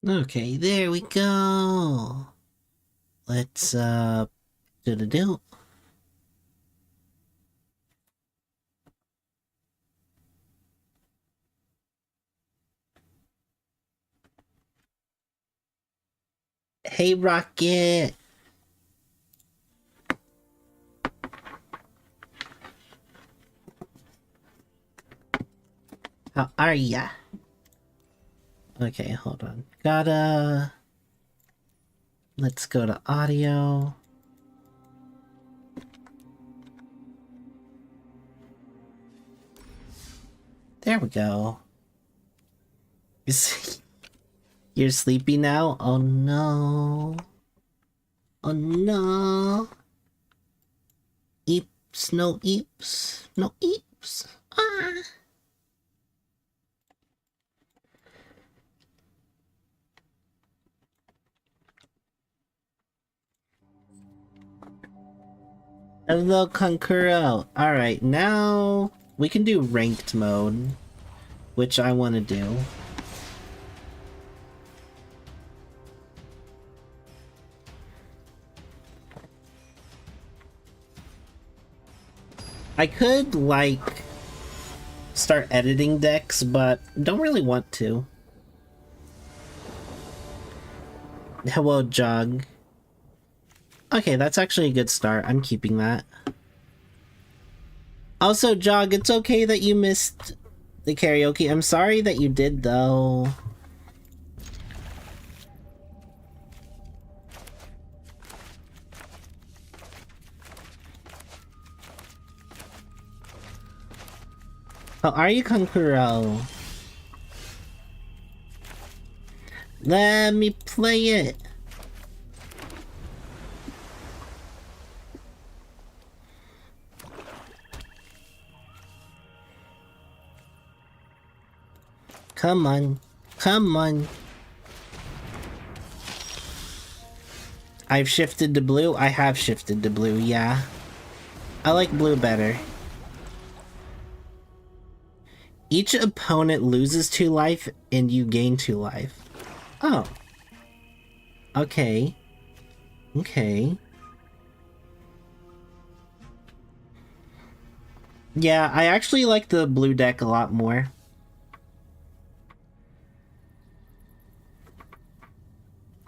Okay, there we go. Let's, do-do-do. Hey, Rocket! How are ya? Okay, hold on. Let's go to audio. There we go. You're sleepy now? Oh no. Oh no. Eeps, no eeps. No eeps. Ah. Hello, Konkuro. Alright, now we can do ranked mode, which I want to do. I could, like, start editing decks, but don't really want to. Hello, Jog. Okay, that's actually a good start. I'm keeping that. Also, Jog, it's okay that you missed the karaoke. I'm sorry that you did, though. How are you, Konkuro? Let me play it. Come on. Come on. I've shifted to blue? I have shifted to blue, yeah. I like blue better. Each opponent loses 2 life and you gain 2 life. Oh. Okay. Okay. Yeah, I actually like the blue deck a lot more.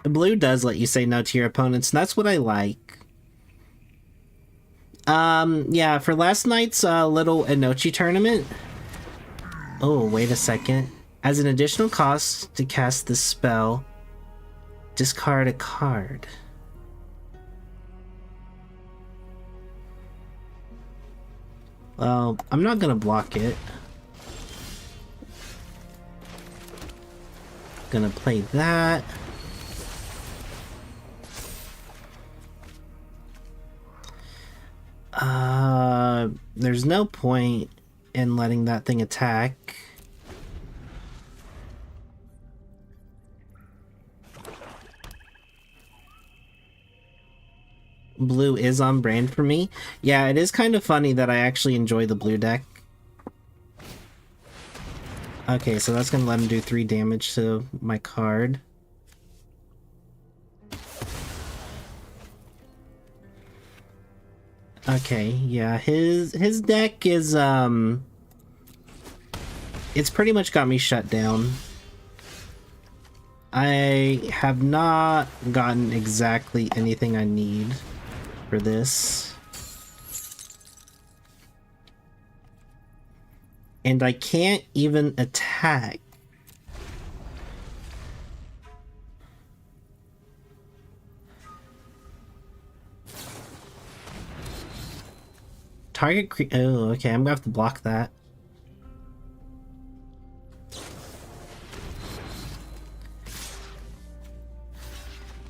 Blue does let you say no to your opponents, and that's what I like. Yeah, for last night's little Inochi tournament... Oh, wait a second. As an additional cost to cast this spell, discard a card. Well, I'm not gonna block it. Gonna play that. There's no point in letting that thing attack. Blue is on brand for me. Yeah, it is kind of funny that I actually enjoy the blue deck. Okay, so that's gonna let him do 3 damage to my card. Okay, yeah, his deck is, it's pretty much got me shut down. I have not gotten exactly anything I need for this. And I can't even attack. Target cre- oh, okay, I'm gonna have to block that.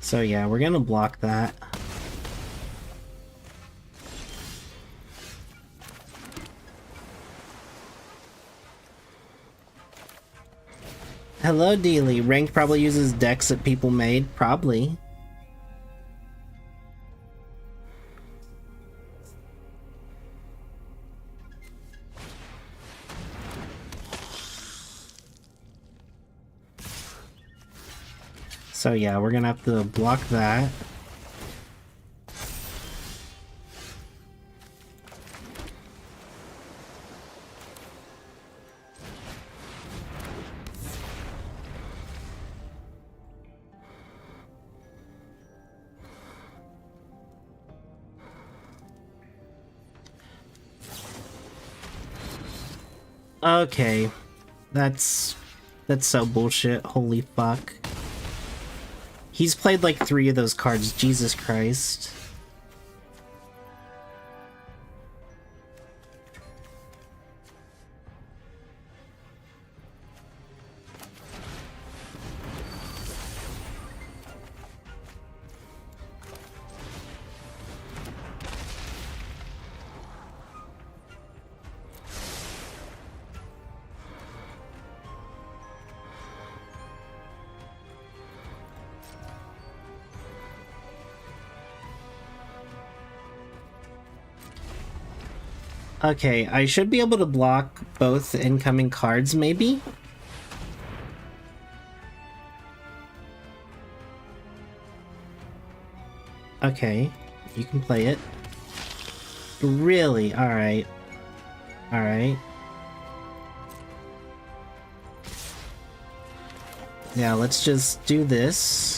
So yeah, we're gonna block that. Hello, Dealey. Ranked probably uses decks that people made. Probably. So yeah, we're gonna have to block that. Okay, that's so bullshit. Holy fuck. He's played like 3 of those cards, Jesus Christ. Okay, I should be able to block both incoming cards, maybe? Okay, you can play it. Really? Alright. Alright. Yeah, let's just do this.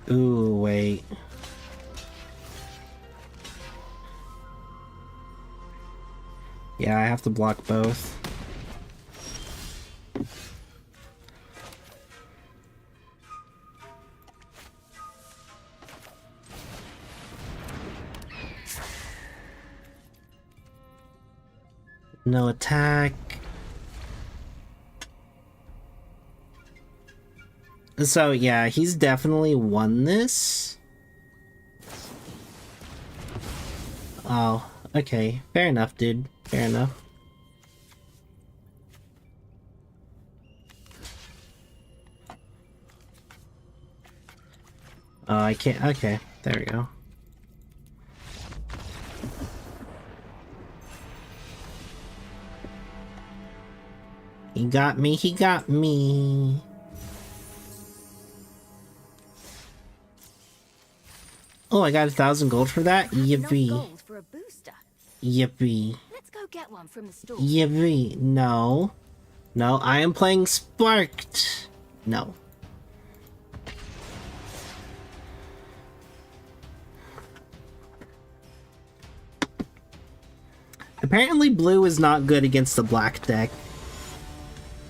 Ooh, wait. Yeah, I have to block both. No attack. So yeah, he's definitely won this. Oh, okay. Fair enough, dude. Fair enough. Oh, I can't. Okay, there we go. He got me, he got me. Oh, I got 1,000 gold for that? Yippee. Yippee. Let's go get one from the store. Yippee. No. No, I am playing Sparked. No. Apparently blue is not good against the black deck.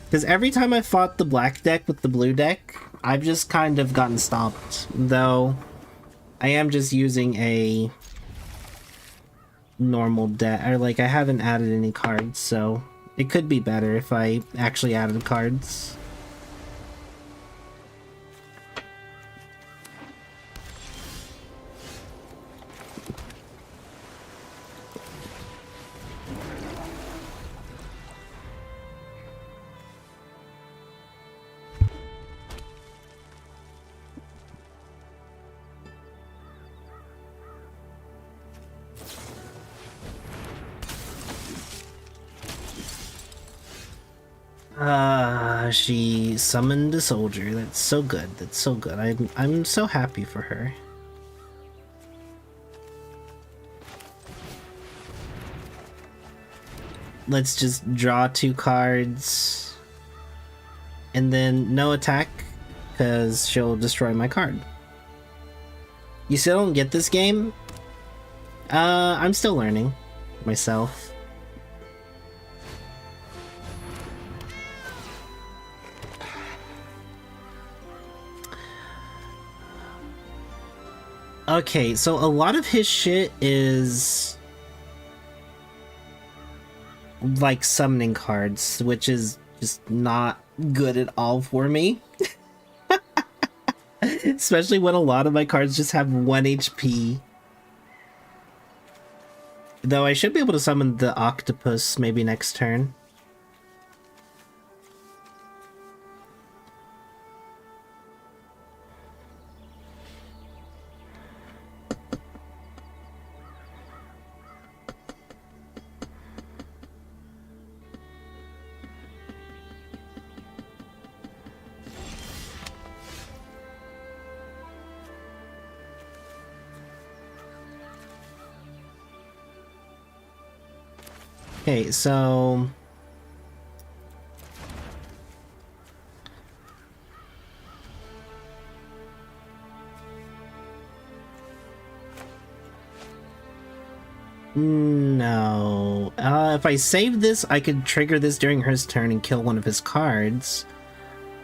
Because every time I fought the black deck with the blue deck, I've just kind of gotten stopped. Though, I am just using a normal deck, or like I haven't added any cards, so it could be better if I actually added cards. She summoned a soldier. That's so good. That's so good. I'm so happy for her. Let's just draw 2 cards. And then no attack, because she'll destroy my card. You still don't get this game? I'm still learning myself. Okay, so a lot of his shit is like summoning cards, which is just not good at all for me. Especially when a lot of my cards just have 1 HP. Though I should be able to summon the octopus maybe next turn. Okay, so... No. If I save this, I could trigger this during his turn and kill one of his cards.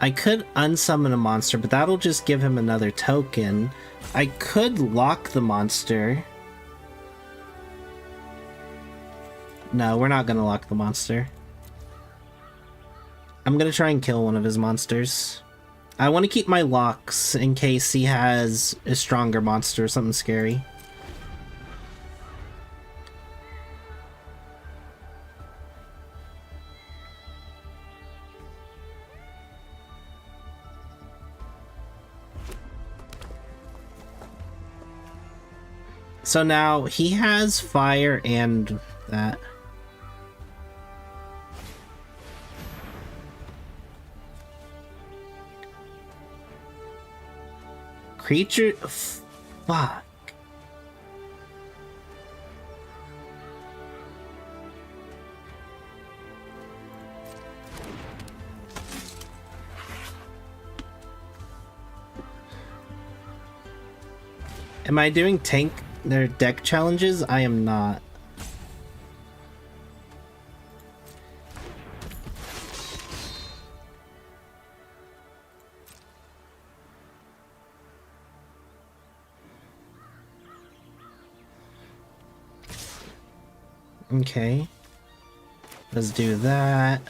I could unsummon a monster, but that'll just give him another token. I could lock the monster. No, we're not gonna lock the monster. I'm gonna try and kill one of his monsters. I want to keep my locks in case he has a stronger monster or something scary. So now he has fire and that. Creature... Fuck. Am I doing tank... their deck challenges? I am not. Okay. Let's do that.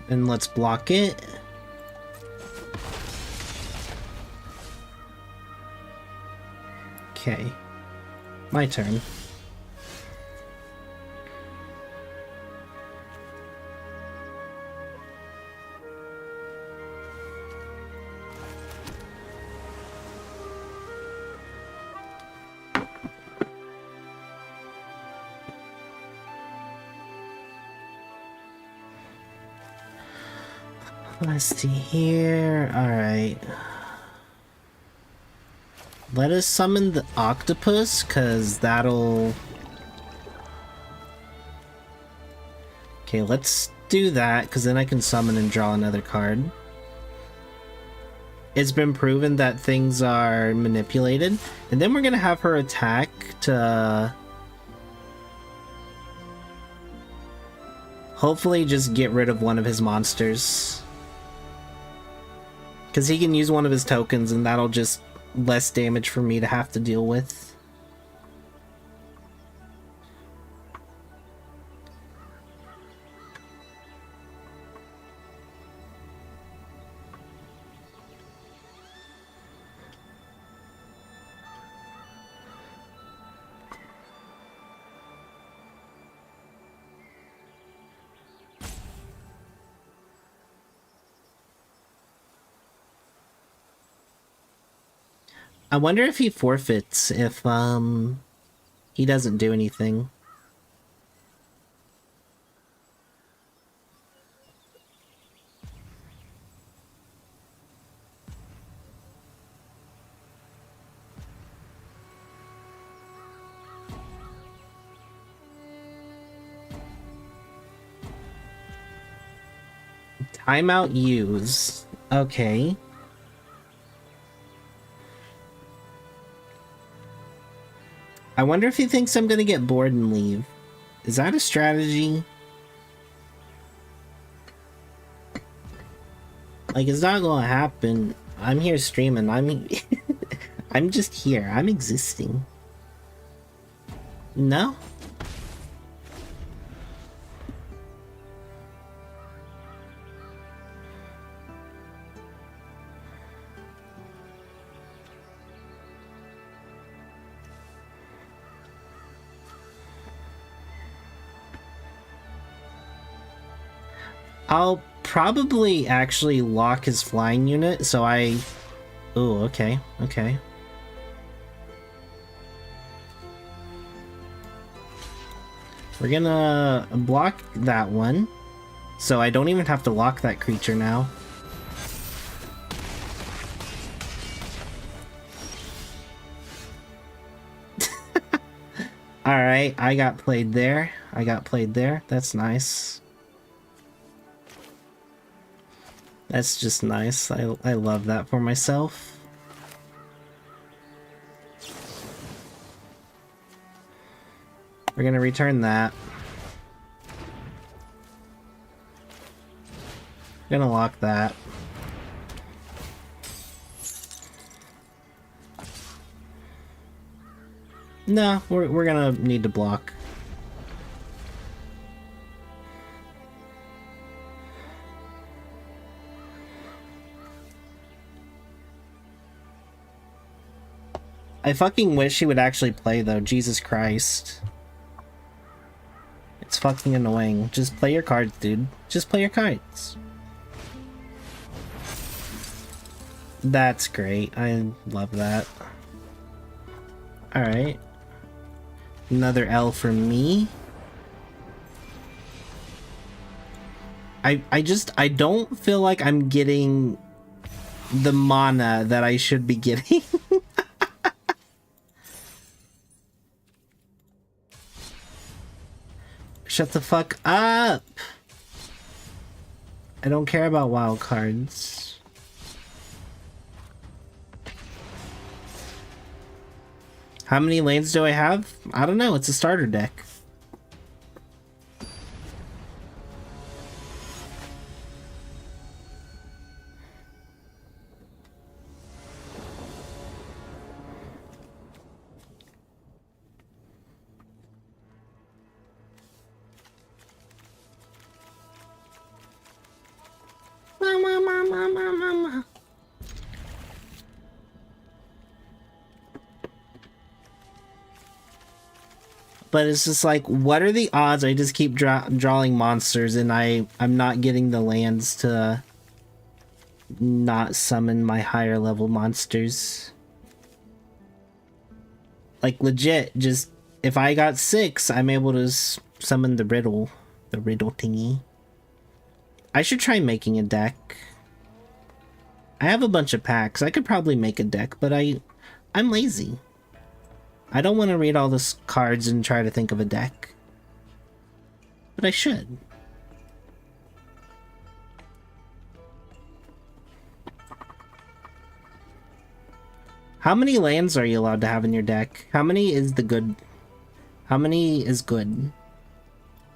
And let's block it. Okay. My turn. Let's see here. Alright. Let us summon the octopus, cause that'll... Okay, let's do that, cause then I can summon and draw another card. It's been proven that things are manipulated. And then we're gonna have her attack to... hopefully just get rid of one of his monsters. Because he can use one of his tokens and that'll just less damage for me to have to deal with. I wonder if he forfeits if he doesn't do anything. Timeout use. Okay. I wonder if he thinks I'm gonna get bored and leave. Is that a strategy? Like, it's not gonna happen. I'm here streaming. I'm just here. I'm existing. No? I'll probably actually lock his flying unit, so I... Ooh, okay, okay. We're gonna block that one, so I don't even have to lock that creature now. Alright, I got played there. I got played there. That's nice. That's just nice. I love that for myself. We're gonna return that. Gonna lock that. No, we're gonna need to block. I fucking wish he would actually play though, Jesus Christ. It's fucking annoying. Just play your cards, dude. Just play your cards. That's great. I love that. Alright. Another L for me. I don't feel like I'm getting the mana that I should be getting. Shut the fuck up! I don't care about wild cards. How many lanes do I have? I don't know, it's a starter deck. Mama. But it's just like, what are the odds I just keep drawing monsters and I'm not getting the lands to not summon my higher level monsters? Like legit, just if I got 6, I'm able to summon the riddle thingy. I should try making a deck. I have a bunch of packs. I could probably make a deck, but I'm lazy. I don't want to read all the cards and try to think of a deck. But I should. How many lands are you allowed to have in your deck? How many is the good? How many is good?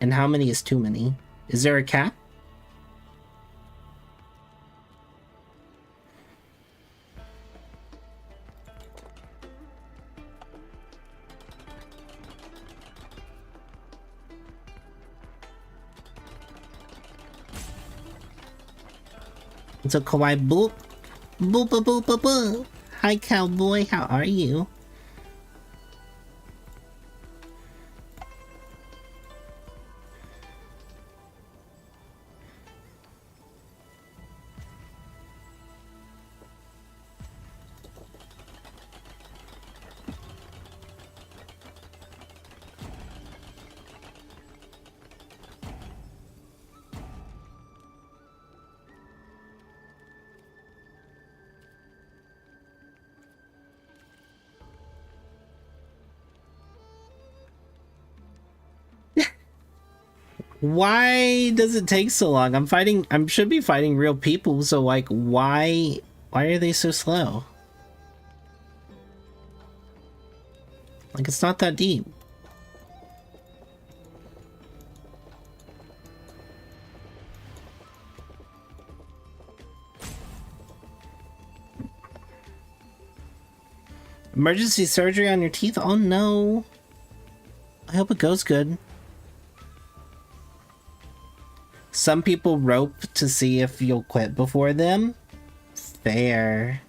And how many is too many? Is there a cap? It's a kawaii boop. Boop boop boop boop boop. Hi cowboy, how are you? Why does it take so long? I should be fighting real people, so like why are they so slow? Like it's not that deep. Emergency surgery on your teeth? Oh no. I hope it goes good. Some people rope to see if you'll quit before them. Fair.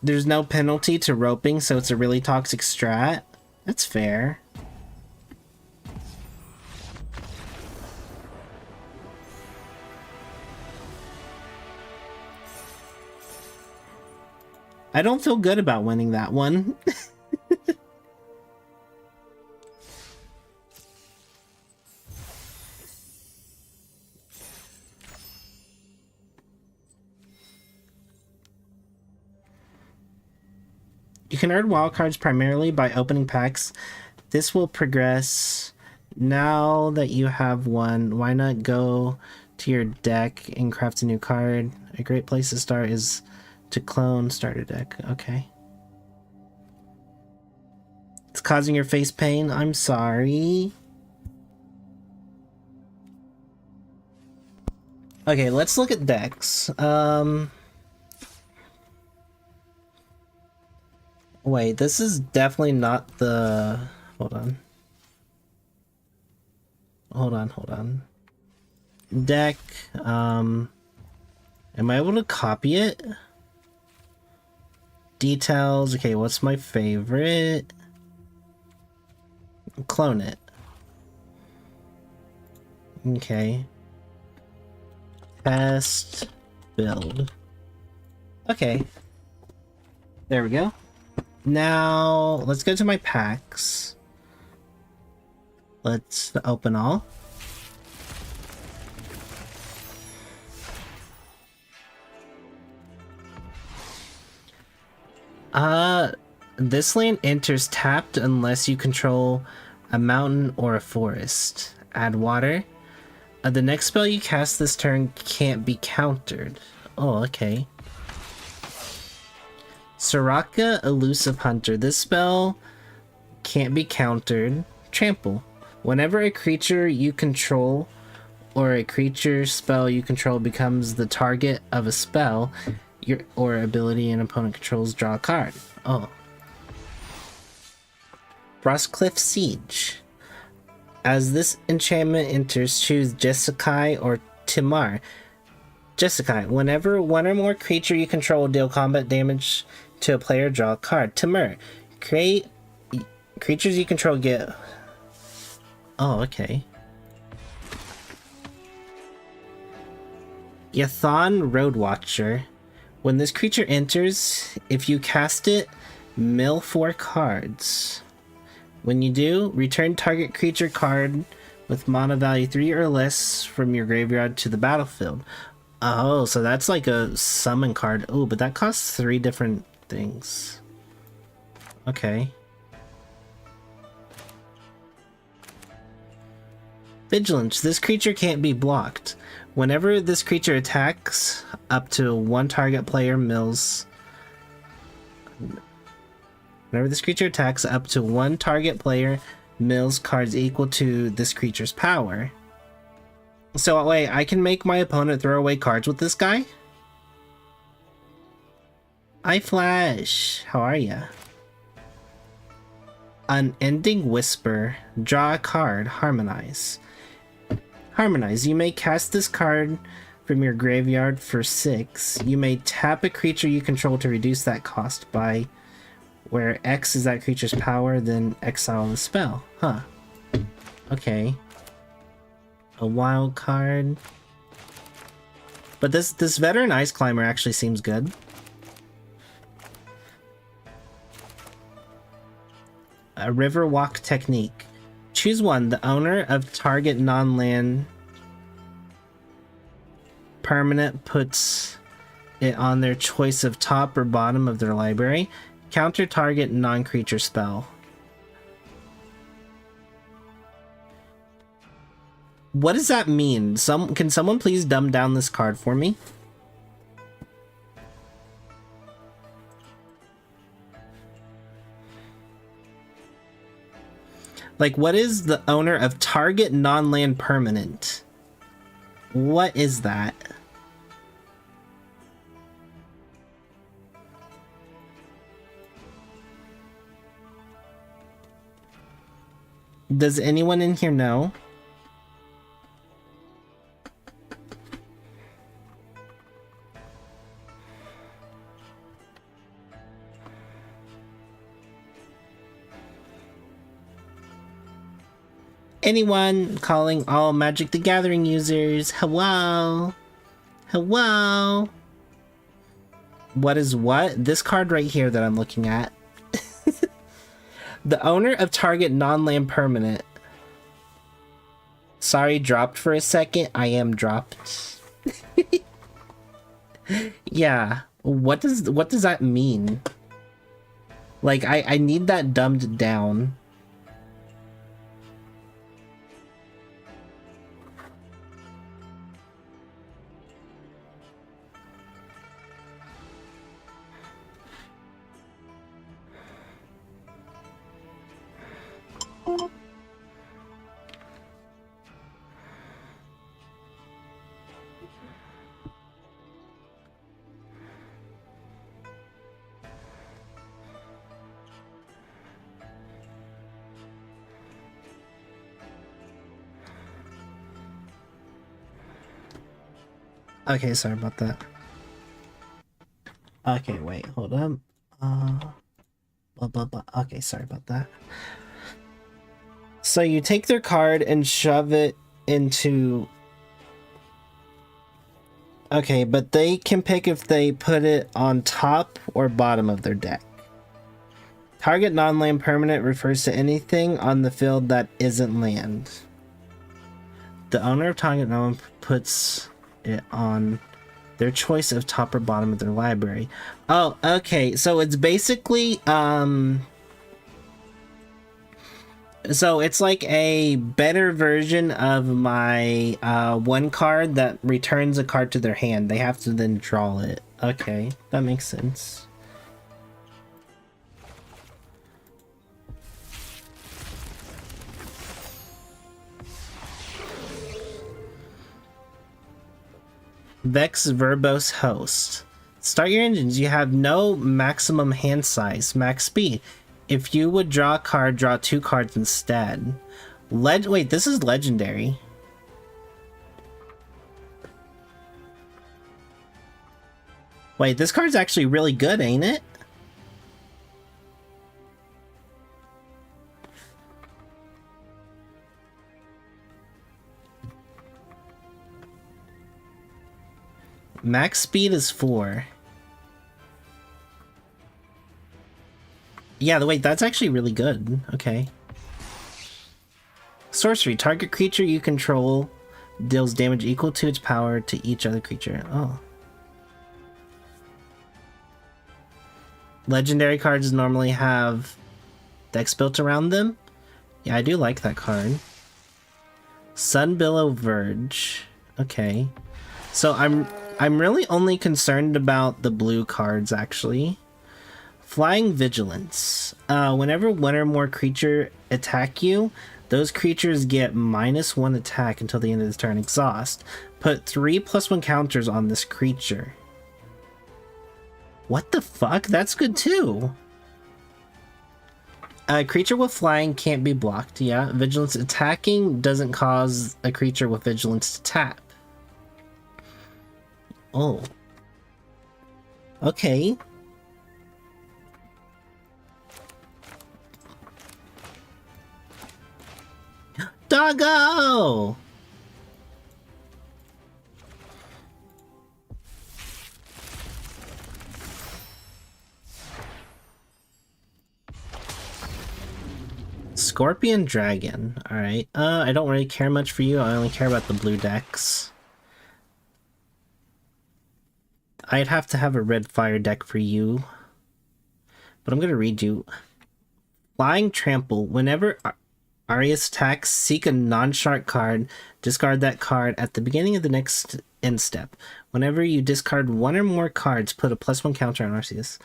There's no penalty to roping, so it's a really toxic strat. That's fair. I don't feel good about winning that one. can earn wildcards primarily by opening packs. This will progress. Now that you have one, why not go to your deck and craft a new card? A great place to start is to clone starter deck. Okay. It's causing your face pain. I'm sorry. Okay, let's look at decks. Wait, this is definitely not the... Hold on. Hold on. Deck, am I able to copy it? Details, okay, what's my favorite? Clone it. Okay. Test, build. Okay. There we go. Now, let's go to my packs. Let's open all. This land enters tapped unless you control a mountain or a forest. Add water. The next spell you cast this turn can't be countered. Oh, okay. Soraka, Elusive Hunter. This spell can't be countered. Trample. Whenever a creature you control or a creature spell you control becomes the target of a spell or ability an opponent controls, draw a card. Oh. Frostcliff Siege. As this enchantment enters, choose Jeskai or Timar. Jeskai. Whenever one or more creature you control deal combat damage to a player, draw a card. Timur. Create creatures you control get... Oh, okay. Yathan Roadwatcher. When this creature enters, if you cast it, mill 4 cards. When you do, return target creature card with mana value 3 or less from your graveyard to the battlefield. Oh, so that's like a summon card. Oh, but that costs 3 different things. Okay. Vigilance. This creature can't be blocked. Whenever this creature attacks, up to 1 target player mills... Whenever this creature attacks, up to 1 target player mills cards equal to this creature's power. So wait, I can make my opponent throw away cards with this guy? Hi Flash, how are ya? Unending Whisper. Draw a card. Harmonize. Harmonize. You may cast this card from your graveyard for 6. You may tap a creature you control to reduce that cost by... where X is that creature's power, then exile the spell. Huh. Okay. A wild card. But this Veteran Ice Climber actually seems good. A Riverwalk Technique. Choose one. The owner of target non-land permanent puts it on their choice of top or bottom of their library. Counter target non-creature spell. What does that mean? Can someone please dumb down this card for me? Like, what is the owner of target non-land permanent? What is that? Does anyone in here know? Anyone? Calling all Magic the Gathering users. Hello? Hello? What is what? This card right here that I'm looking at. The owner of target non-land permanent. Sorry, dropped for a second. I am dropped. Yeah. What does that mean? Like, I need that dumbed down. Okay, sorry about that. Okay, wait, hold up. Blah, blah, blah. Okay, sorry about that. So you take their card and shove it into... Okay, but they can pick if they put it on top or bottom of their deck. Target non-land permanent refers to anything on the field that isn't land. The owner of target non puts it on their choice of top or bottom of their library. Oh, okay. So it's basically so it's like a better version of my one card that returns a card to their hand. They have to then draw it. Okay, that makes sense. Vex Verbose Host. Start your engines. You have no maximum hand size, max speed. If you would draw a card, draw 2 cards instead. Wait, this is legendary. Wait, this card's actually really good, ain't it? Max speed is 4. Yeah, wait, that's actually really good. Okay. Sorcery. Target creature you control deals damage equal to its power to each other creature. Oh. Legendary cards normally have decks built around them. Yeah, I do like that card. Sunbillow Verge. Okay. So I'm really only concerned about the blue cards, actually. Flying Vigilance. Whenever one or more creature attack you, those creatures get -1 attack until the end of the turn. Exhaust. Put 3+1 counters on this creature. What the fuck? That's good too. A creature with flying can't be blocked. Yeah, Vigilance attacking doesn't cause a creature with Vigilance to tap. Oh. Okay. Doggo! Scorpion Dragon. Alright. I don't really care much for you. I only care about the blue decks. I'd have to have a red fire deck for you. But I'm gonna read you. Flying Trample. Whenever Arius attacks, seek a non-shark card. Discard that card at the beginning of the next end step. Whenever you discard one or more cards, put a +1 counter on Arceus.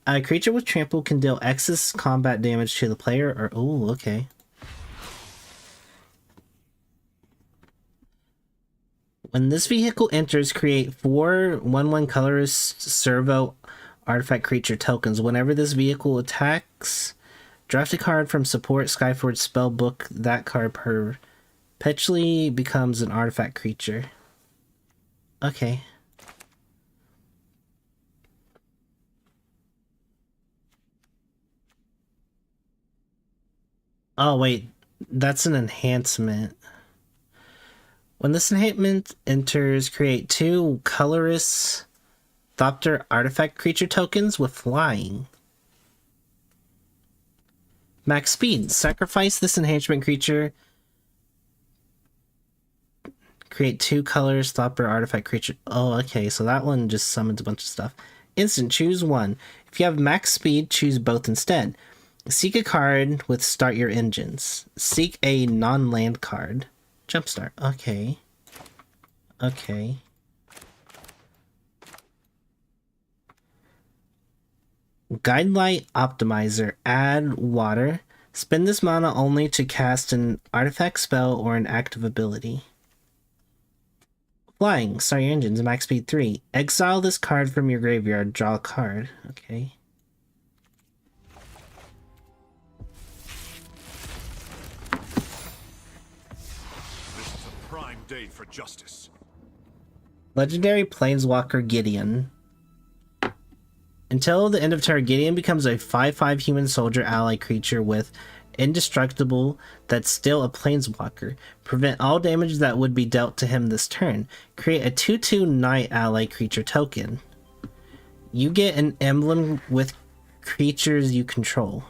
A creature with Trample can deal excess combat damage to the player or... Oh, okay. When this vehicle enters, create 4 1/1 colorless servo artifact creature tokens. Whenever this vehicle attacks, draft a card from support Skyforge spellbook. That card perpetually becomes an artifact creature. Okay. Oh, wait. That's an enhancement. When this enhancement enters, create 2 colorless Thopter artifact creature tokens with flying. Max speed. Sacrifice this enhancement creature. Create 2 colors Thopter artifact creature. Oh, okay. So that one just summons a bunch of stuff. Instant, choose one. If you have max speed, choose both instead. Seek a card with start your engines. Seek a non-land card. Jumpstart. Okay. Okay. Guidelight Optimizer. Add water. Spend this mana only to cast an artifact spell or an active ability. Flying. Start your engines. Max speed 3. Exile this card from your graveyard. Draw a card. Okay. This is a prime day for justice. Legendary Planeswalker Gideon. Until the end of turn, Gideon becomes a 5/5 human soldier ally creature with indestructible that's still a planeswalker. Prevent all damage that would be dealt to him this turn. Create a 2/2 knight ally creature token. You get an emblem with creatures you control.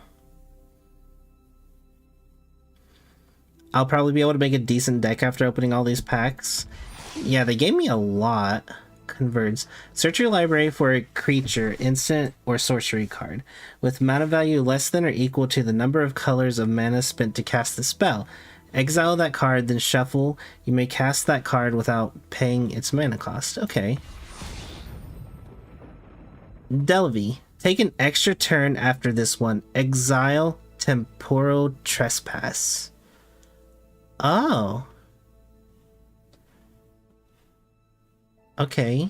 I'll probably be able to make a decent deck after opening all these packs. Yeah, they gave me a lot. Converts. Search your library for a creature, instant, or sorcery card with mana value less than or equal to the number of colors of mana spent to cast the spell. Exile that card, then shuffle. You may cast that card without paying its mana cost. Okay. Delvey. Take an extra turn after this one. Exile Temporal Trespass. Oh. Okay.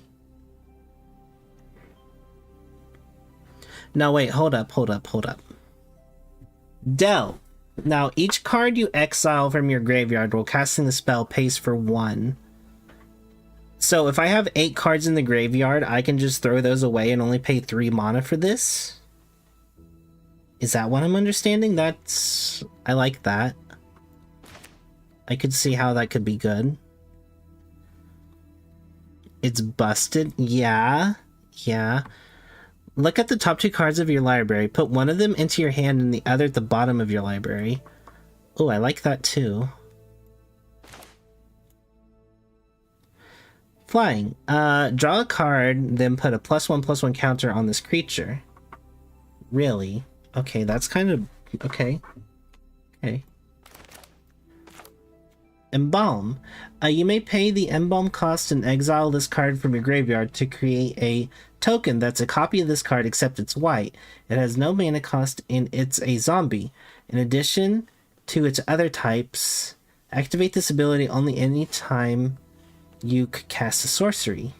Now wait, hold up. Del. Now each card you exile from your graveyard while casting the spell pays for 1. So if I have 8 cards in the graveyard, I can just throw those away and only pay 3 mana for this? Is that what I'm understanding? I like that. I could see how that could be good. It's busted. Yeah. Look at the top 2 cards of your library. Put one of them into your hand and the other at the bottom of your library. Oh, I like that too. Flying. Draw a card, then put a +1/+1 counter on this creature. Really? Okay, that's kind of... Okay. Embalm. You may pay the embalm cost and exile this card from your graveyard to create a token that's a copy of this card except it's white. It has no mana cost and it's a zombie. In addition to its other types, activate this ability only any time you could cast a sorcery.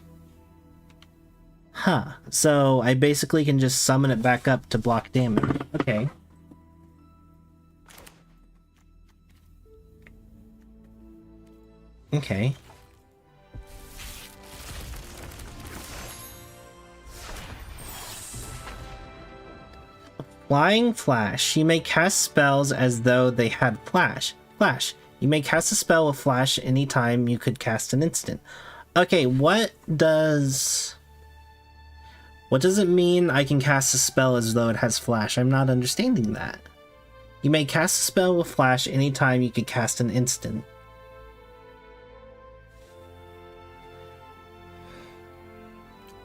Huh. So I basically can just summon it back up to block damage. Okay. Okay. Flying Flash. You may cast spells as though they had flash. Flash. You may cast a spell with flash anytime you could cast an instant. Okay, what does it mean I can cast a spell as though it has flash? I'm not understanding that. You may cast a spell with flash anytime you could cast an instant.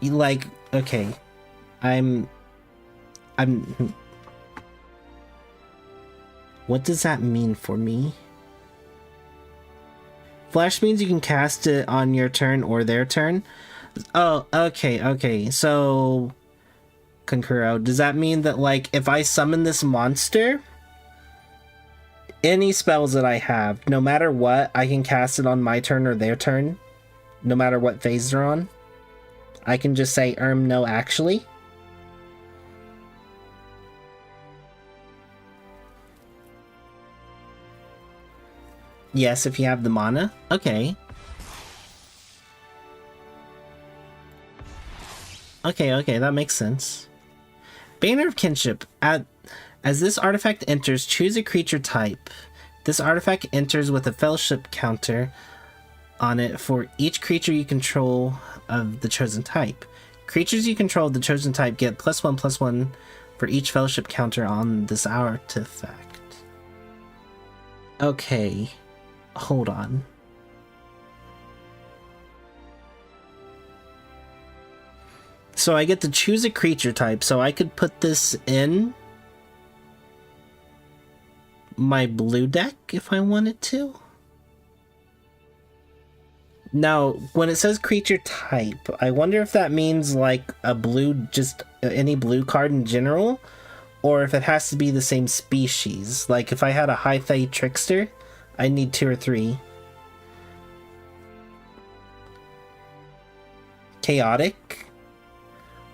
Like, okay, I'm what does that mean for me? Flash means you can cast it on your turn or their turn. Oh, okay, so Concuro, does that mean that, like, if I summon this monster, any spells that I have, no matter what, I can cast it on my turn or their turn, no matter what phase they're on? I can just say, no, actually. Yes, if you have the mana. Okay. Okay, that makes sense. Banner of Kinship. As this artifact enters, choose a creature type. This artifact enters with a fellowship counter on it for each creature you control of the chosen type. Creatures you control of the chosen type get +1/+1 for each fellowship counter on this artifact. Okay, hold on. So I get to choose a creature type, so I could put this in my blue deck if I wanted to. Now, when it says creature type, I wonder if that means like a blue, just any blue card in general, or if it has to be the same species. Like if I had a High Fae Trickster, I'd need 2 or 3. Chaotic?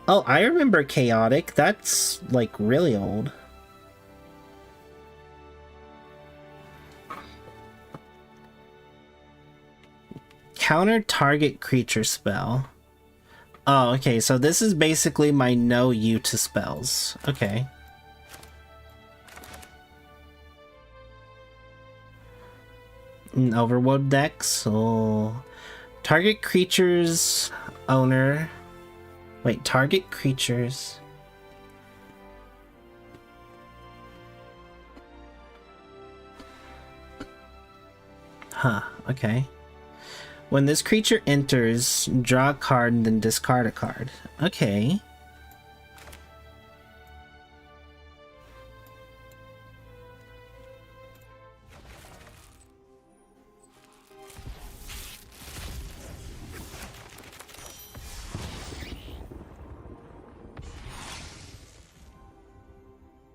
Oh, I remember Chaotic. That's like really old. Counter target creature spell. Oh, okay, so this is basically my no you to spells. Okay. An Overworld deck, so target creatures owner. Wait, target creatures. Huh, okay. When this creature enters, draw a card and then discard a card. Okay.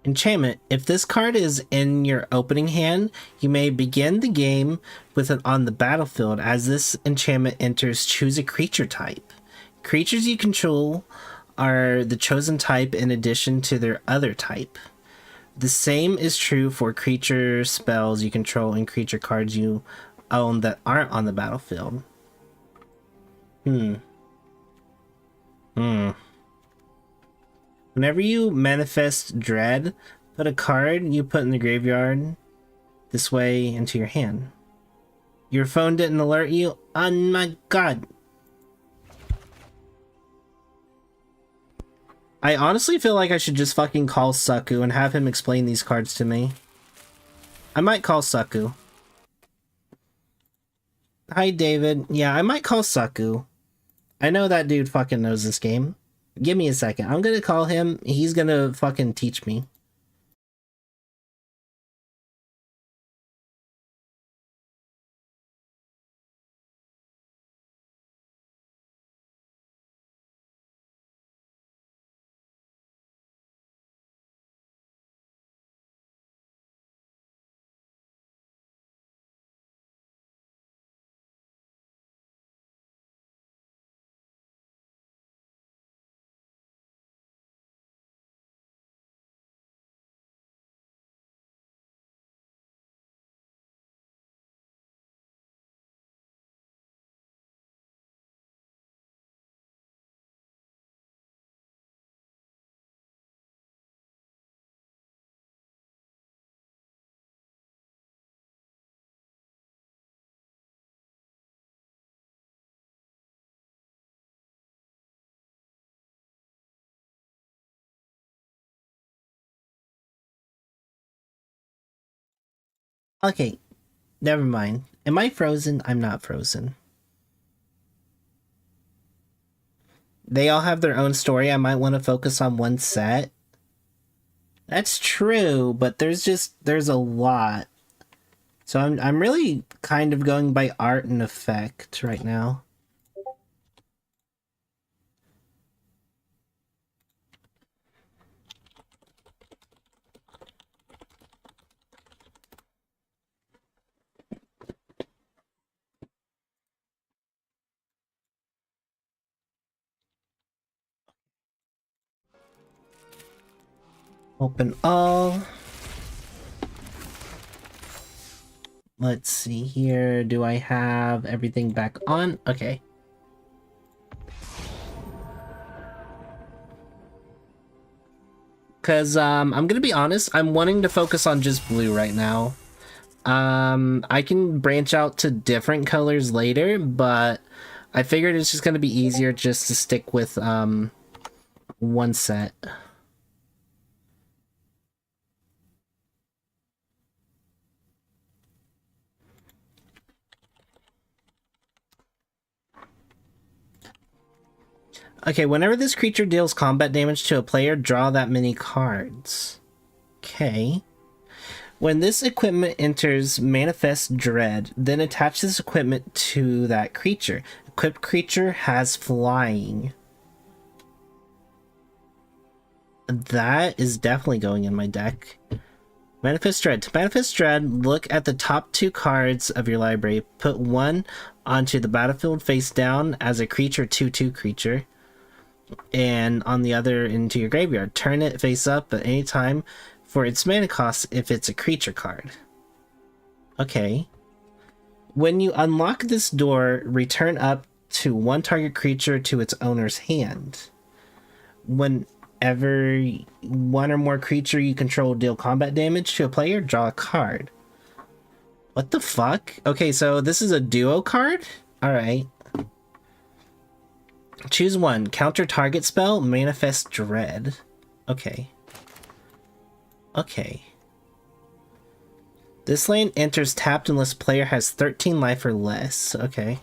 Enchantment. If this card is in your opening hand, you may begin the game with it on the battlefield. As this enchantment enters, choose a creature type. Creatures you control are the chosen type in addition to their other type. The same is true for creature spells you control and creature cards you own that aren't on the battlefield. Whenever you manifest dread, put a card you put in the graveyard this way into your hand. Your phone didn't alert you? Oh my god. I honestly feel like I should just fucking call Saku and have him explain these cards to me. I might call Saku. Hi, David. Yeah, I might call Saku. I know that dude fucking knows this game. Give me a second. I'm gonna call him. He's gonna fucking teach me. Okay, never mind. Am I frozen? I'm not frozen. They all have their own story. I might want to focus on one set. That's true, but there's a lot. So I'm really kind of going by art and effect right now. Open all. Let's see here. Do I have everything back on? Okay. Cause I'm gonna be honest, I'm wanting to focus on just blue right now. I can branch out to different colors later, but I figured it's just gonna be easier just to stick with one set. Okay, whenever this creature deals combat damage to a player, draw that many cards. Okay. When this equipment enters Manifest Dread, then attach this equipment to that creature. Equipped creature has flying. That is definitely going in my deck. Manifest Dread. To Manifest Dread, look at the top 2 cards of your library. Put one onto the battlefield face down as a creature 2/2 creature, and on the other into your graveyard. Turn it face up at any time for its mana cost if it's a creature card. Okay. When you unlock this door, return up to 1 target creature to its owner's hand. Whenever 1 or more creature you control deal combat damage to a player, draw a card. What the fuck? Okay, so this is a duo card? Alright. Choose 1. Counter target spell, Manifest Dread. Okay. Okay. This land enters tapped unless player has 13 life or less. Okay.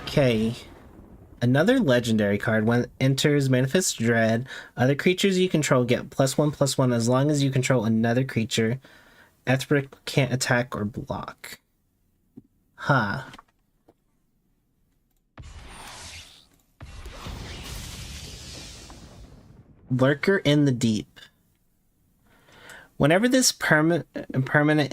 Okay. Another legendary card. When it enters Manifest Dread, other creatures you control get +1/+1 as long as you control another creature. Etheric can't attack or block. Huh. Lurker in the Deep. Whenever this permanent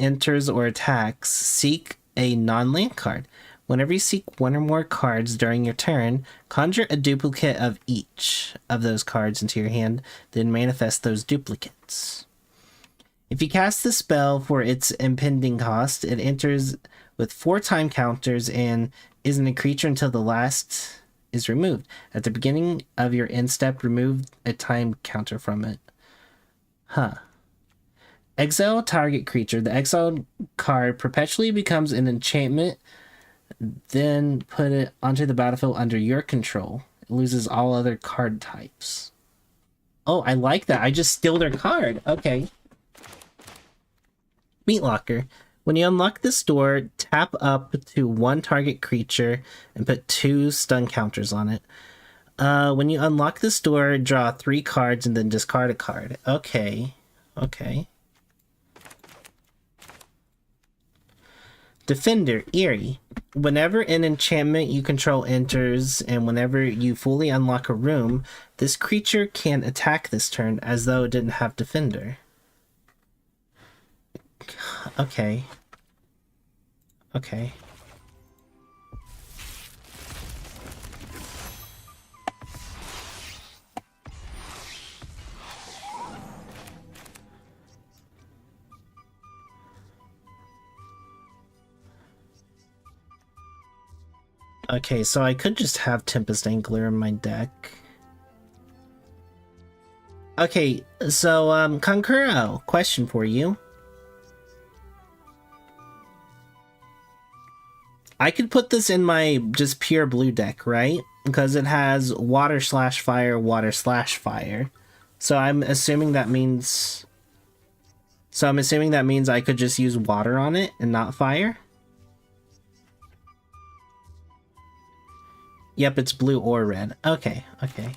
enters or attacks, seek a non-land card. Whenever you seek 1 or more cards during your turn, conjure a duplicate of each of those cards into your hand, then manifest those duplicates. If you cast the spell for its impending cost, it enters with 4 time counters and isn't a creature until the last is removed. At the beginning of your end step, remove a time counter from it. Huh. Exile target creature. The exiled card perpetually becomes an enchantment, then put it onto the battlefield under your control. It loses all other card types. Oh, I like that. I just steal their card. Okay. Meat Locker. When you unlock this door, tap up to 1 target creature and put 2 stun counters on it. When you unlock this door, draw 3 cards and then discard a card. Okay. Okay. Defender, Eerie. Whenever an enchantment you control enters, and whenever you fully unlock a room, this creature can attack this turn as though it didn't have Defender. Okay. Okay. Okay, so I could just have Tempest Angler in my deck. Okay, so, Konkuro, question for you. I could put this in my just pure blue deck, right? Because it has water/fire, water/fire. So I'm assuming that means... So I'm assuming that means I could just use water on it and not fire? Yep, it's blue or red. Okay, okay.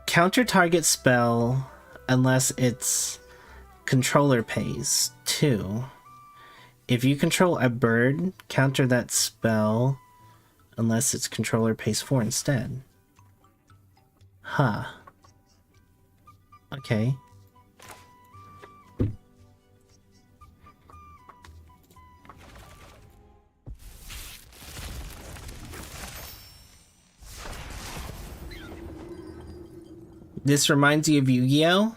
Counter target spell unless its controller pays 2. If you control a bird, counter that spell unless its controller pays 4 instead. Huh. Okay. This reminds you of Yu-Gi-Oh?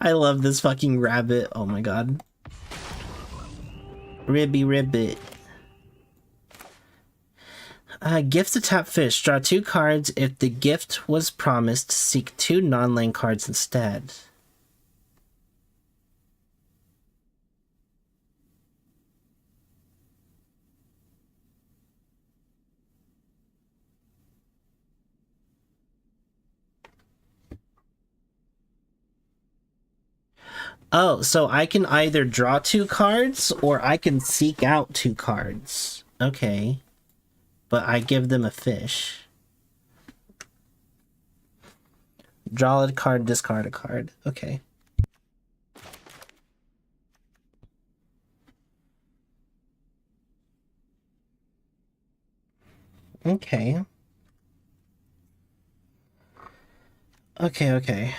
I love this fucking rabbit. Oh my god. Ribby Ribbit. Gift to tap fish. Draw 2 cards. If the gift was promised, seek 2 non-land cards instead. Oh, so I can either draw 2 cards or I can seek out 2 cards. Okay. But I give them a fish. Draw a card, discard a card. Okay. Okay. Okay.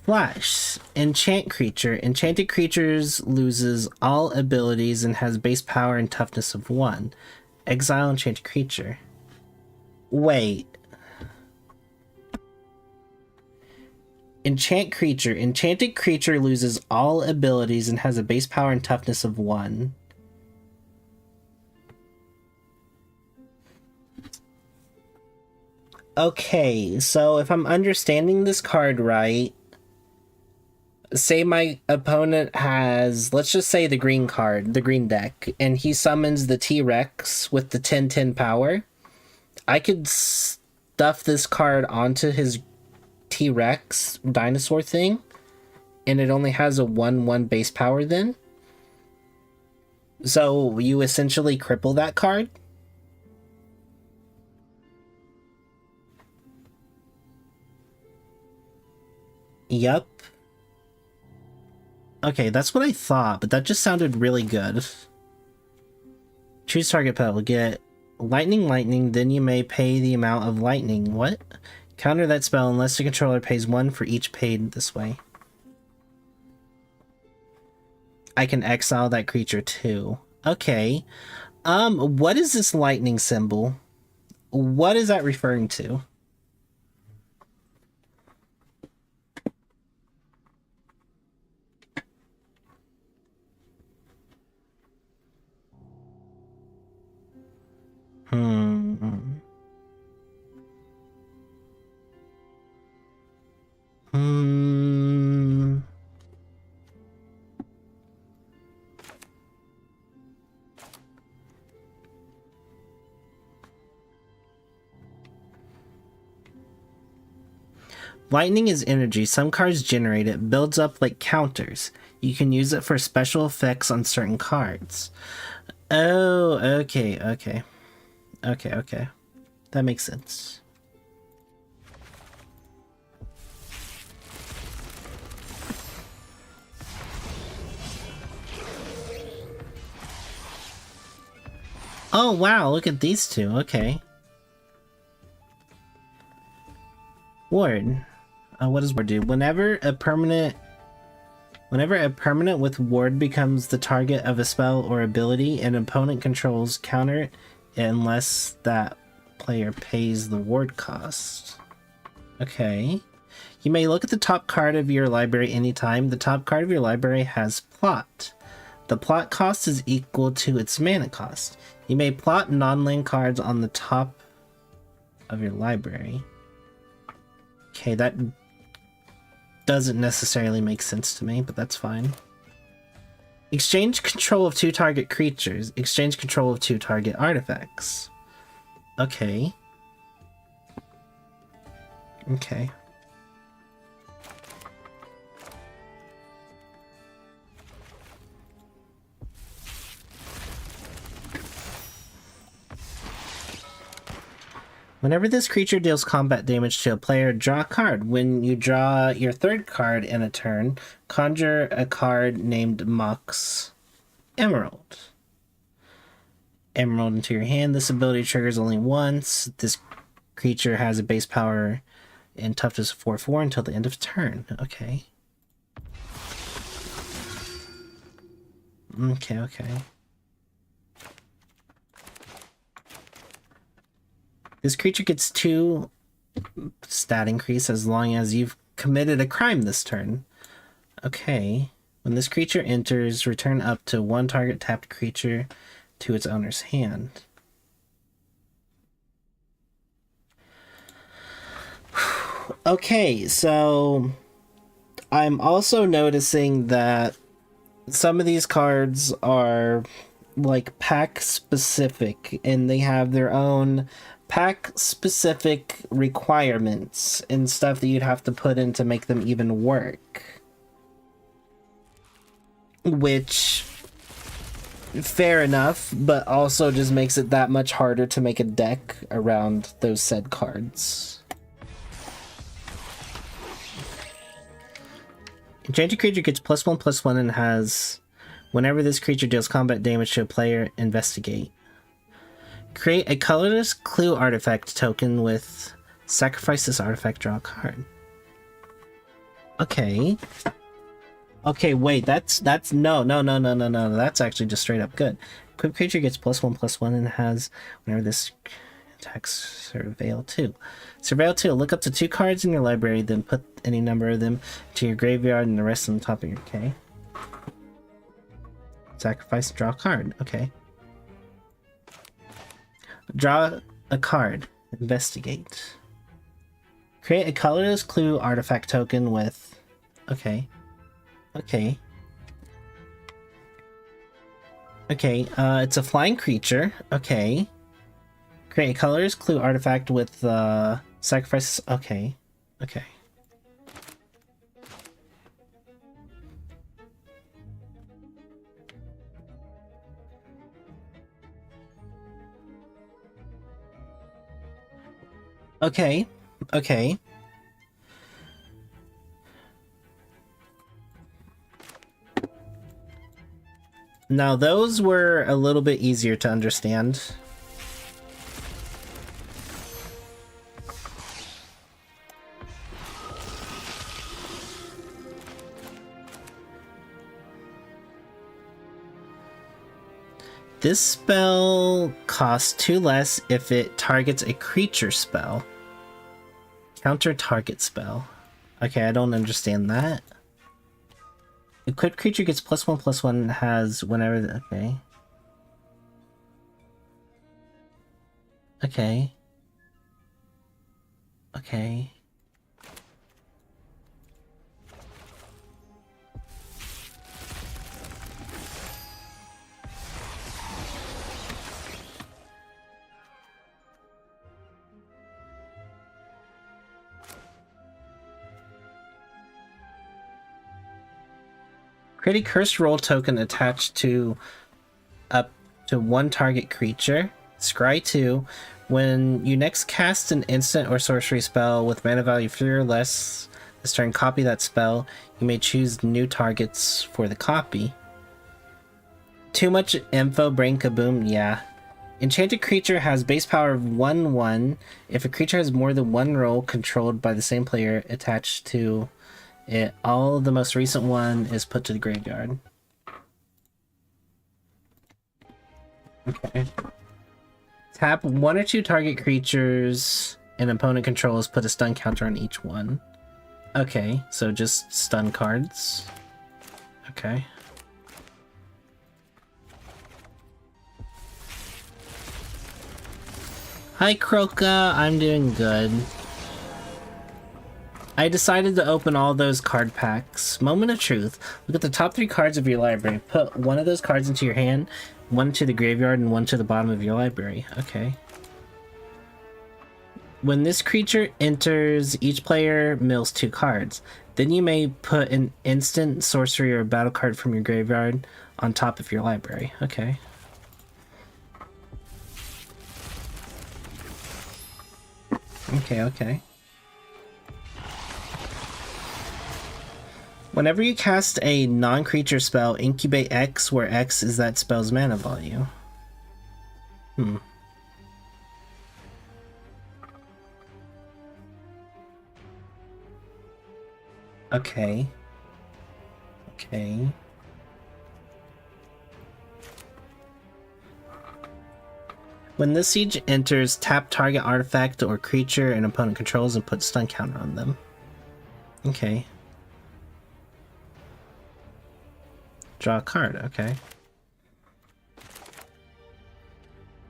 Flash. Enchant creature. Enchanted creatures loses all abilities and has base power and toughness of 1. Exile enchanted creature. Wait. Enchant creature. Enchanted creature loses all abilities and has a base power and toughness of 1. Okay, so if I'm understanding this card right, say my opponent has, let's just say the green card, the green deck, and he summons the T-Rex with the 10/10 power. I could stuff this card onto his T-Rex dinosaur thing, and it only has a 1/1 base power then. So you essentially cripple that card. Yep. Okay, that's what I thought, but that just sounded really good. Choose target petal. Get lightning, then you may pay the amount of lightning. What? Counter that spell unless the controller pays 1 for each paid this way. I can exile that creature too. Okay. What is this lightning symbol? What is that referring to? Hmm. Lightning is energy. Some cards generate it, builds up like counters. You can use it for special effects on certain cards. Oh, okay. That makes sense. Oh, wow, look at these two. Okay. Ward. What does Ward do? Whenever a permanent with Ward becomes the target of a spell or ability, an opponent controls counter it unless that player pays the Ward cost. Okay. You may look at the top card of your library anytime. The top card of your library has plot. The plot cost is equal to its mana cost. You may plot non-land cards on the top of your library. Okay, that doesn't necessarily make sense to me, but that's fine. Exchange control of 2 target creatures. Exchange control of 2 target artifacts. Okay. Okay. Whenever this creature deals combat damage to a player, draw a card. When you draw your 3rd card in a turn, conjure a card named Mox Emerald. Emerald into your hand. This ability triggers only once. This creature has a base power and toughness of 4/4 until the end of turn. Okay. Okay. This creature gets 2 stat increase as long as you've committed a crime this turn. Okay. When this creature enters, return up to 1 target tapped creature to its owner's hand. Okay, so I'm also noticing that some of these cards are like pack specific and they have their own pack specific requirements and stuff that you'd have to put in to make them even work. Which, fair enough, but also just makes it that much harder to make a deck around those said cards. Enchanted creature gets +1/+1 and has, whenever this creature deals combat damage to a player, investigate. Create a colorless clue artifact token with sacrifice this artifact, draw a card. Okay. Okay, wait, that's no, that's actually just straight up good. Equipped creature gets +1/+1 and has, whenever this attacks, Surveil 2. Surveil 2, look up to 2 cards in your library, then put any number of them to your graveyard and the rest on the top of your K. Sacrifice, draw a card. Okay. Draw a card. Investigate. Create a colorless clue artifact token with... Okay. Okay. Okay, it's a flying creature. Okay. Create a colorless clue artifact with sacrifice. Okay. Okay. Okay. Okay. Now those were a little bit easier to understand. This spell costs 2 less if it targets a creature spell. Counter target spell. Okay, I don't understand that. Equipped creature gets +1/+1 and has whenever the, okay. Okay. Okay. Create a cursed roll token attached to up to 1 target creature. Scry 2. When you next cast an instant or sorcery spell with mana value 3 or less this turn, copy that spell. You may choose new targets for the copy. Too much info, brain kaboom, yeah. Enchanted creature has base power of 1/1. If a creature has more than 1 roll controlled by the same player attached to it, all of the most recent one is put to the graveyard. Okay. Tap 1 or 2 target creatures an opponent controls, put a stun counter on each one. Okay, so just stun cards. Okay. Hi Kroka, I'm doing good. I decided to open all those card packs. Moment of truth. Look at the top 3 cards of your library. Put 1 of those cards into your hand, 1 to the graveyard, and 1 to the bottom of your library. Okay. When this creature enters, each player mills 2 cards. Then you may put an instant, sorcery, or battle card from your graveyard on top of your library. Okay. Okay. Whenever you cast a non-creature spell, incubate X, where X is that spell's mana value. Okay. When this siege enters, tap target artifact or creature an opponent controls and put stun counter on them. Okay. Draw a card, okay.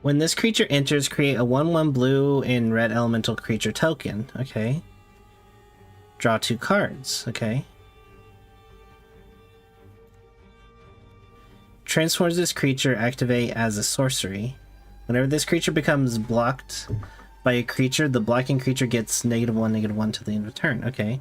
When this creature enters, create a 1/1 blue and red elemental creature token, okay. Draw 2 cards, okay. transforms this creature activate as a sorcery. Whenever this creature becomes blocked by a creature, the blocking creature gets -1/-1 to the end of turn. Okay.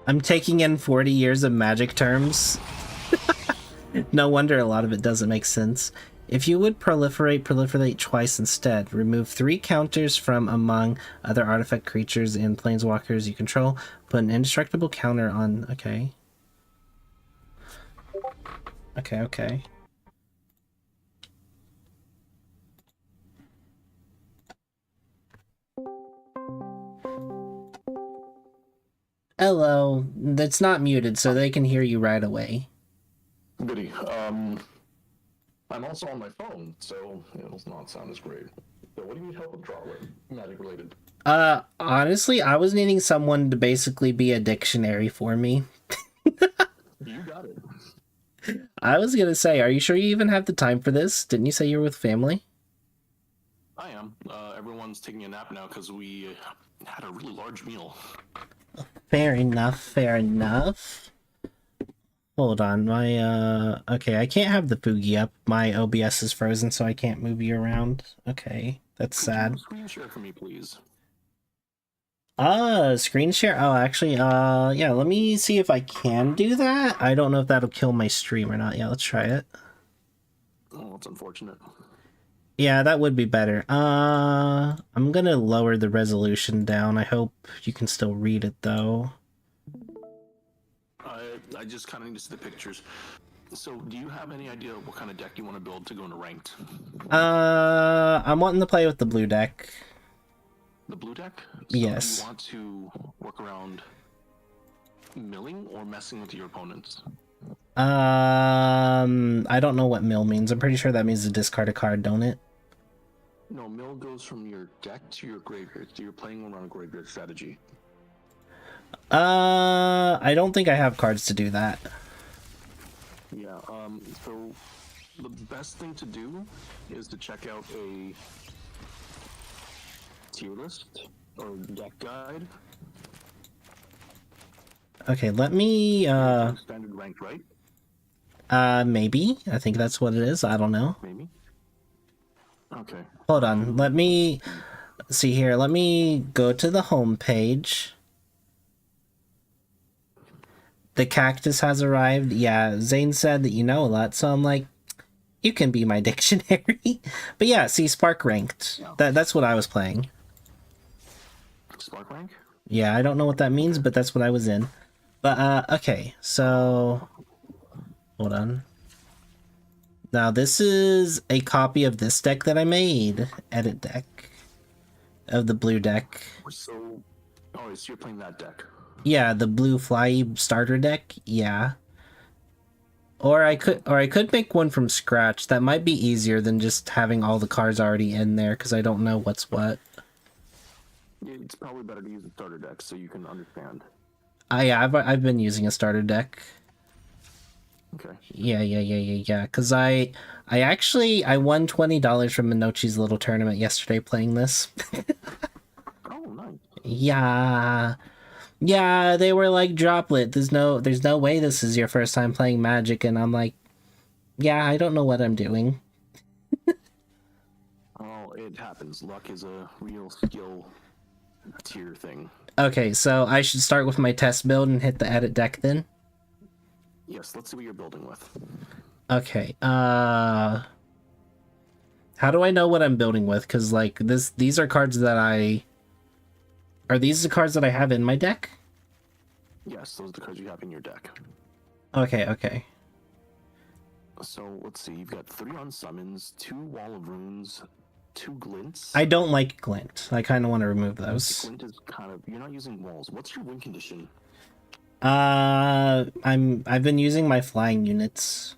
I'm taking in 40 years of Magic terms. No wonder a lot of it doesn't make sense. If you would proliferate twice instead. Remove 3 counters from among other artifact creatures and planeswalkers you control. Put an indestructible counter on... Okay. Okay. Hello. That's not muted, so they can hear you right away. Goody. I'm also on my phone, so it'll not sound as great. So what do you need help with draw with? Magic related. Honestly, I was needing someone to basically be a dictionary for me. You got it. I was gonna say, are you sure you even have the time for this? Didn't you say you were with family? I am. Everyone's taking a nap now because we had a really large meal. Fair enough. Hold on, my, okay, I can't have the Fugi up. My OBS is frozen, so I can't move you around. Okay, that's sad. Screen share for me, please. Screen share? Oh, actually, yeah, let me see if I can do that. I don't know if that'll kill my stream or not. Yeah, let's try it. Oh, that's unfortunate. Yeah, that would be better. I'm gonna lower the resolution down. I hope you can still read it, though. I just kind of need to see the pictures. So, do you have any idea what kind of deck you want to build to go into ranked? I'm wanting to play with the blue deck. The blue deck? So Yes. Do you want to work around milling or messing with your opponents? I don't know what mill means. I'm pretty sure that means to discard a card, don't it? No, mill goes from your deck to your graveyard. So you're playing around a graveyard strategy. I don't think I have cards to do that. Yeah, so the best thing to do is to check out a tier list or deck guide. Okay, let me, Standard ranked, right? maybe. I think that's what it is. I don't know. Maybe. Okay. Hold on. Let me see here. Let me go to the home page. The cactus has arrived. Yeah, Zane said that you know a lot, so I'm like, you can be my dictionary. But yeah, see, Spark ranked. That's what I was playing. Spark rank? Yeah, I don't know what that means, but that's what I was in. But, okay, so... Hold on. Now, this is a copy of this deck that I made. Edit deck. Of the blue deck. So, oh, so you're playing that deck. Yeah, the blue fly starter deck. Yeah. Or I could make one from scratch. That might be easier than just having all the cards already in there, because I don't know what's what. Yeah, it's probably better to use a starter deck so you can understand. Yeah, I've been using a starter deck. Okay. Yeah. Because I won $20 from Minochi's little tournament yesterday playing this. Oh, nice. Yeah, they were like, Droplet, there's no way this is your first time playing Magic, and I'm like, yeah, I don't know what I'm doing. Oh, it happens. Luck is a real skill tier thing. Okay, so I should start with my test build and hit the edit deck then? Yes, let's see what you're building with. Okay, how do I know what I'm building with? Because, like, these are cards that Are these the cards that I have in my deck? Yes, those are the cards you have in your deck. Okay. So, let's see, you've got 3 unsummons, 2 Wall of Runes, 2 Glints. I don't like Glint. I kind of want to remove those. Glint is kind of... You're not using walls. What's your win condition? I've been using my flying units.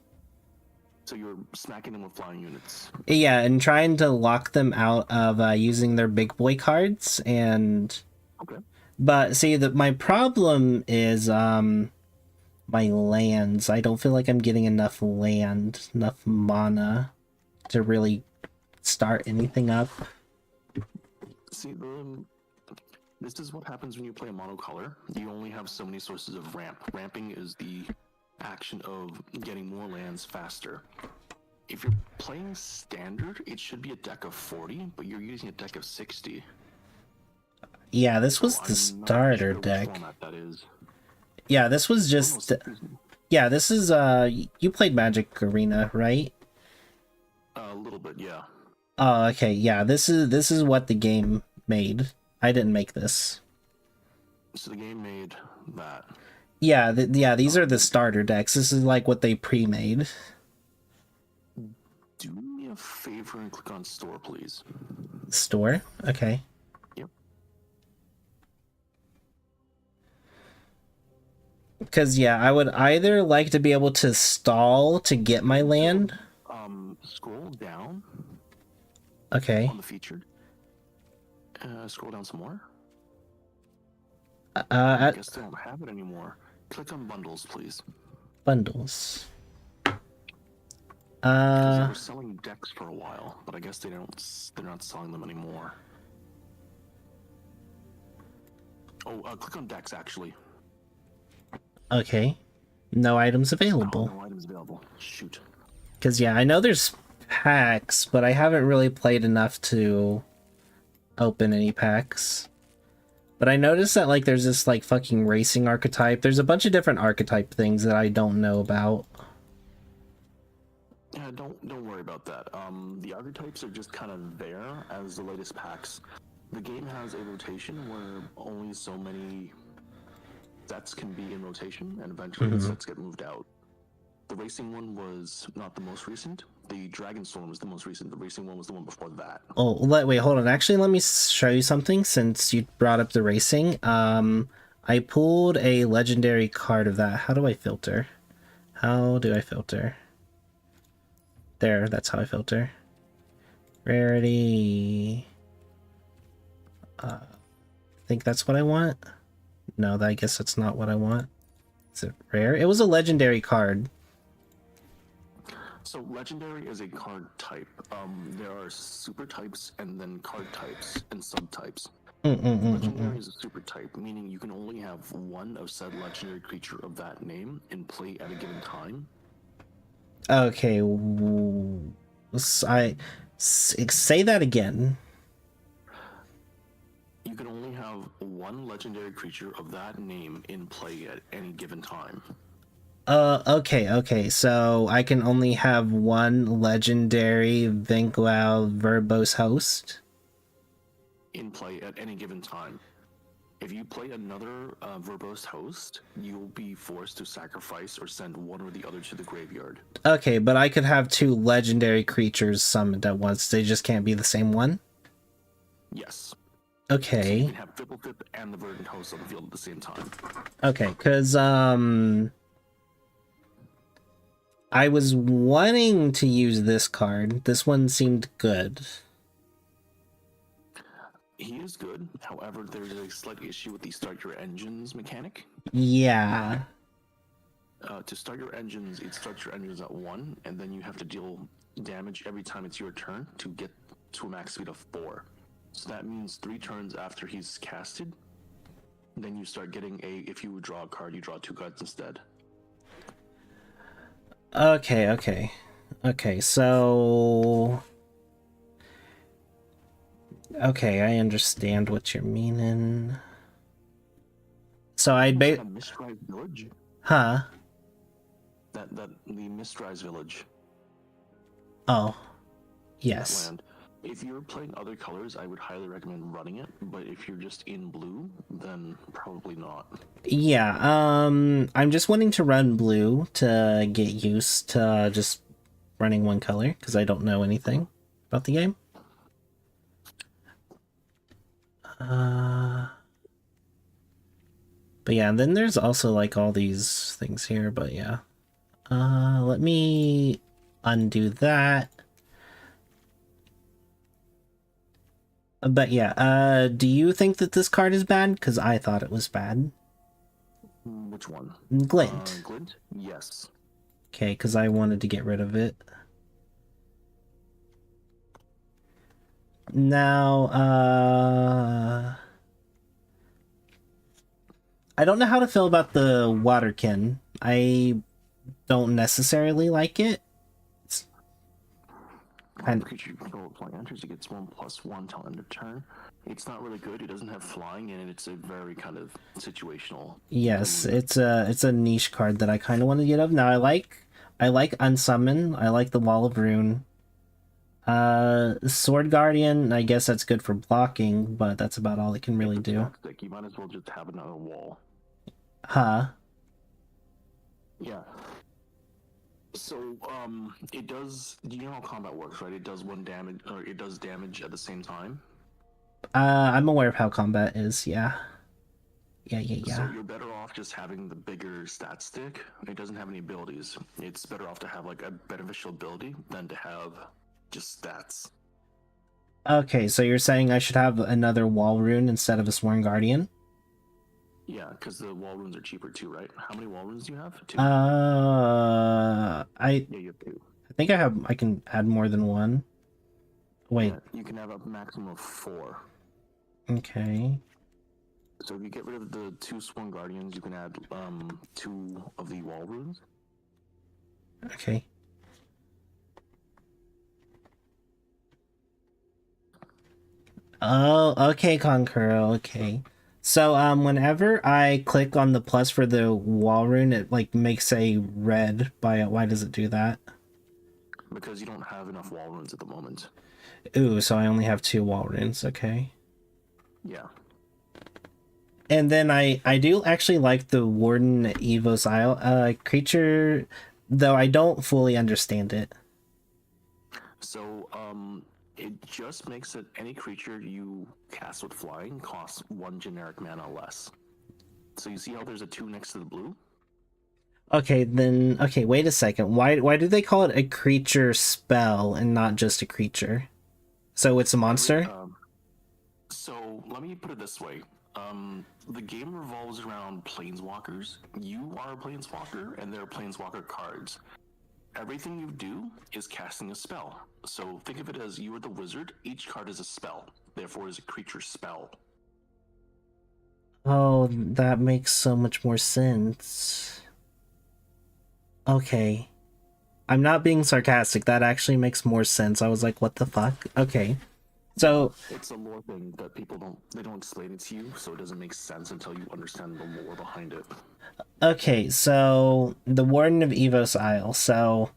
So you're smacking them with flying units. Yeah, and trying to lock them out of using their big boy cards, and... Okay. But see, my problem is my lands. I don't feel like I'm getting enough mana to really start anything up. See, this is what happens when you play a monocolor. You only have so many sources of ramp. Ramping is the action of getting more lands faster. If you're playing standard, it should be a deck of 40, but you're using a deck of 60. Yeah, this was So the I'm not starter sure which deck. format that is. Yeah, this was Oh, no, just. excuse me. Yeah, this is. You played Magic Arena, right? A little bit, yeah. Oh, okay. Yeah, this is what the game made. I didn't make this. So the game made that. Yeah, yeah. These are the starter decks. This is like what they pre-made. Do me a favor and click on store, please. Store. Okay. Yep. Because yeah, I would either like to be able to stall to get my land. Scroll down Okay. on the featured. Scroll down some more. I At guess they don't have it anymore. Click on bundles, please. bundles. Because they were selling decks for a while, but I guess they're not selling them anymore. Oh, click on decks actually. Okay. No items Oh, available. no items available. Shoot. Because yeah, I know there's packs, but I haven't really played enough to open any packs. But I noticed that like there's this like fucking racing archetype. There's a bunch of different archetype things that I don't know about. Yeah, don't worry about that. The archetypes are just kind of there as the latest packs. The game has a rotation where only so many sets can be in rotation, and eventually the sets get moved out. The racing one was not the most recent. The Dragonstorm was the most recent. The racing one was the one before that. Oh, wait, hold on. Actually, let me show you something since you brought up the racing. I pulled a legendary card of that. How do I filter? How do I filter? There, that's how I filter. Rarity. I think that's what I want. No, I guess that's not what I want. Is it rare? It was a legendary card. So legendary is a card type. There are super types and then card types and subtypes. Legendary is a super type, meaning you can only have one of said legendary creature of that name in play at a given time. Okay, say that again. You can only have one legendary creature of that name in play at any given time. Okay, so I can only have one legendary Vinqual verbose host? In play at any given time. If you play another verbose host, you'll be forced to sacrifice or send one or the other to the graveyard. Okay, but I could have two legendary creatures summoned at once. They just can't be the same one? Yes. Okay. You can have Fipplefip and the Verdant Host on the field at the same time. Okay, because, I was wanting to use this card. This one seemed good. He is good. However, there's a slight issue with the start your engines mechanic. Yeah. To start your engines, it starts your engines at 1, and then you have to deal damage every time it's your turn to get to a max speed of 4. So that means 3 turns after he's casted, then you start getting if you draw a card, you draw 2 cards instead. Okay, so... Okay, I understand what you're meaning. So I'd Mistrise Village? Huh? The Mistrise Village. Oh. Yes. Land. If you're playing other colors, I would highly recommend running it, but if you're just in blue, then probably not. Yeah, I'm just wanting to run blue to get used to just running one color, because I don't know anything about the game. But yeah, and then there's also like all these things here, but yeah. Let me undo that. But yeah, do you think that this card is bad? Because I thought it was bad. Which one? Glint. Glint? Yes. Okay, because I wanted to get rid of it. Now, I don't know how to feel about the Waterkin. I don't necessarily like it. It's kind Creature you control with flying enters, it gets 1+1 till end of turn. It's not really good. It doesn't have flying, and it's a very kind of situational. yes, it's a niche card that I kind of want to get of. Now I like Unsummon. I like the Wall of Ruin. Sword Guardian, I guess that's good for blocking, but that's about all it can really do. You might as well just have another wall. Huh. Yeah. So, it does. You know how combat works, right? It does one damage, or it does damage at the same time. I'm aware of how combat is, yeah. Yeah. So you're better off just having the bigger stat stick. It doesn't have any abilities. It's better off to have like a beneficial ability than to have just stats. Okay, so you're saying I should have another Wall Rune instead of a Sworn Guardian? Yeah, because the wall runes are cheaper too, right? How many wall runes do you have? 2. I Yeah, you have 2. think I can add more than one. Wait, Yeah, you can have a maximum of 4. okay. So if you get rid of the 2 Sworn Guardians, you can add 2 of the wall runes. Okay. Oh, okay, Conqueror, okay. So, whenever I click on the plus for the wall rune, it, like, makes a red by it. Why does it do that? Because you don't have enough wall runes at the moment. Ooh, so I only have 2 wall runes, okay. Yeah. And then I do actually like the Warden Evo's Isle creature, though I don't fully understand it. So, it just makes it any creature you cast with flying costs 1 generic mana less. So you see how there's a 2 next to the blue? Okay, then wait a second. Why do they call it a creature spell and not just a creature? So it's a monster? So let me put it this way. The game revolves around planeswalkers. You are a planeswalker, and there are planeswalker cards. Everything you do is casting a spell. So think of it as you are the wizard. Each card is a spell. Therefore, is a creature spell. Oh, that makes so much more sense. Okay. I'm not being sarcastic. That actually makes more sense. I was like, what the fuck? Okay. So, It's a lore thing that people don't explain it to you, so it doesn't make sense until you understand the lore behind it. okay, so the Warden of Evos Isle. So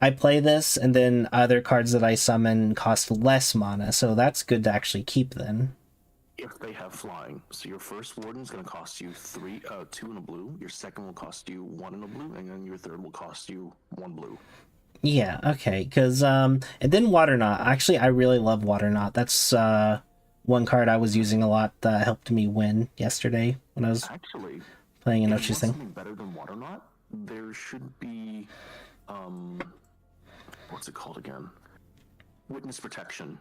I play this, and then other cards that I summon cost less mana, so that's good to actually keep then. If they have flying, so your first warden is going to cost you 2 in a blue. Your second will cost you 1 in a blue, and then your third will cost you 1 blue. Yeah, okay, because, and then Waterknot. Actually, I really love Waterknot. That's, one card I was using a lot that helped me win yesterday when I was Actually, playing if you Inochi's want thing. something better than Waterknot, there should be, what's it called again? Witness Protection.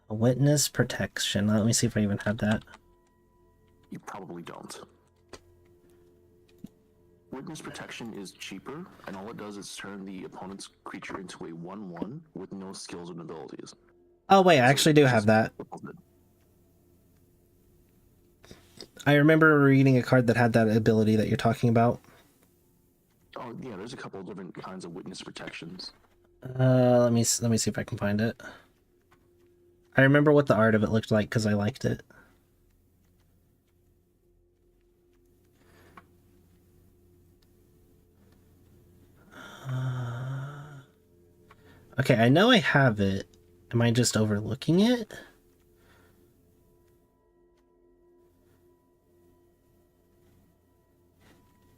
Witness Protection. Let me see if I even have that. You probably don't. Witness Protection is cheaper, and all it does is turn the opponent's creature into a 1/1 with no skills and abilities. Oh, wait, I So actually do it's have just- that. I remember reading a card that had that ability that you're talking about. Oh yeah, there's a couple of different kinds of Witness Protections. Let me see if I can find it. I remember what the art of it looked like because I liked it. Okay, I know I have it. Am I just overlooking it?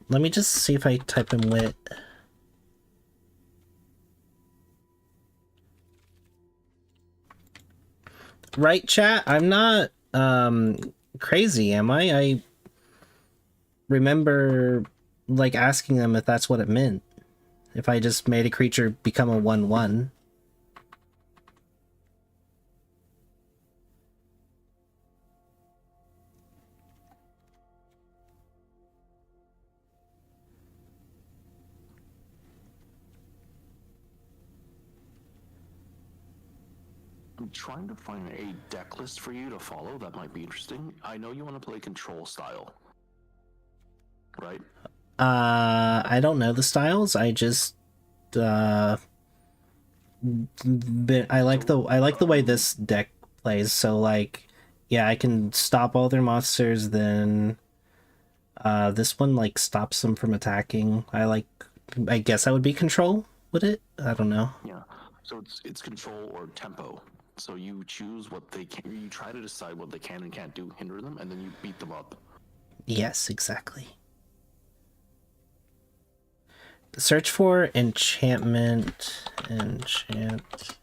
Let me just see if I type in wit. Right, chat? I'm not crazy, am I? I remember like asking them if that's what it meant. If I just made a creature become a 1/1. I'm trying to find a deck list for you to follow that might be interesting. I know you want to play control style, right? I don't know the styles. I just but I like the way this deck plays. So like, yeah, I can stop all their monsters. Then this one like stops them from attacking. I guess that would be control. Would it? I don't know. Yeah. So it's control or tempo. So you choose what they can. You try to decide what they can and can't do, hinder them, and then you beat them up. Yes, exactly. Search for enchantment. Enchant.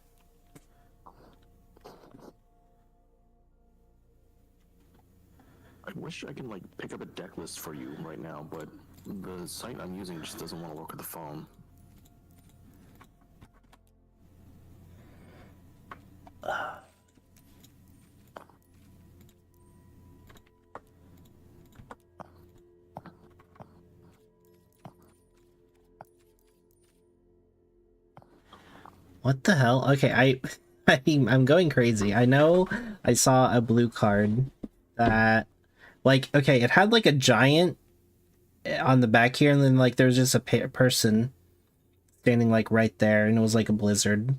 I wish I can like pick up a deck list for you right now, but the site I'm using just doesn't want to work with the phone. What the hell? Okay, I'm going crazy. I know I saw a blue card that, like, okay, it had like a giant on the back here, and then like there's just a person standing like right there, and it was like a blizzard.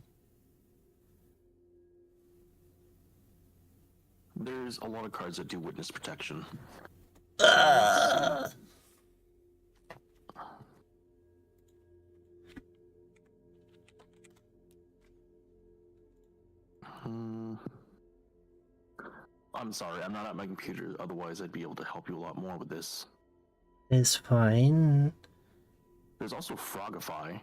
There's a lot of cards that do witness protection. I'm sorry, I'm not at my computer. Otherwise, I'd be able to help you a lot more with this. It's fine. There's also Frogify.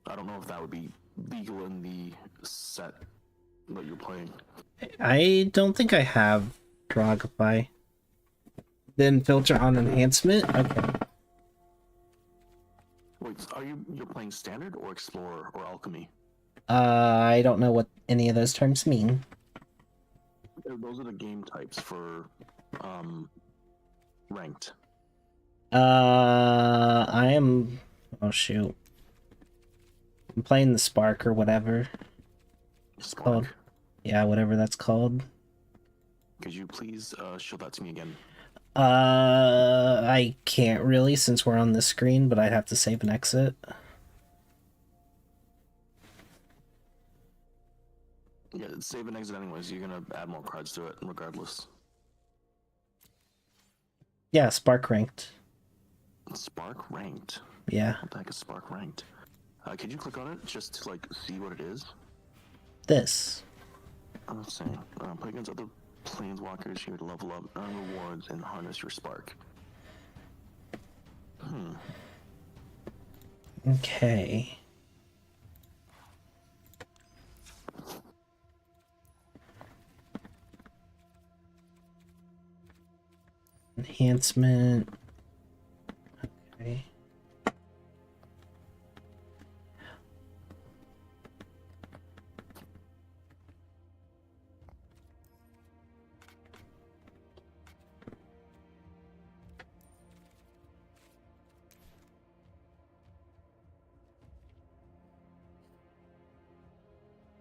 I don't know if that would be legal in the set that you're playing. I don't think I have Frogify. Then filter on enhancement? Okay. Wait, you're playing Standard or Explorer or Alchemy? I don't know what any of those terms mean. Those are the game types for ranked. I am... Oh, shoot. I'm playing the Spark or whatever. Spark. Called. Yeah, whatever that's called. Could you please show that to me again? I can't really since we're on the screen, but I'd have to save and exit. Yeah, save and exit anyways. You're gonna add more cards to it regardless. Yeah, Spark ranked. Spark ranked? Yeah. What the heck is Spark ranked? Could you click on it just to like see what it is? This. Let's see. Play against other planeswalkers here to level up, earn rewards, and harness your spark. Okay. Enhancement. Okay.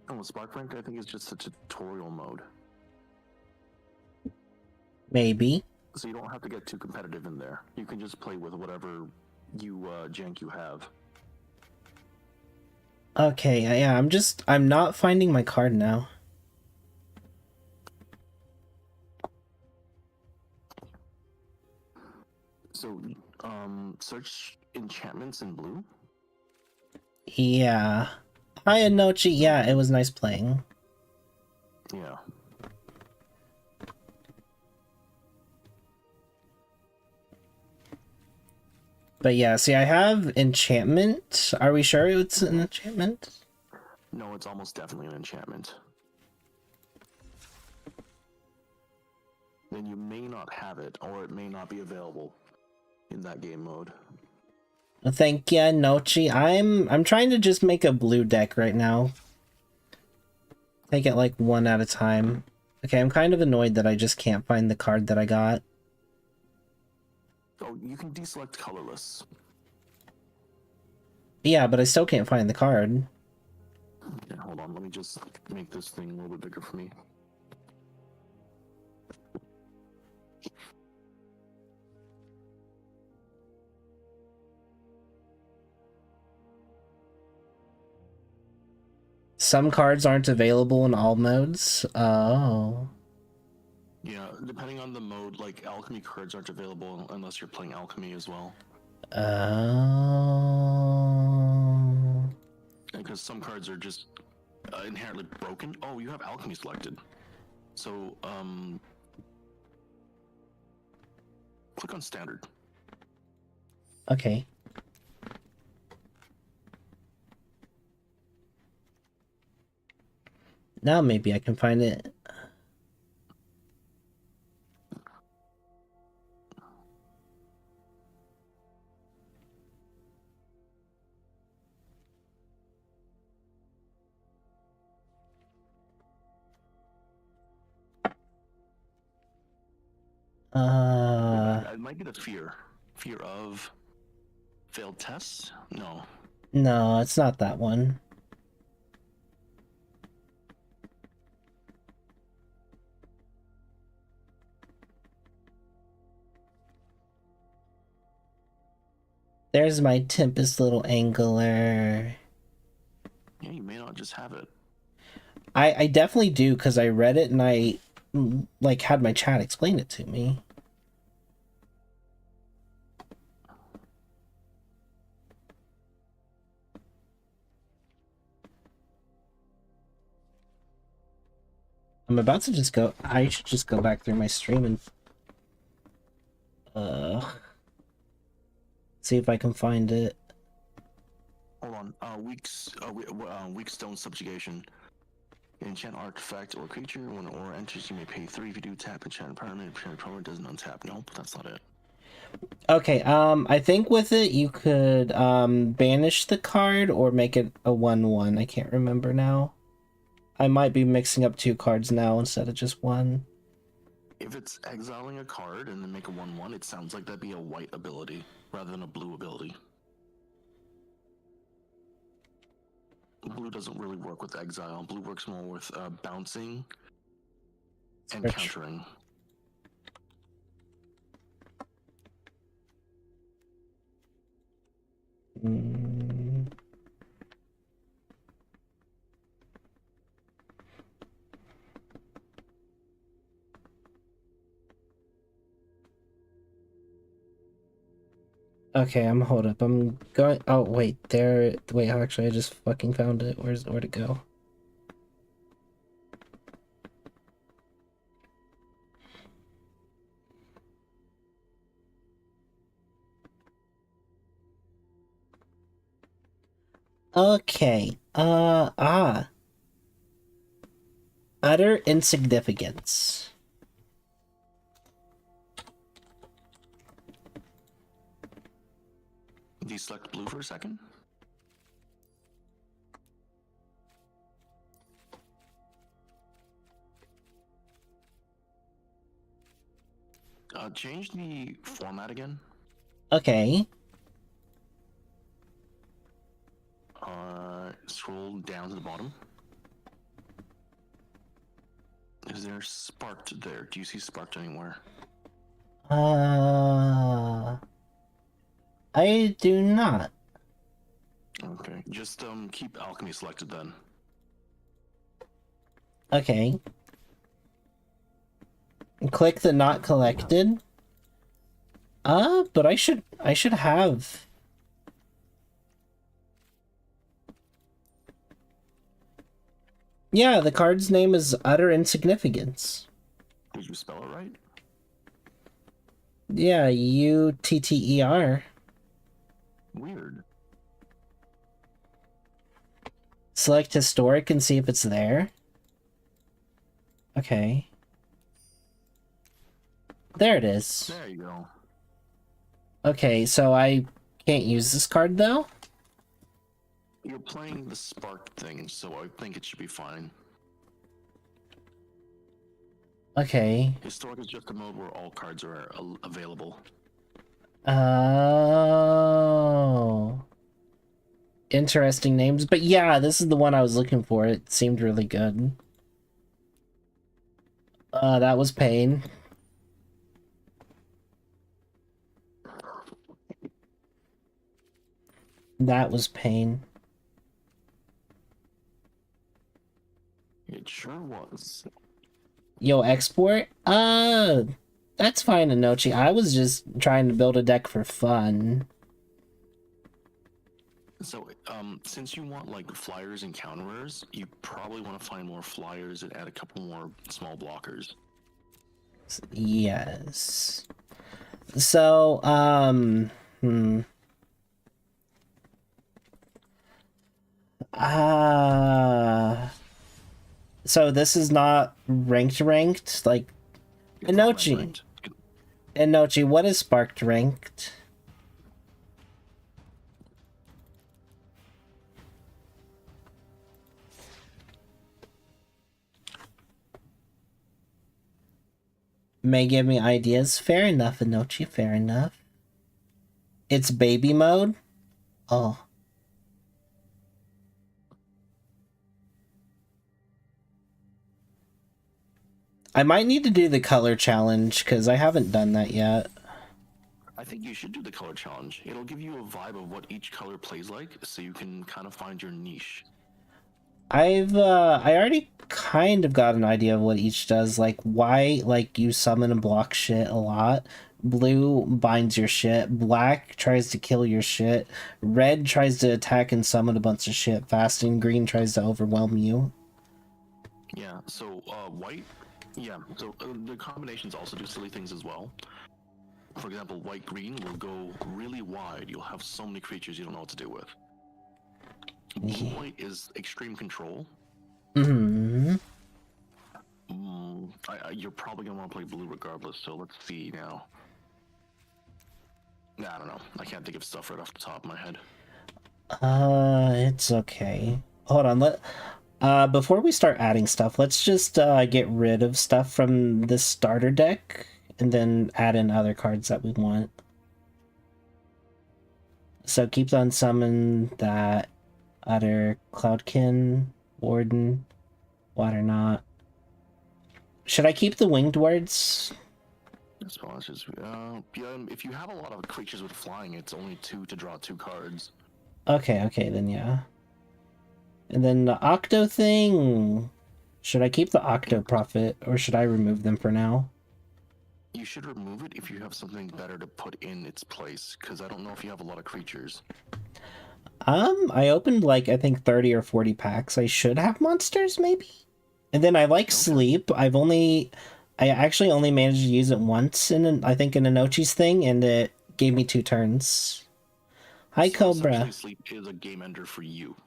Oh, Spark ranked I think is just a tutorial mode. Maybe. So you don't have to get too competitive in there. You can just play with whatever jank you have. Okay, yeah, I'm not finding my card now. So, search enchantments in blue. Yeah. Hi, Anochi. Yeah, it was nice playing. Yeah. But yeah, see, I have enchantment. Are we sure it's an enchantment? No, it's almost definitely an enchantment. Then you may not have it, or it may not be available in that game mode. Thank you, Nochi. I'm trying to just make a blue deck right now. Take it like one at a time. Okay, I'm kind of annoyed that I just can't find the card that I got. Oh, you can deselect colorless. Yeah, but I still can't find the card. Okay, hold on. Let me just make this thing a little bit bigger for me. Some cards aren't available in all modes. Oh. Yeah, depending on the mode, like alchemy cards aren't available unless you're playing alchemy as well. Oh. Because some cards are just inherently broken. Oh, you have alchemy selected. So, click on standard. Okay. Now maybe I can find it. It might be the fear. Fear of failed tests? No. No, it's not that one. There's my Tempest little angler. Yeah, you may not just have it. I definitely do, because I read it and I like had my chat explain it to me. I'm about to just go. I should just go back through my stream and see if I can find it. Hold on. Weak stone subjugation. Enchant artifact or creature. When an aura enters, you may pay 3. If you do tap enchant permanent, enchant permanent doesn't untap. Nope, that's not it. Okay, I think with it you could banish the card or make it a 1/1. I can't remember now. I might be mixing up 2 cards now instead of just 1. If it's exiling a card and then make a 1/1, it sounds like that'd be a white ability rather than a blue ability. Blue doesn't really work with exile. Blue works more with bouncing and countering. Okay, hold up. I'm going. Oh wait, there. Wait, actually, I just fucking found it. Where'd it go? Okay. Utter insignificance. Deselect blue for a second. Change the format again. Okay. Scroll down to the bottom. Is there sparked there? Do you see sparked anywhere? I do not. Okay, just keep alchemy selected then. Okay. Click the not collected. But I should have. Yeah, the card's name is Utter Insignificance. Did you spell it right? Yeah, UTTER. Weird. Select historic and see if it's there. Okay. There it is. There you go. Okay, so I can't use this card though? You're playing the spark thing, so I think it should be fine. Okay. Historic is just a mode where all cards are available. Oh. interesting names. But yeah, this is the one I was looking for. It seemed really good. That was pain. That was pain. It sure was. Yo, export? That's fine, Inochi. I was just trying to build a deck for fun. So, since you want like flyers and counterers, you probably want to find more flyers and add a couple more small blockers. Yes. So, so this is not ranked, like, It's not Inochi. ranked. Inochi, what is sparked ranked? May give me ideas. Fair enough, Inochi, fair enough. It's baby mode? Oh. I might need to do the color challenge, because I haven't done that yet. I think you should do the color challenge. It'll give you a vibe of what each color plays like, so you can kind of find your niche. I already kind of got an idea of what each does. Like, why, like, you summon and block shit a lot. Blue binds your shit. Black tries to kill your shit. Red tries to attack and summon a bunch of shit fast. And green tries to overwhelm you. Yeah, so, white, yeah, so the combinations also do silly things as well. For example, white-green will go really wide. You'll have so many creatures you don't know what to do with. Blue-white is extreme control. Mm-hmm. You're probably going to want to play blue regardless, so let's see now. Nah, I don't know. I can't think of stuff right off the top of my head. It's okay. Hold on, before we start adding stuff, let's just, get rid of stuff from this starter deck, and then add in other cards that we want. So keep the unsummon, that, Utter, Cloudkin, Warden, Waterknot. Should I keep the Winged Words? Sponsors. Yeah, if you have a lot of creatures with flying, it's only 2 to draw 2 cards. Okay, then yeah. And then the Octo thing. Should I keep the Octo Prophet, or should I remove them for now? You should remove it if you have something better to put in its place, because I don't know if you have a lot of creatures. I opened like, I think 30 or 40 packs. I should have monsters, maybe? And then I like Sleep. I actually only managed to use it once I think in Inochi's thing, and it gave me 2 turns. Hi, So Cobra. essentially, Sleep is a game ender for you.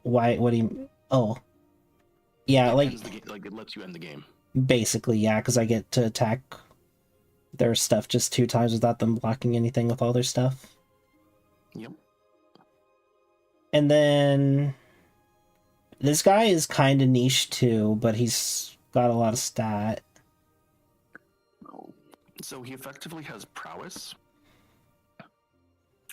Why, what do you... Oh. Yeah, It like, ends the like it lets you end the game. basically, yeah, because I get to attack their stuff just 2 times without them blocking anything with all their stuff. Yep. And then this guy is kind of niche too, but he's got a lot of stat. So he effectively has prowess.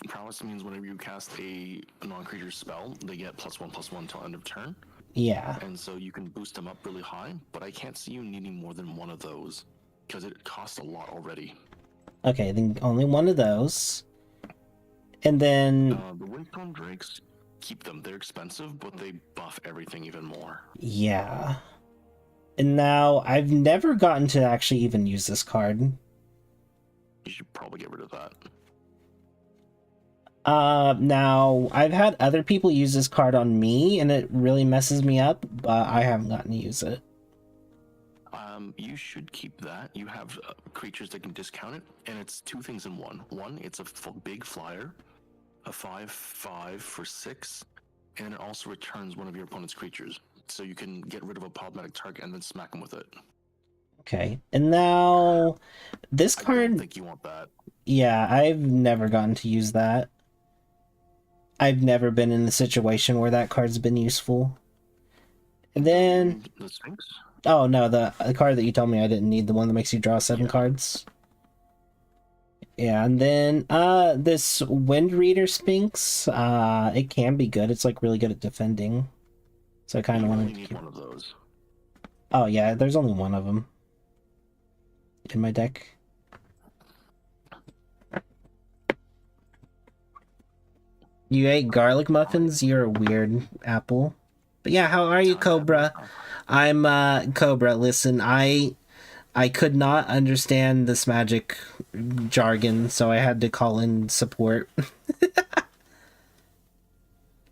Prowess means whenever you cast a non-creature spell, they get +1/+1 till end of turn. Yeah. And so you can boost them up really high, but I can't see you needing more than one of those, because it costs a lot already. Okay, then only one of those. And then... The Windstorm Drakes, keep them. They're expensive, but they buff everything even more. Yeah. And now, I've never gotten to actually even use this card. You should probably get rid of that. Now, I've had other people use this card on me, and it really messes me up, but I haven't gotten to use it. You should keep that. You have creatures that can discount it, and it's 2 things in one. One, it's a big flyer, a 5/5 for 6, and it also returns one of your opponent's creatures. So you can get rid of a problematic target and then smack them with it. Okay, and now, this I card... don't think you want that. Yeah, I've never gotten to use that. I've never been in a situation where that card's been useful. And then... The Sphinx? Oh, no, the card that you told me I didn't need, the one that makes you draw 7 cards. Yeah, and then this Wind Reader Sphinx, it can be good. It's like really good at defending. So I kind You of only wanted to need keep... one of those. Oh yeah, there's only one of them in my deck. You ate garlic muffins? You're a weird apple. But yeah, how are you, Cobra? I'm Cobra. Listen, I could not understand this magic jargon, so I had to call in support.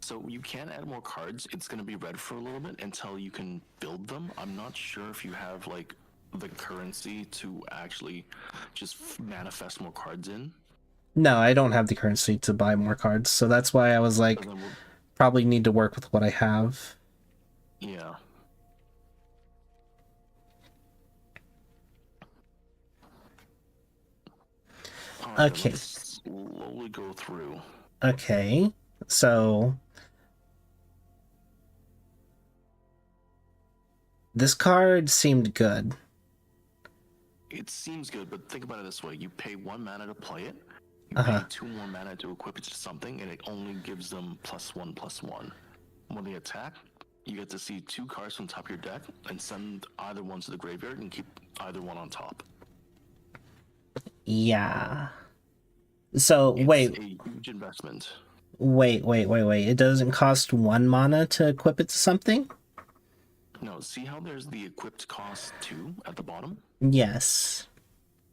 So you can add more cards. It's going to be red for a little bit until you can build them. I'm not sure if you have like the currency to actually just manifest more cards in. No, I don't have the currency to buy more cards, so that's why I was So like, then probably need to work with what I have. yeah. All right, Okay. let's slowly go through. Okay, so this card seemed good. It seems good, but think about it this way: you pay 1 mana to play it. You Uh-huh. pay 2 more mana to equip it to something, and it only gives them +1/+1. When they attack, you get to see 2 cards from top of your deck and send either one to the graveyard and keep either one on top. Yeah. So It's wait, a huge investment. wait. It doesn't cost 1 mana to equip it to something? No, see how there's the equipped cost 2 at the bottom? Yes.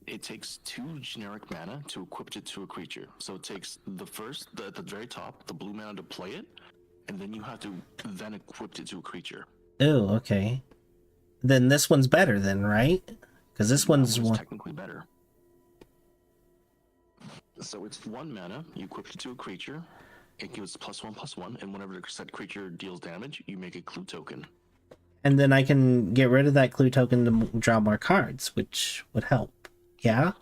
It takes 2 generic mana to equip it to a creature. So it takes at the very top, the blue mana to play it, and then you have to then equip it to a creature. Oh, okay. Then this one's better then, right? Because this one's That one's one. technically better. So it's 1 mana, you equip it to a creature, it gives +1/+1, and whenever the said creature deals damage, you make a clue token. And then I can get rid of that clue token to draw more cards, which would help. Yeah?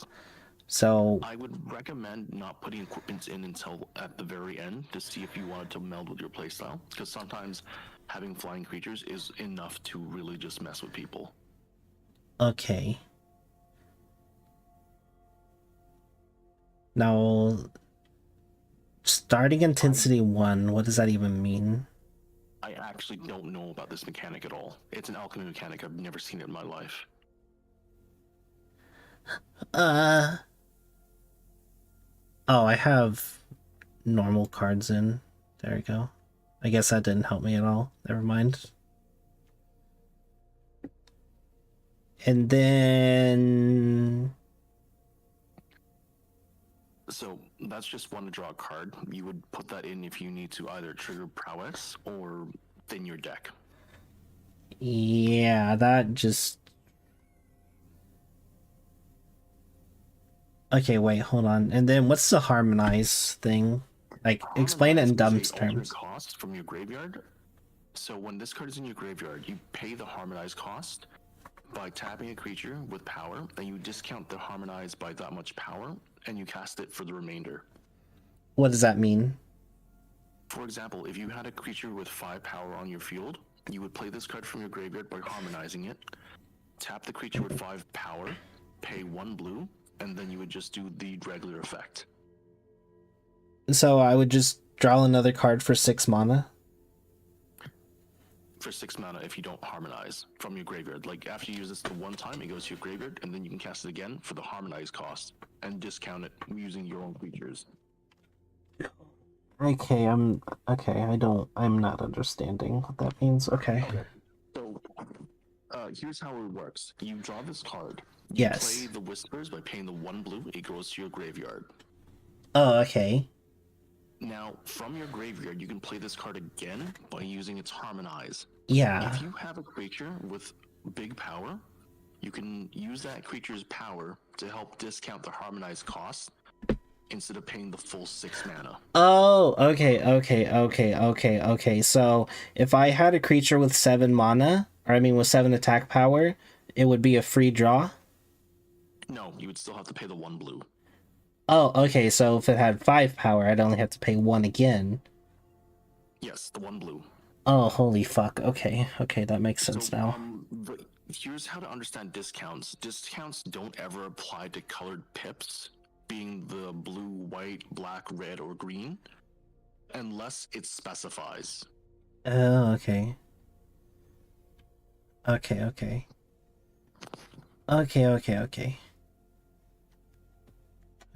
So, I would recommend not putting equipment in until at the very end to see if you wanted to meld with your playstyle, because sometimes having flying creatures is enough to really just mess with people. okay. Now, starting intensity 1, what does that even mean? I actually don't know about this mechanic at all. It's an alchemy mechanic. I've never seen it in my life. Oh, I have normal cards in. There we go. I guess that didn't help me at all. Never mind. And then... So that's just one to draw a card. You would put that in if you need to either trigger prowess or thin your deck. Yeah, that just... Okay, wait, hold on. And then what's the harmonize thing? Like, explain it in dumb Harmonize is a alternate terms. cost from your graveyard. So when this card is in your graveyard, you pay the harmonize cost by tapping a creature with power, and you discount the harmonize by that much power, and you cast it for the remainder. What does that mean? For example, if you had a creature with 5 power on your field, you would play this card from your graveyard by harmonizing it, tap the creature with 5 power, pay 1 blue, and then you would just do the regular effect. So I would just draw another card for 6 mana? For 6 mana if you don't harmonize from your graveyard. Like after you use this the one time, it goes to your graveyard, and then you can cast it again for the harmonize cost and discount it using your own creatures. Okay, I'm not understanding what that means. Okay. So here's how it works. You draw this card. You Yes. play the Whispers by paying the 1 blue, it goes to your graveyard. Oh, okay. Now, from your graveyard, you can play this card again by using its Harmonize. Yeah. If you have a creature with big power, you can use that creature's power to help discount the Harmonize cost instead of paying the full 6 mana. Oh, okay. So if I had a creature with 7 mana, or I mean with 7 attack power, it would be a free draw? No, you would still have to pay the 1 blue. Oh, okay, so if it had 5 power, I'd only have to pay 1 again. Yes, the 1 blue. Oh, holy fuck. Okay, that makes sense now. But here's how to understand discounts. Discounts don't ever apply to colored pips. being the blue, white, black, red, or green, unless it specifies. Oh, okay. Okay, okay. Okay, okay, okay.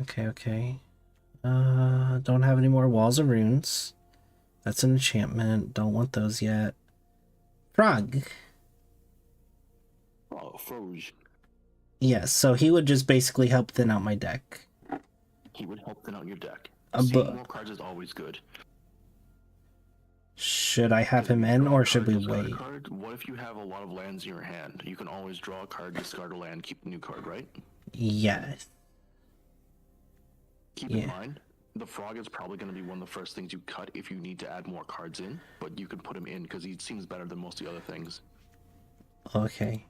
Okay, okay. Don't have any more Walls of Runes. That's an enchantment. Don't want those yet. Frog. Oh, Froge. Yes, so he would just basically help thin out my deck. He would help thin out your deck. A Seeing book. more cards is always good. Should I have him in, or should we wait? What if you have a lot of lands in your hand? You can always draw a card, discard a land, keep a new card, right? Yes. Keep in mind, the Frog is probably going to be one of the first things you cut if you need to add more cards in, but you can put him in because he seems better than most of the other things. Okay.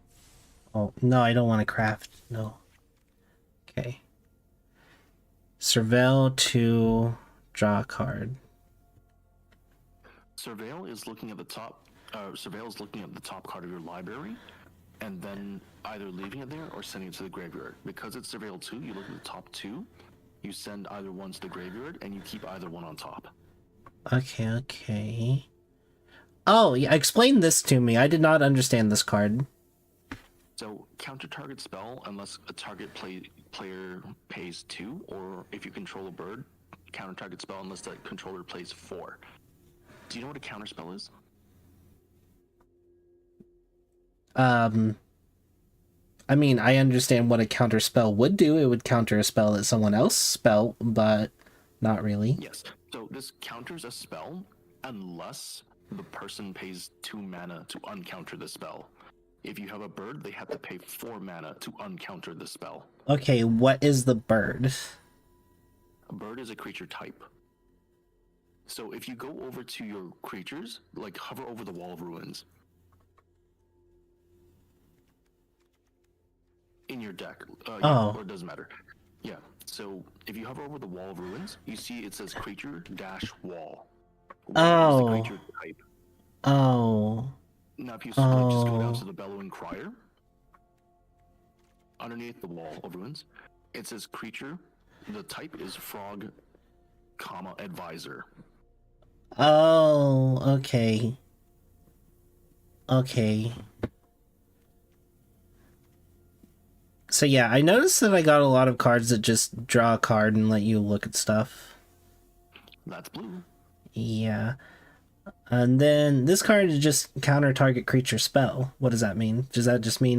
Oh, no, I don't want to craft. No. Okay. Surveil to draw a card. Surveil is looking at the top. Surveil is looking at the top card of your library, and then either leaving it there or sending it to the graveyard. Because it's Surveil 2, you look at the top 2, you send either one to the graveyard, and you keep either one on top. Okay, okay. Oh, yeah, explain this to me. I did not understand this card. So, counter target spell unless a target player pays 2, or if you control a bird, counter target spell unless that controller plays 4. Do you know what a counter spell is? I mean, I understand what a counter spell would do. It would counter a spell that someone else spell, but not really. Yes. So this counters a spell unless the person pays 2 mana to uncounter the spell. If you have a bird, they have to pay 4 mana to uncounter the spell. Okay, what is the bird? A bird is a creature type. So if you go over to your creatures, like hover over the Wall of Ruins in your deck, or it doesn't matter. Yeah. So if you hover over the Wall of Ruins, you see it says creature dash wall. Wall is the creature type. Oh. Now if you scroll, just go down to the Bellowing Crier. Underneath the Wall of Ruins, it says creature. The type is frog, comma, advisor. Oh, okay. Okay. So yeah, I noticed that I got a lot of cards that just draw a card and let you look at stuff. That's blue. Yeah. And then this card is just counter target creature spell. What does that mean? Does that just mean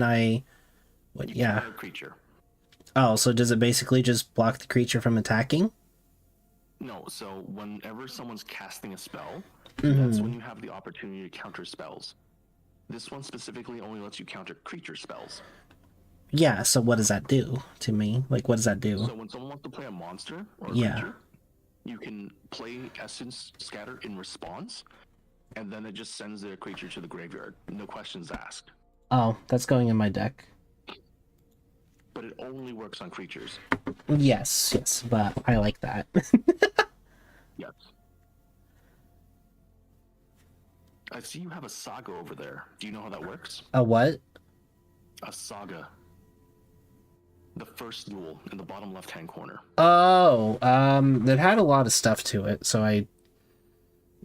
what? You Yeah. creature. Oh, so does it basically just block the creature from attacking? No, so whenever someone's casting a spell, that's when you have the opportunity to counter spells. This one specifically only lets you counter creature spells. Yeah, so what does that do to me? Like, what does that do? So when someone wants to play a monster or a creature, you can play Essence Scatter in response, and then it just sends their creature to the graveyard. No questions asked. Oh, that's going in my deck. But it only works on creatures. Yes, but I like that. Yes. I see you have a saga over there. Do you know how that works? A what? A saga. The first duel in the bottom left-hand corner. Oh, that had a lot of stuff to it, so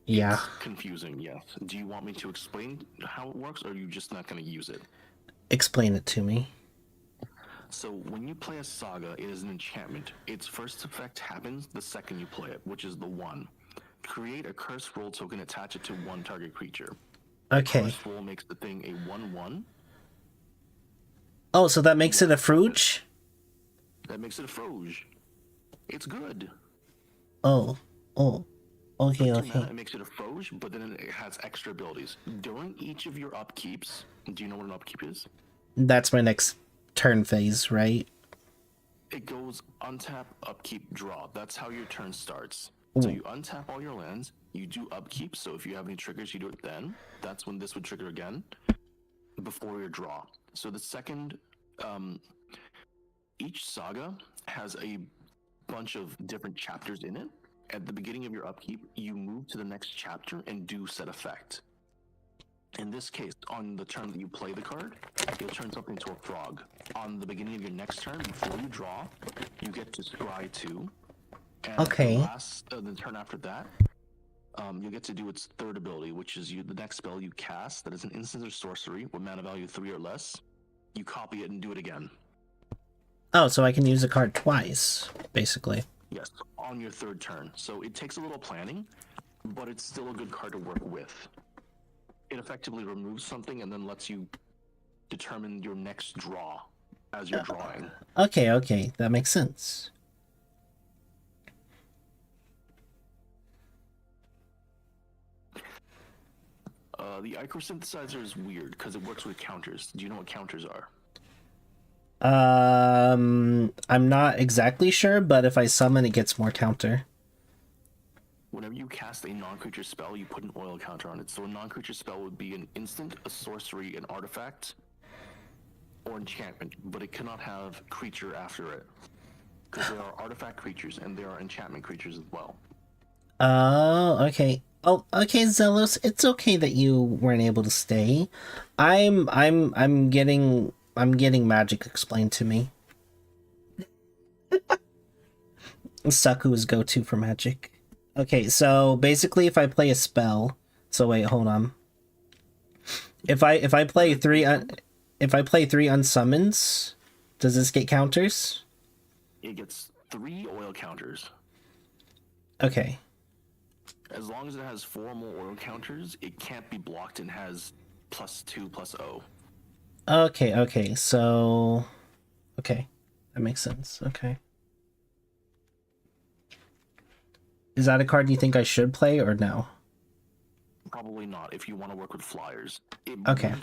yeah. It's confusing, yes. Do you want me to explain how it works, or are you just not going to use it? Explain it to me. So when you play a saga, it is an enchantment. Its first effect happens the second you play it, which is the 1. Create a cursed roll token, attach it to one target creature. Okay. Cursed roll makes the thing a 1/1. Oh, so that makes it a Fruge? That makes it a Froge. It's good. Oh. Okay, okay. It makes it a Froge, but then it has extra abilities. During each of your upkeeps, do you know what an upkeep is? That's my next turn phase, right? It goes untap, upkeep, draw. That's how your turn starts. Ooh. So you untap all your lands, you do upkeep, so if you have any triggers, you do it then. That's when this would trigger again, before your draw. So the second, each saga has a bunch of different chapters in it. At the beginning of your upkeep, you move to the next chapter and do set effect. In this case, on the turn that you play the card, you'll turn something into a frog. On the beginning of your next turn, before you draw, you get to scry 2. And Okay. the turn after that, you get to do its third ability, which is the next spell you cast that is an instant or sorcery with mana value 3 or less. You copy it and do it again. Oh, so I can use a card twice, basically. Yes, on your third turn. So it takes a little planning, but it's still a good card to work with. It effectively removes something and then lets you determine your next draw as you're drawing. Okay, that makes sense. The Ichor Synthesizer is weird because it works with counters. Do you know what counters are? I'm not exactly sure, but if I summon, it gets more counter. Whenever you cast a non-creature spell, you put an oil counter on it. So a non-creature spell would be an instant, a sorcery, an artifact, or enchantment, but it cannot have creature after it. Because there are artifact creatures and there are enchantment creatures as well. Oh, okay. Oh, okay, Zelos. It's okay that you weren't able to stay. I'm getting magic explained to me. Saku is go-to for magic. Okay, so basically, if I play a spell, so wait, hold on. If I play three unsummons, does this get counters? It gets 3 oil counters. Okay. As long as it has 4 more oil counters, it can't be blocked and has +2/+0. Okay, so... Okay, that makes sense, okay. Is that a card you think I should play, or no? Probably not, if you want to work with flyers. Okay.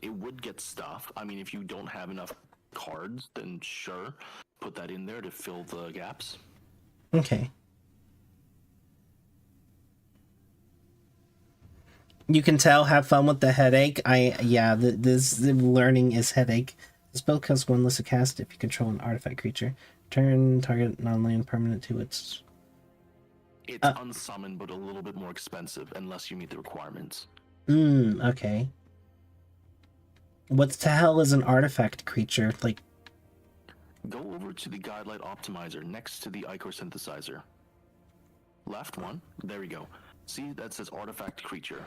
It would get stuff. I mean, if you don't have enough cards, then sure, put that in there to fill the gaps. Okay. You can tell, have fun with the headache. This learning is headache. The spell costs 1 less to cast if you control an artifact creature. Turn target non-land permanent to its... It's unsummoned, but a little bit more expensive, unless you meet the requirements. Okay. What the hell is an artifact creature? Like... Go over to the Guidelight Optimizer next to the Ichor Synthesizer. Left one. There we go. See, that says artifact creature.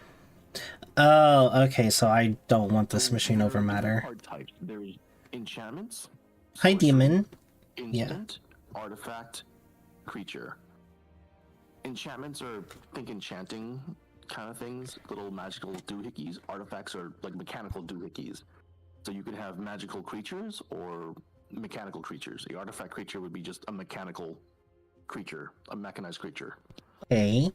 Oh, okay, so I don't want this machine over matter. Card types. There's enchantments. Hi, demon. Instant, artifact, creature. Enchantments are, think enchanting kind of things, little magical doohickeys. Artifacts are like mechanical doohickeys. So you can have magical creatures or mechanical creatures. The artifact creature would be just a mechanical creature, a mechanized creature. Okay.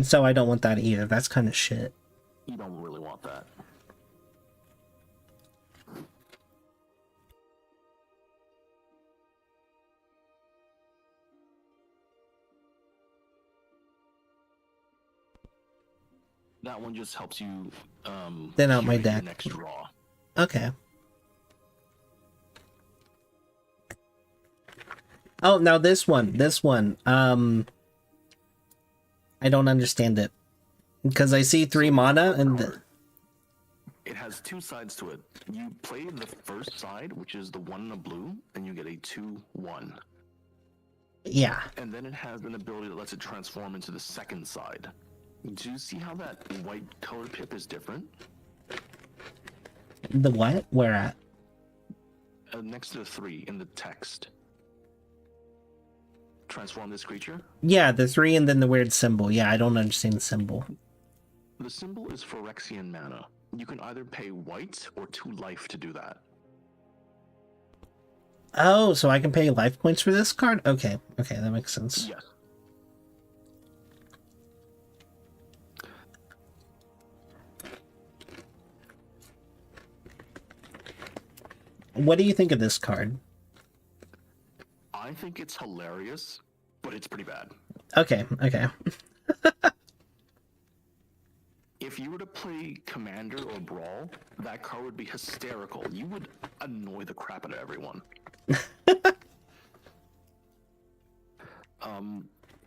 So I don't want that either. That's kind of shit. You don't really want that. That one just helps you Thin out my curate your deck. next draw. Okay. Oh, now this one. I don't understand it. Because I see 3 mana and... It has 2 sides to it. You play the first side, which is the 1 in the blue, and you get a 2/1. Yeah. And then it has an ability that lets it transform into the second side. Do you see how that white colored pip is different? The what? Where at? Next to the 3 in the text. Transform this creature. Yeah, the 3 and then the weird symbol. Yeah, I don't understand the symbol. The symbol is Phyrexian mana. You can either pay white or 2 life to do that. Oh, so I can pay life points for this card? Okay, that makes sense. Yes. What do you think of this card? I think it's hilarious, but it's pretty bad. Okay. If you were to play Commander or Brawl, that card would be hysterical. You would annoy the crap out of everyone.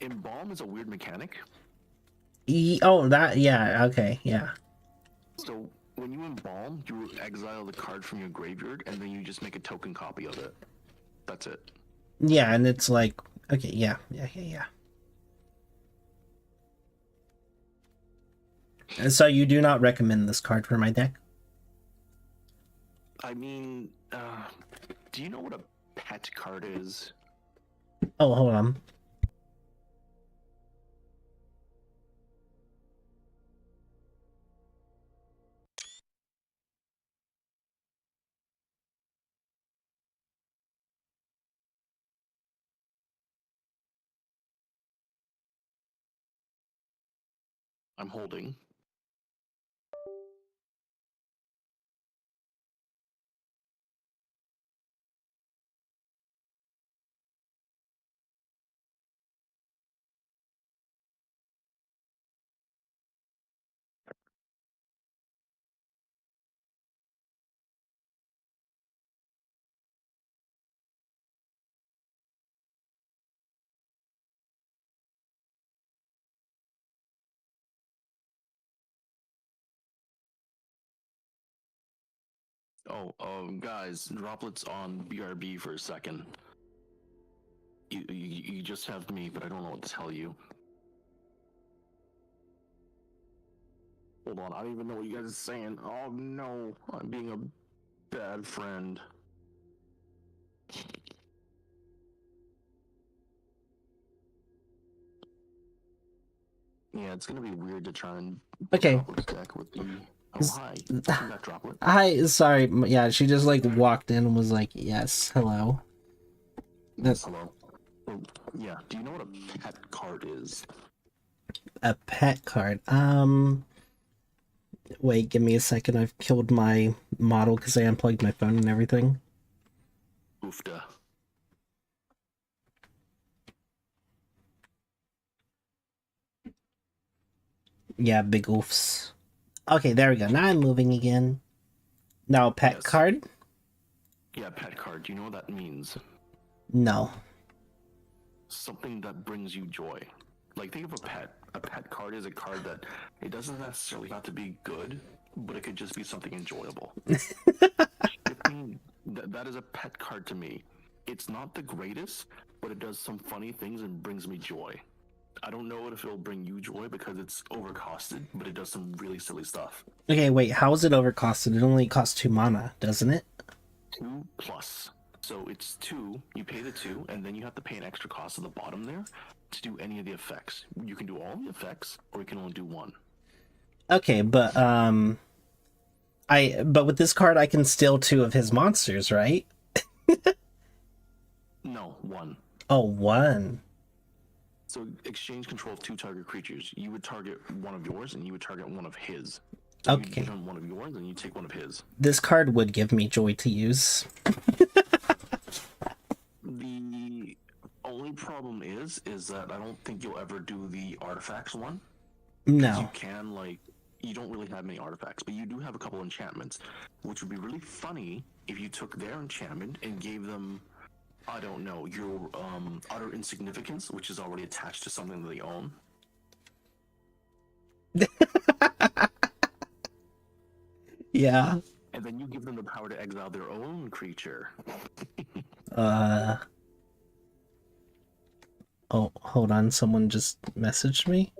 Embalm is a weird mechanic. Oh, that, yeah, okay, yeah. So when you embalm, you exile the card from your graveyard, and then you just make a token copy of it. That's it. Yeah, and it's like, okay, yeah. And so you do not recommend this card for my deck? I mean, do you know what a pet card is? Oh, hold on. I'm holding. Oh, guys, droplets on BRB for a second. You just have me, but I don't know what to tell you. Hold on, I don't even know what you guys are saying. Oh no, I'm being a bad friend. Yeah, it's gonna be weird to try and Okay. Droplet's deck with the. Oh hi, welcome back, Droplet. Hi, sorry. Yeah, she just like walked in and was like, "Yes, hello." Yes, hello. Oh, yeah, do you know what a pet card is? A pet card. Wait, give me a second. I've killed my model because I unplugged my phone and everything. Oofda. Yeah, big oofs. Okay, there we go. Now I'm moving again. Now, pet Yes. card? Yeah, pet card. Do you know what that means? No. Something that brings you joy. Like, think of a pet. A pet card is a card that it doesn't necessarily have to be good, but it could just be something enjoyable. That is a pet card to me. It's not the greatest, but it does some funny things and brings me joy. I don't know if it'll bring you joy because it's overcosted, but it does some really silly stuff. Okay, wait, how is it overcosted? It only costs 2 mana, doesn't it? 2 plus. So it's 2, you pay the 2, and then you have to pay an extra cost at the bottom there to do any of the effects. You can do all the effects, or you can only do one. Okay, but but with this card I can steal 2 of his monsters, right? No, 1. Oh, 1. So exchange control of 2 target creatures. You would target one of yours, and you would target one of his. So you Okay. give him one of yours, and you take one of his. This card would give me joy to use. The only problem is that I don't think you'll ever do the artifacts one. You No. can, like, you don't really have many artifacts, but you do have a couple enchantments, which would be really funny if you took their enchantment and gave them, I don't know, your utter insignificance, which is already attached to something that they own. Yeah. And then you give them the power to exile their own creature. Oh, hold on. Someone just messaged me.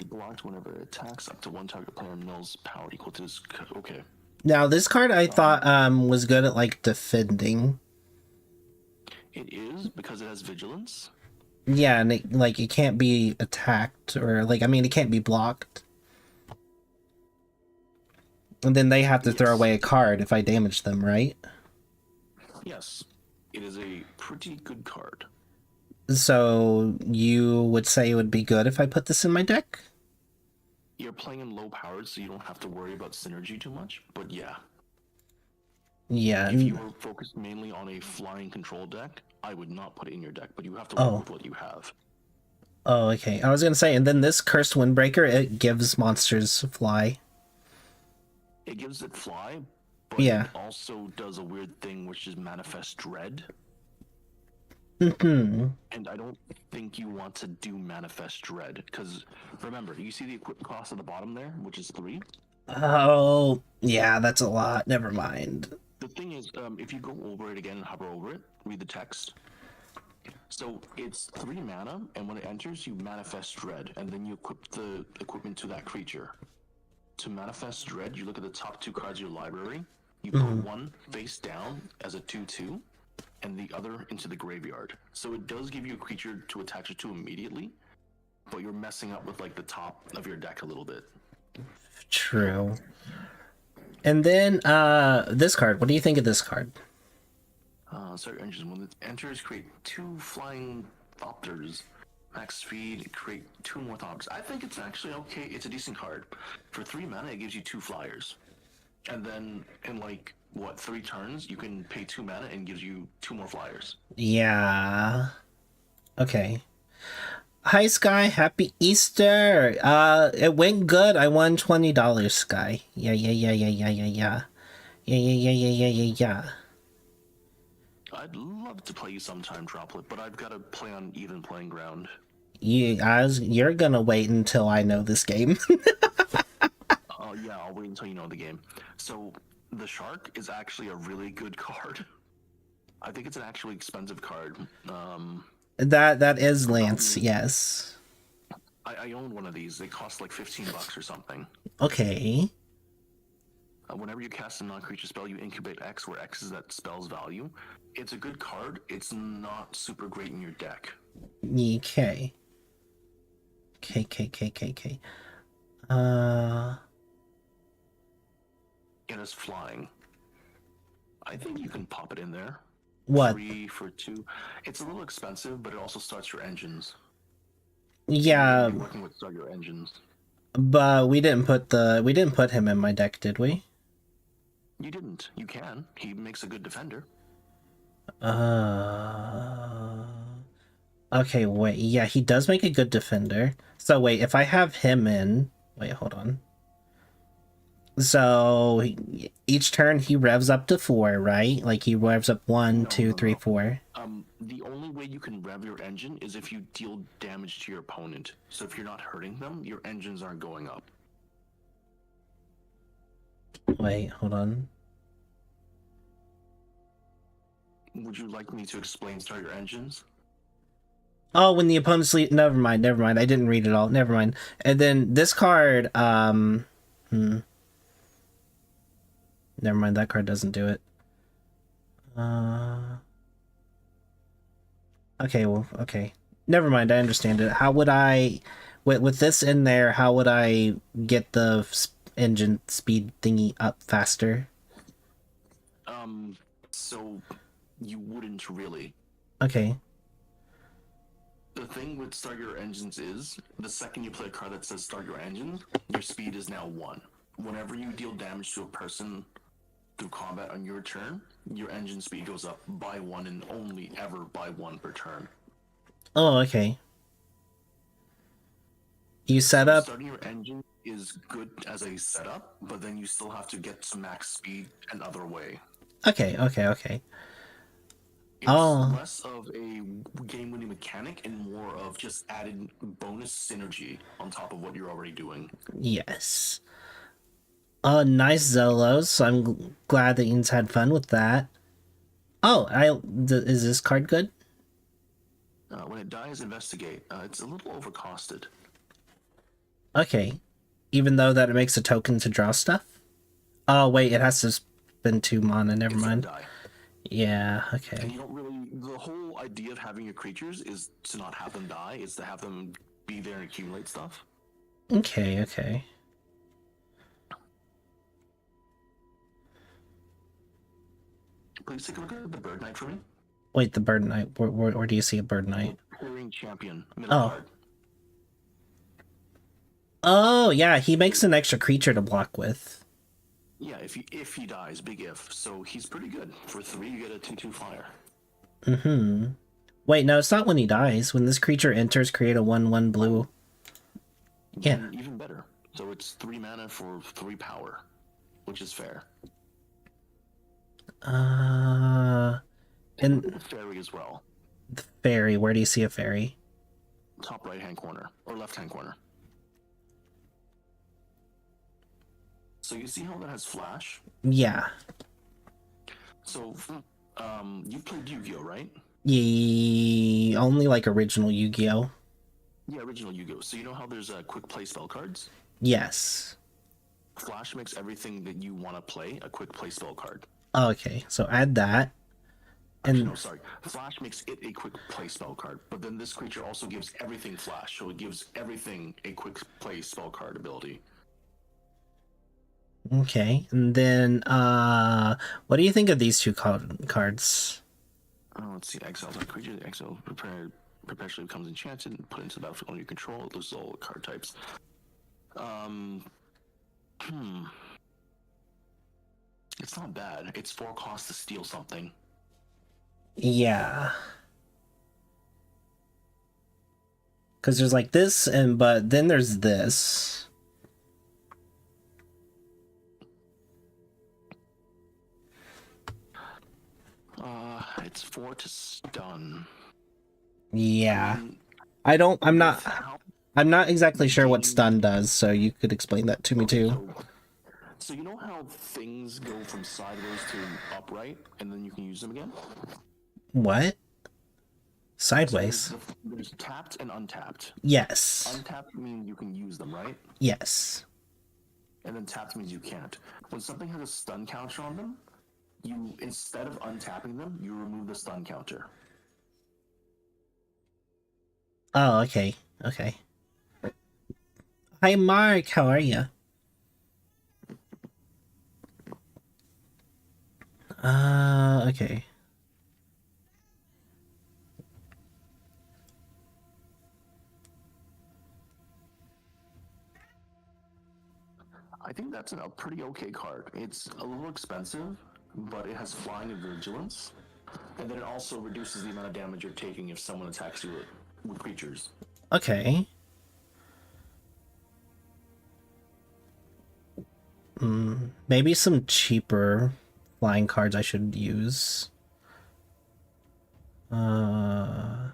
Blocked whenever it attacks up to one target player mills power equal to his. Okay. Now this card I thought was good at like defending. It is because it has vigilance. Yeah, and it can't be attacked or like I mean it can't be blocked. And then they have to throw away a card if I damage them, right? Yes, it is a pretty good card. So you would say it would be good if I put this in my deck? You're playing in low powered, so you don't have to worry about synergy too much. But yeah, Yeah. if you were focused mainly on a flying control deck, I would not put it in your deck. But you have to work with what you have. Oh, okay. I was gonna say, and then this Cursed Windbreaker, it gives monsters fly. It gives it fly, but Yeah. it also does a weird thing, which is manifest dread. Hmm. And I don't think you want to do manifest dread because remember, you see the equip cost at the bottom there, which is 3. Oh, yeah, that's a lot. Never mind. The thing is, if you go over it again and hover over it, read the text. So it's 3 mana, and when it enters, you manifest dread, and then you equip the equipment to that creature. To manifest dread, you look at the top 2 cards of your library. You put one face down as a 2/2, and the other into the graveyard. So it does give you a creature to attach it to immediately, but you're messing up with like the top of your deck a little bit. True. And then this card. What do you think of this card? Start your engines. When it enters, create 2 flying Thopters. Max speed, create 2 more Thopters. I think it's actually okay. It's a decent card. For 3 mana, it gives you 2 flyers. And then in like, what, 3 turns, you can pay 2 mana and gives you 2 more flyers. Yeah. Okay. Hi Sky, happy Easter. It went good. I won $20, Sky. Yeah. I'd love to play you sometime, Droplet, but I've got to play on even playing ground. You're gonna wait until I know this game. Yeah, I'll wait until you know the game. So, the Shark is actually a really good card. I think it's an actually expensive card. That is Lance, yes. I own one of these. They cost like $15 or something. Okay. Whenever you cast a non-creature spell, you incubate X, where X is that spell's value. It's a good card. It's not super great in your deck. Okay. Okay. It is flying. I think you can pop it in there. What? 3 for 2. It's a little expensive, but it also starts your engines. Yeah, You're working with start your engines. but we didn't put him in my deck, did we? You didn't. You can. He makes a good defender. Okay, wait. Yeah, he does make a good defender. So wait, if I have him in, wait, hold on. So each turn he revs up to 4, right? Like he revs up 1, 2, 3, 4. The only way you can rev your engine is if you deal damage to your opponent. So if you're not hurting them, your engines aren't going up. Wait, hold on. Would you like me to explain start your engines? Oh, when the opponent's lead. Never mind. I didn't read it all. Never mind. And then this card, Never mind, that card doesn't do it. Okay, well, okay. Never mind, I understand it. How would I, with this in there, how would I get the engine speed thingy up faster? So you wouldn't really. Okay. The thing with start your engines is, the second you play a card that says start your engine, your speed is now 1. Whenever you deal damage to a person through combat on your turn, your engine speed goes up by 1 and only ever by 1 per turn. Oh, okay. You set up. Starting your engine is good as a setup, but then you still have to get to max speed another way. Okay. It's Oh. less of a game-winning mechanic and more of just added bonus synergy on top of what you're already doing. Yes. Nice Zolos. I'm glad that you've had fun with that. Oh, is this card good? When it dies, investigate. It's a little overcosted. Okay. Even though that it makes a token to draw stuff? Oh, wait, it has to spend 2 mana. Never It's mind. gonna die. Yeah, And okay. you don't really. The whole idea of having your creatures is to not have them die. It's to have them be there and accumulate stuff. Okay. Please take a look at the Bird Knight for me. Wait, the Bird Knight. Where do you see a Bird Knight? Clearing Champion. Middle Oh. card. Oh, yeah, he makes an extra creature to block with. Yeah, if he dies, big if. So he's pretty good. For 3, you get a 2/2 flyer. Wait, no, it's not when he dies. When this creature enters, create a 1/1 blue. Yeah. Even better. So it's 3 mana for 3 power. which is fair. And And fairy as well. the fairy, where do you see a fairy? Top right-hand corner or left-hand corner. So you see how that has flash? Yeah. So, you've played Yu-Gi-Oh, right? Only like original Yu-Gi-Oh. Yeah, original Yu-Gi-Oh. So you know how there's quick play spell cards? Yes. Flash makes everything that you want to play a quick play spell card. Oh, okay, so add that. Actually, And no, sorry. Flash makes it a quick play spell card, but then this creature also gives everything flash, so it gives everything a quick play spell card ability. okay, and then what do you think of these two cards? Let's see. Exile that creature. The exile perpetually becomes enchanted and put into the battlefield under your control. It loses all the card types. It's not bad. It's 4 costs to steal something. Yeah. Because there's like this, but then there's this. It's 4 to stun. Yeah. Mm, I'm not exactly sure what stun does, so you could explain that to me too. So you know how things go from sideways to upright, and then you can use them again? What? So Sideways? there's tapped and untapped. Yes. Untapped means you can use them, right? Yes. And then tapped means you can't. When something has a stun counter on them, you, instead of untapping them, you remove the stun counter. Oh, okay. Okay. Hi, Mark. How are you? Okay. I think that's a pretty okay card. It's a little expensive, but it has flying and vigilance. And then it also reduces the amount of damage you're taking if someone attacks you with creatures. Okay. Maybe some cheaper flying cards I should use. I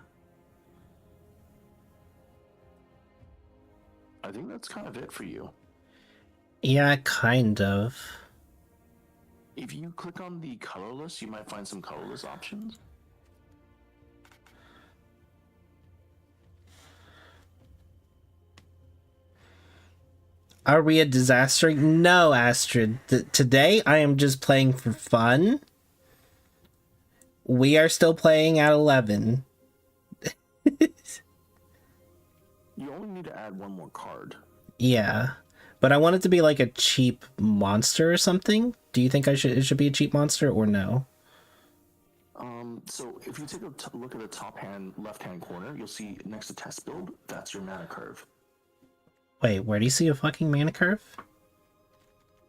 think that's kind of it for you. Yeah, kind of. If you click on the colorless, you might find some colorless options. Are we a disaster? No, Astrid. Today I am just playing for fun. We are still playing at 11. You only need to add one more card. Yeah. But I want it to be like a cheap monster or something. Do you think it should be a cheap monster or no? So if you take a look at the left-hand corner, you'll see next to test build, that's your mana curve. Wait, where do you see a fucking mana curve?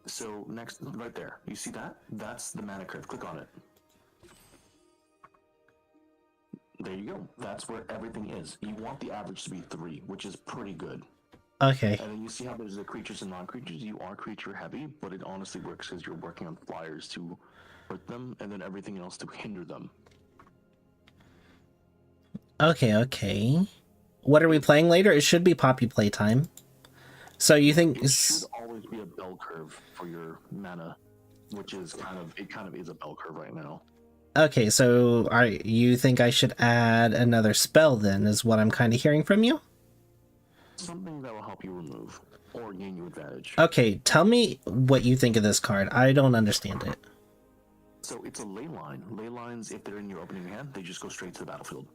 So next, right there, you see that? That's the mana curve. Click on it. There you go. That's where everything is. You want the average to be 3, which is pretty good. Okay. And then you see how there's the creatures and non-creatures. You are creature heavy, but it honestly works because you're working on flyers to hurt them, and then everything else to hinder them. Okay. What are we playing later? It should be Poppy Playtime. So you think It should always be a bell curve for your mana, which is kind of is a bell curve right now. Okay, so you think I should add another spell then, is what I'm kind of hearing from you? Something that will help you remove or gain you advantage. Okay, tell me what you think of this card. I don't understand it. So it's a ley line. Ley lines, if they're in your opening hand, they just go straight to the battlefield.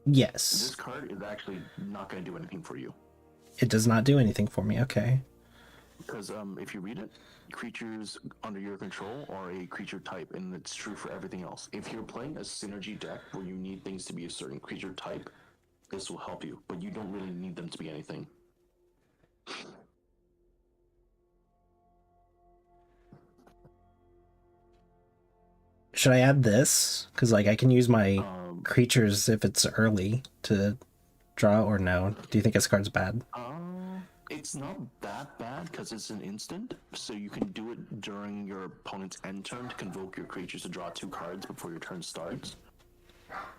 Yes. This card is actually not going to do anything for you. It does not do anything for me, okay. Because if you read it, creatures under your control are a creature type, and it's true for everything else. If you're playing a synergy deck where you need things to be a certain creature type, this will help you, but you don't really need them to be anything. Should I add this? Because like I can use my creatures if it's early to draw, or no? Do you think this card's bad? It's not that bad because it's an instant, so you can do it during your opponent's end turn to convoke your creatures to draw 2 cards before your turn starts.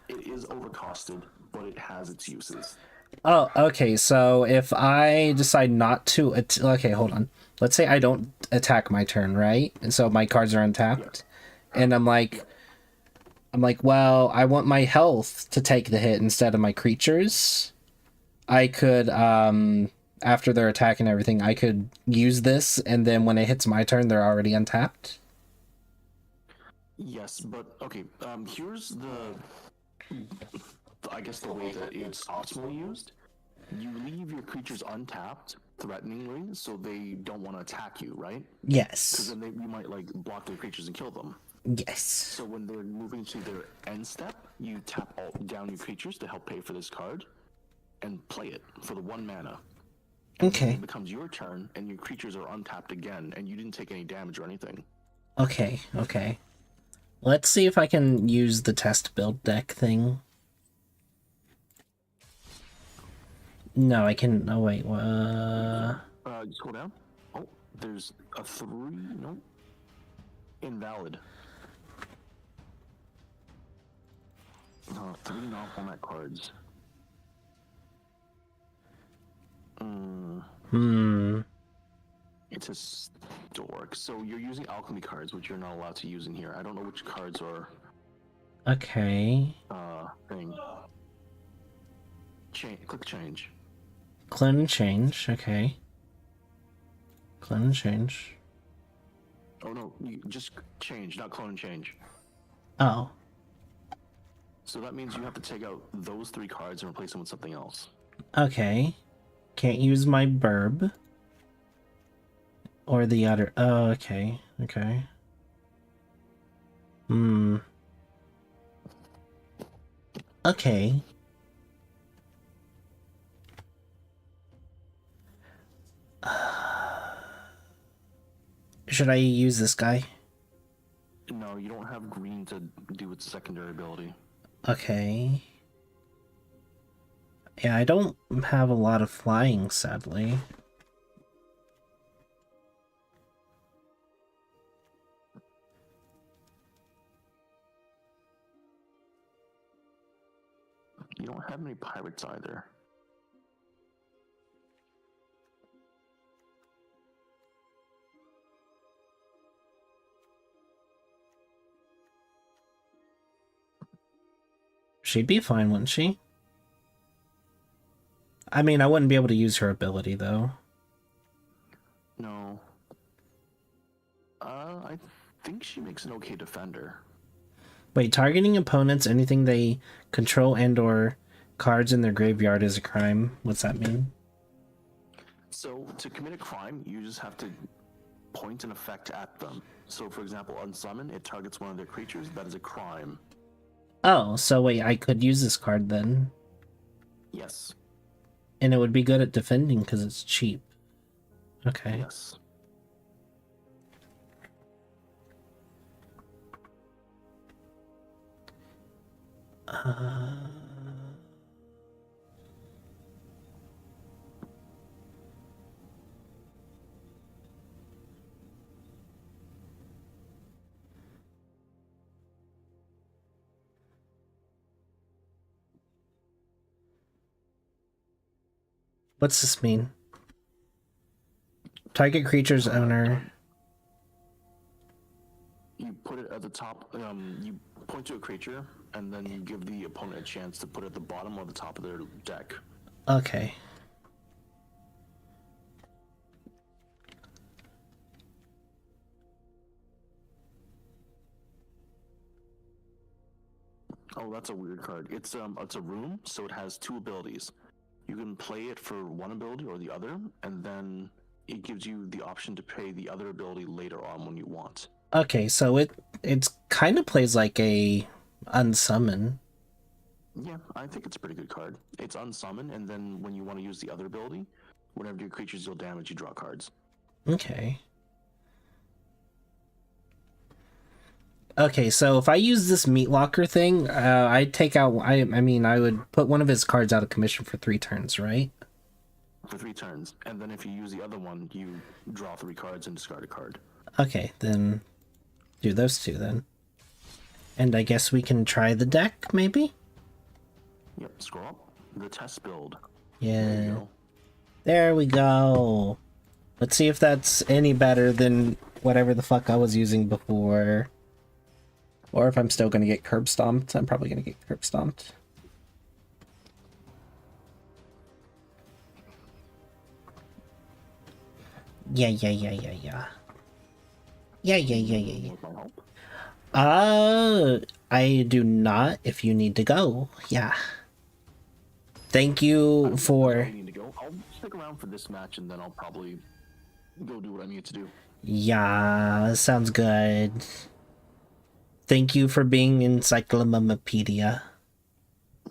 It is overcosted, but it has its uses. Oh, okay. So if I decide not to, okay, hold on. Let's say I don't attack my turn, right? And so my cards are untapped, and I'm like, well, I want my health to take the hit instead of my creatures. I could, after their attack and everything, I could use this, and then when it hits my turn, they're already untapped. Yes, but okay. Here's I guess the way that it's optimally used. You leave your creatures untapped, threateningly, so they don't want to attack you, right? Because Yes. then you might like block their creatures and kill them. Yes. So when they're moving to their end step, you tap down your creatures to help pay for this card, and play it for the 1 mana. Okay. It becomes your turn, and your creatures are untapped again, and you didn't take any damage or anything. Okay. Okay. Let's see if I can use the test build deck thing. No, I can. Oh wait. Scroll down. Oh, there's a 3. No. Invalid. 3 non-format cards. It's historic. So you're using alchemy cards, which you're not allowed to use in here. I don't know which cards are. Okay. Thing. Click change. Clone and change. Okay. Clone and change. Oh no, you just change, not clone and change. Oh. So that means you have to take out those 3 cards and replace them with something else. Okay. Can't use my burb. Or the other. Oh, okay. Okay. Okay. Should I use this guy? No, you don't have green to do its secondary ability. Okay. Yeah, I don't have a lot of flying, sadly. You don't have any pirates either. She'd be fine, wouldn't she? I mean, I wouldn't be able to use her ability, though. No. I think she makes an okay defender. Wait, targeting opponents, anything they control and or cards in their graveyard is a crime. What's that mean? So, to commit a crime, you just have to point an effect at them. So, for example, unsummon, it targets one of their creatures. That is a crime. Oh, so wait, I could use this card then. Yes. And it would be good at defending because it's cheap. Okay. Yes. What's this mean? Target creature's owner. You put it at the top. You point to a creature, and then you give the opponent a chance to put it at the bottom or the top of their deck. Okay. Oh, that's a weird card. It's a room, so it has 2 abilities. You can play it for one ability or the other, and then it gives you the option to pay the other ability later on when you want. Okay, so it's kind of plays like a unsummon. Yeah, I think it's a pretty good card. It's unsummon, and then when you want to use the other ability, whenever your creatures deal damage, you draw cards. Okay. Okay, so if I use this meat locker thing, I'd take out. I mean, I would put one of his cards out of commission for 3 turns, right? for 3 turns, and then if you use the other one, you draw 3 cards and discard a card. Okay, then do those 2 then. And I guess we can try the deck, maybe? Yep, scroll up. The test build. Yeah. There you go. There we go. Let's see if that's any better than whatever the fuck I was using before. Or if I'm still gonna get curb stomped. I'm probably gonna get curb stomped. Yeah. Yeah. With my help. I do not if you need to go. Yeah. Thank you I for... need to go. I'll stick around for this match, and then I'll probably go do what I need to do. Yeah, sounds good. Thank you for being Encyclopedia.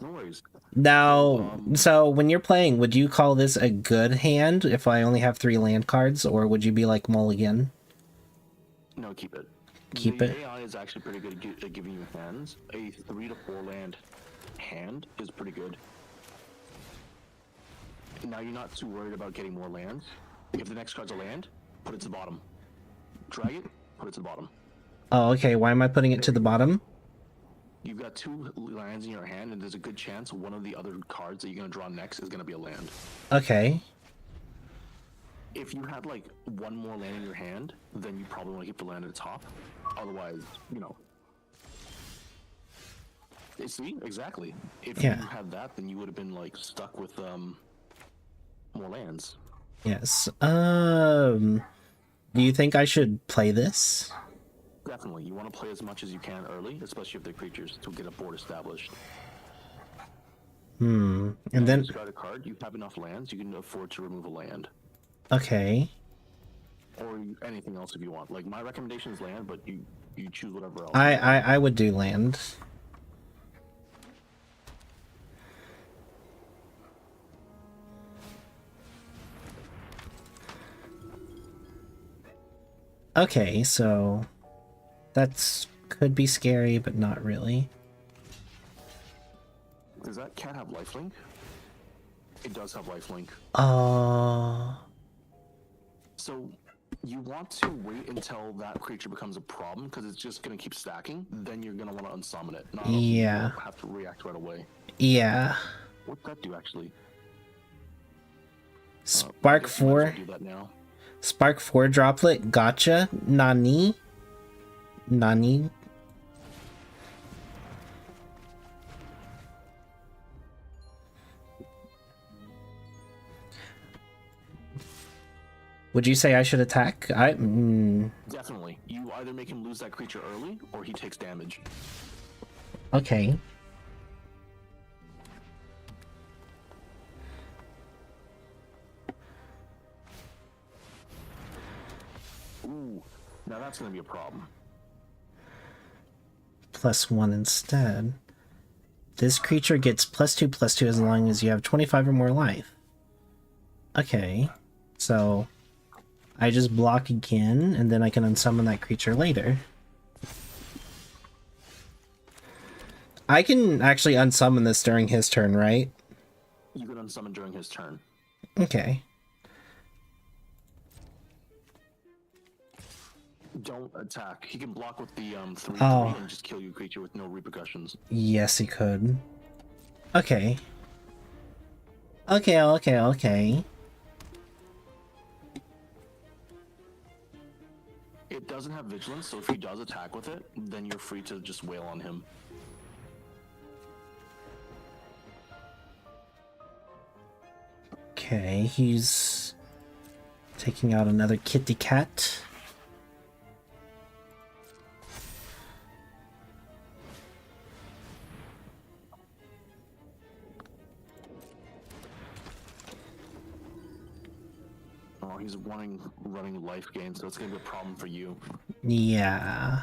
No worries. Now, so when you're playing, would you call this a good hand if I only have 3 land cards, or would you be like Mulligan? No, keep it. Keep the it? AI is actually pretty good at giving you hands. A 3 to 4 land hand is pretty good. Now you're not too worried about getting more lands. If the next card's a land, put it to the bottom. Drag it, put it to the bottom. Oh, okay. Why am I putting it to the bottom? You've got 2 lands in your hand, and there's a good chance one of the other cards that you're going to draw next is going to be a land. Okay. If you had like 1 more land in your hand, then you probably want to keep the land at the top. Otherwise, you know. See, exactly. If Yeah. you had that, then you would have been like stuck with more lands. Yes. Do you think I should play this? Definitely, you want to play as much as you can early, especially if they're creatures, to get a board established. And then... Discard a card. You have enough lands. You can afford to remove a land, Okay. or anything else if you want. Like my recommendation is land, but you choose whatever else. I would do land. Okay, so that's could be scary, but not really. Does that cat have lifelink? It does have lifelink. So you want to wait until that creature becomes a problem, because it's just going to keep stacking. Then you're going to want to unsummon it. Not Yeah. have to react right away. Yeah. What'd that do, actually? Spark I guess you might as well 4. do that now. Spark 4 droplet. Gotcha. Nani. Would you say I should attack? Definitely. You either make him lose that creature early, or he takes damage. Okay. Ooh, now that's going to be a problem. +1 instead. This creature gets +2/+2 as long as you have 25 or more life. Okay. So I just block again, and then I can unsummon that creature later. I can actually unsummon this during his turn, right? You can unsummon during his turn. Okay. Don't attack. He can block with the 3/3 Oh. and just kill your creature with no repercussions. Yes, he could. Okay. Okay. It doesn't have vigilance, so if he does attack with it, then you're free to just wail on him. Okay, he's taking out another kitty cat. Oh, he's running life gain, so it's gonna be a problem for you. Yeah.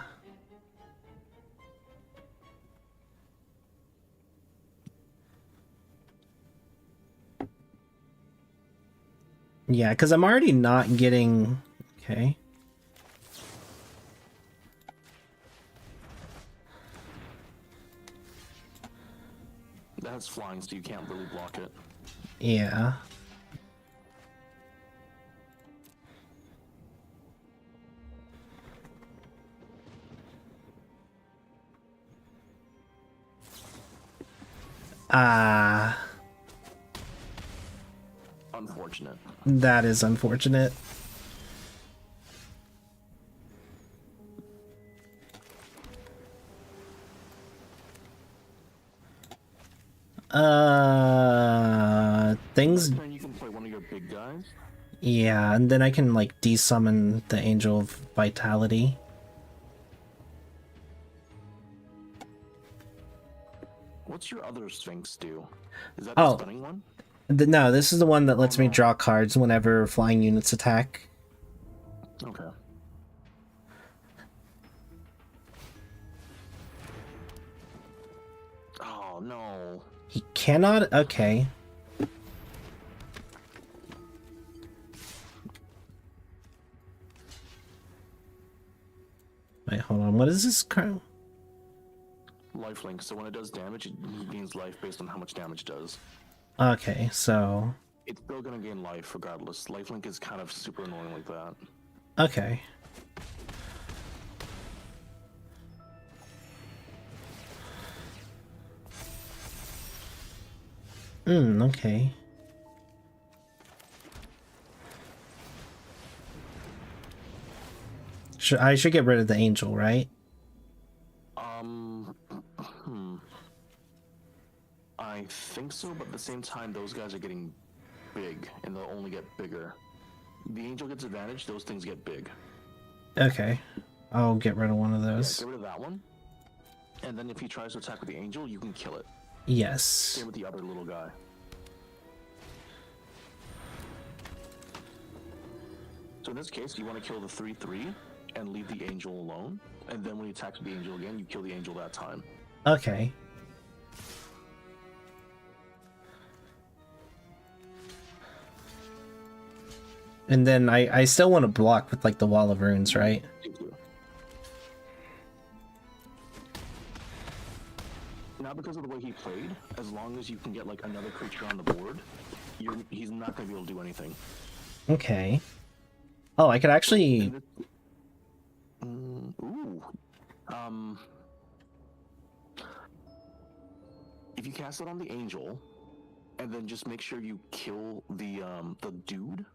Yeah, because I'm already not getting... Okay. That's flying, so you can't really block it. Yeah. Ah, Unfortunate. that is unfortunate. Things. Then you can play one of your big guys. Yeah, and then I can like desummon the Angel of Vitality. What's your other Sphinx do? Is that Oh. the stunning one? No, this is the one that lets me draw cards whenever flying units attack. Okay. Oh no. He cannot. Okay. Wait, hold on. What is this card? Lifelink. So when it does damage, it gains life based on how much damage it does. Okay, so It's still gonna gain life regardless. Lifelink is kind of super annoying like that. okay. Okay. I should get rid of the angel, right? I think so, but at the same time, those guys are getting big, and they'll only get bigger. The angel gets advantage; those things get big. Okay. I'll get rid of one of Yeah, those. get rid of that one, and then if he tries to attack with the angel, you can kill it. Yes. Same with the other little guy. So in this case, you want to kill the 3/3 and leave the angel alone, and then when he attacks with the angel again, you kill the angel that time. Okay. And then I still want to block with like the Wall of Runes, right? Now, because of the way he played, as long as you can get like another creature on the board, he's not going to be able to do anything. Okay. Oh, I could actually. Ooh. If you cast it on the angel, and then just make sure you kill the dude,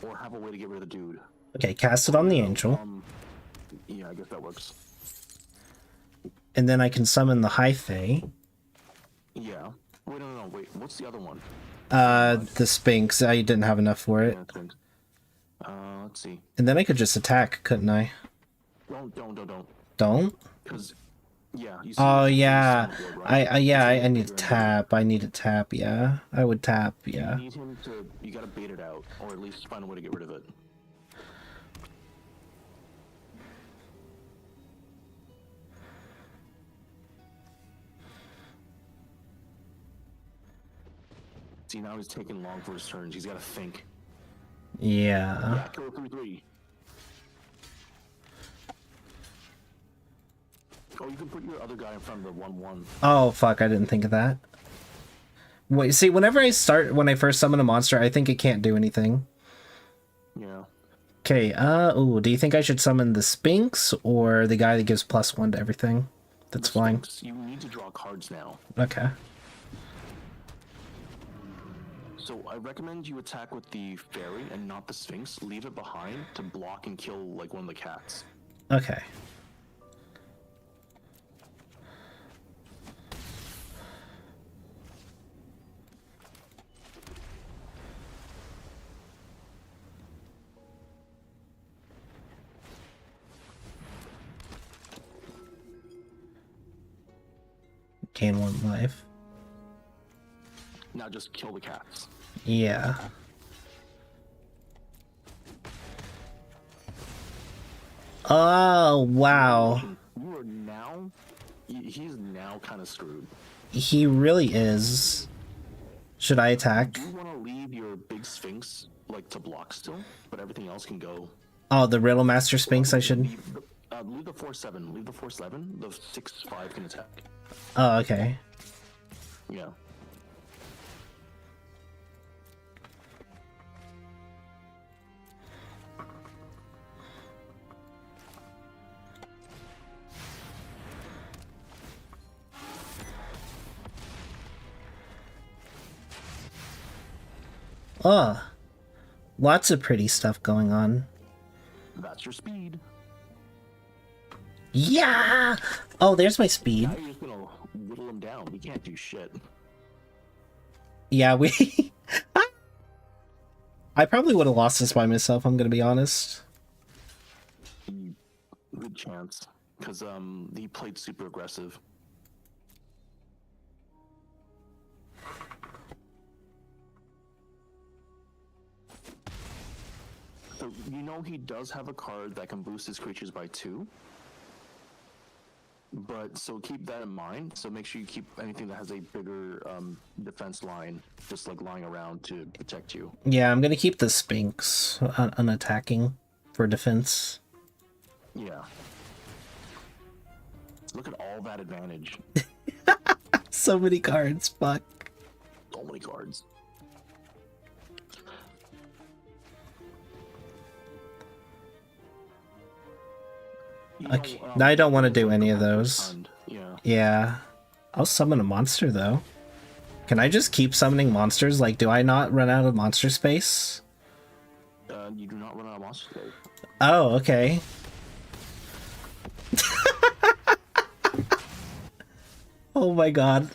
or have a way to get rid of the dude. Okay, cast it on the angel. Yeah, I guess that works. And then I can summon the High Fae. Yeah. Wait, no, wait. What's the other one? The Sphinx. I didn't have enough for it. Yeah, Sphinx. Let's see. And then I could just attack, couldn't I? Don't. Don't? Because, yeah. You see Oh it's yeah. on the board, right? I need to tap. I need to tap, yeah. I would tap, yeah. You need him to. You gotta bait it out, or at least find a way to get rid of it. See, now he's taking long for his turns. He's gotta think. Yeah. Yeah, kill 3/3. Oh, you can put your other guy in front of the 1/1. Oh fuck, I didn't think of that. Wait, see, when I first summon a monster, I think it can't do anything. Yeah. Okay, ooh, do you think I should summon the Sphinx or the guy that gives +1 to everything that's flying? Sphinx, you need to draw cards now. Okay. So I recommend you attack with the fairy and not the Sphinx. Leave it behind to block and kill like one of the cats. Okay. Gain 1 life. Now just kill the cats. Yeah. Oh, wow. You are now. He's now kind of screwed. He really is. Should I attack? Do you want to leave your big Sphinx like to block still, but everything else can go? Oh, the Riddle Master Sphinx I should... Leave the 4/7. Leave the 4/7. The 6/5 can attack. Oh, okay. Yeah. Oh, lots of pretty stuff going on. That's your speed. Yeah! Oh, there's my speed. Now you're just gonna whittle him down. We can't do shit. Yeah, we... I probably would have lost this by myself, I'm gonna be honest. Good chance. Because, he played super aggressive. So, you know he does have a card that can boost his creatures by 2. But, so keep that in mind. So make sure you keep anything that has a bigger defense line just like lying around to protect you. Yeah, I'm gonna keep the Sphinx unattacking for defense. Yeah. Look at all that advantage. So many cards, fuck. So many cards. Okay, now I don't want to do any of those. Yeah. Yeah. I'll summon a monster, though. Can I just keep summoning monsters? Like, do I not run out of monster space? You do not run out of monster space. Oh, okay. Oh my god.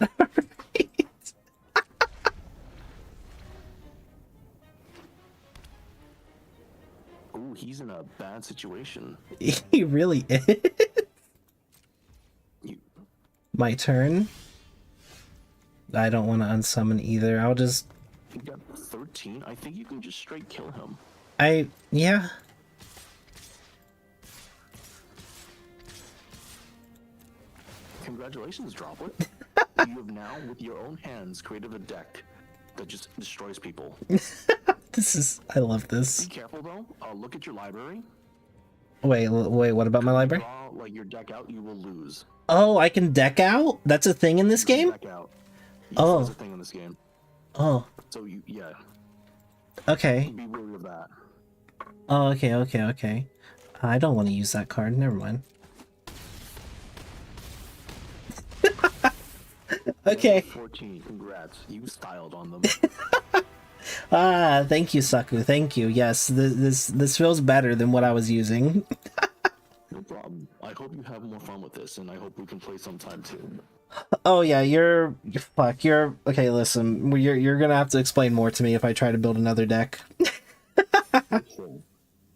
Ooh, he's in a bad situation. He really is. You, My turn. I don't want to unsummon either. I'll just... you got 13. I think you can just straight kill him. Yeah. Congratulations, Droplet. You have now, with your own hands, created a deck that just destroys people. I love this. Be careful, though. Look at your library. Wait, what about my library? Draw, like, your deck out, you will lose. Oh, I can deck out? That's a thing in this game? Deck out. Yes, Oh. that's a thing in this game. Oh, So, yeah, okay. be wary of that. Oh, okay. I don't want to use that card. Never mind. Okay. 14, congrats. You styled on them. Ah, thank you, Saku. Thank you. Yes, this feels better than what I was using. No problem. I hope you have more fun with this, and I hope we can play sometime too. Oh yeah, okay, listen. You're gonna have to explain more to me if I try to build another deck. So,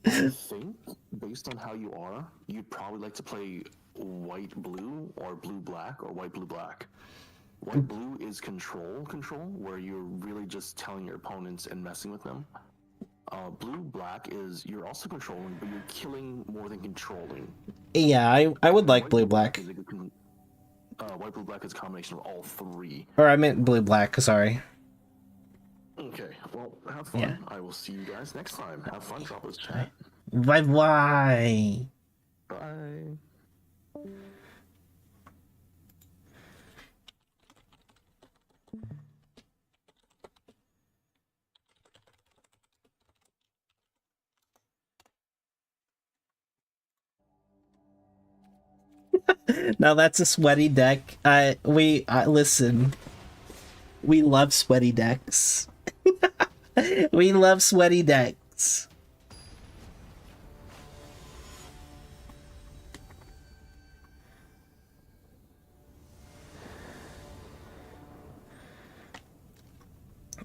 I think, based on how you are, you'd probably like to play white-blue, or blue-black, or white-blue-black. White-blue is control, where you're really just telling your opponents and messing with them. Blue-black is you're also controlling, but you're killing more than controlling. Yeah, I would like blue-black. White-blue-black is a combination of all 3. Or I meant blue-black, sorry. Okay, well, have fun. Yeah. I will see you guys next time. Have fun, Droplets chat. Bye-bye. Bye. Now that's a sweaty deck. Listen. We love sweaty decks. We love sweaty decks.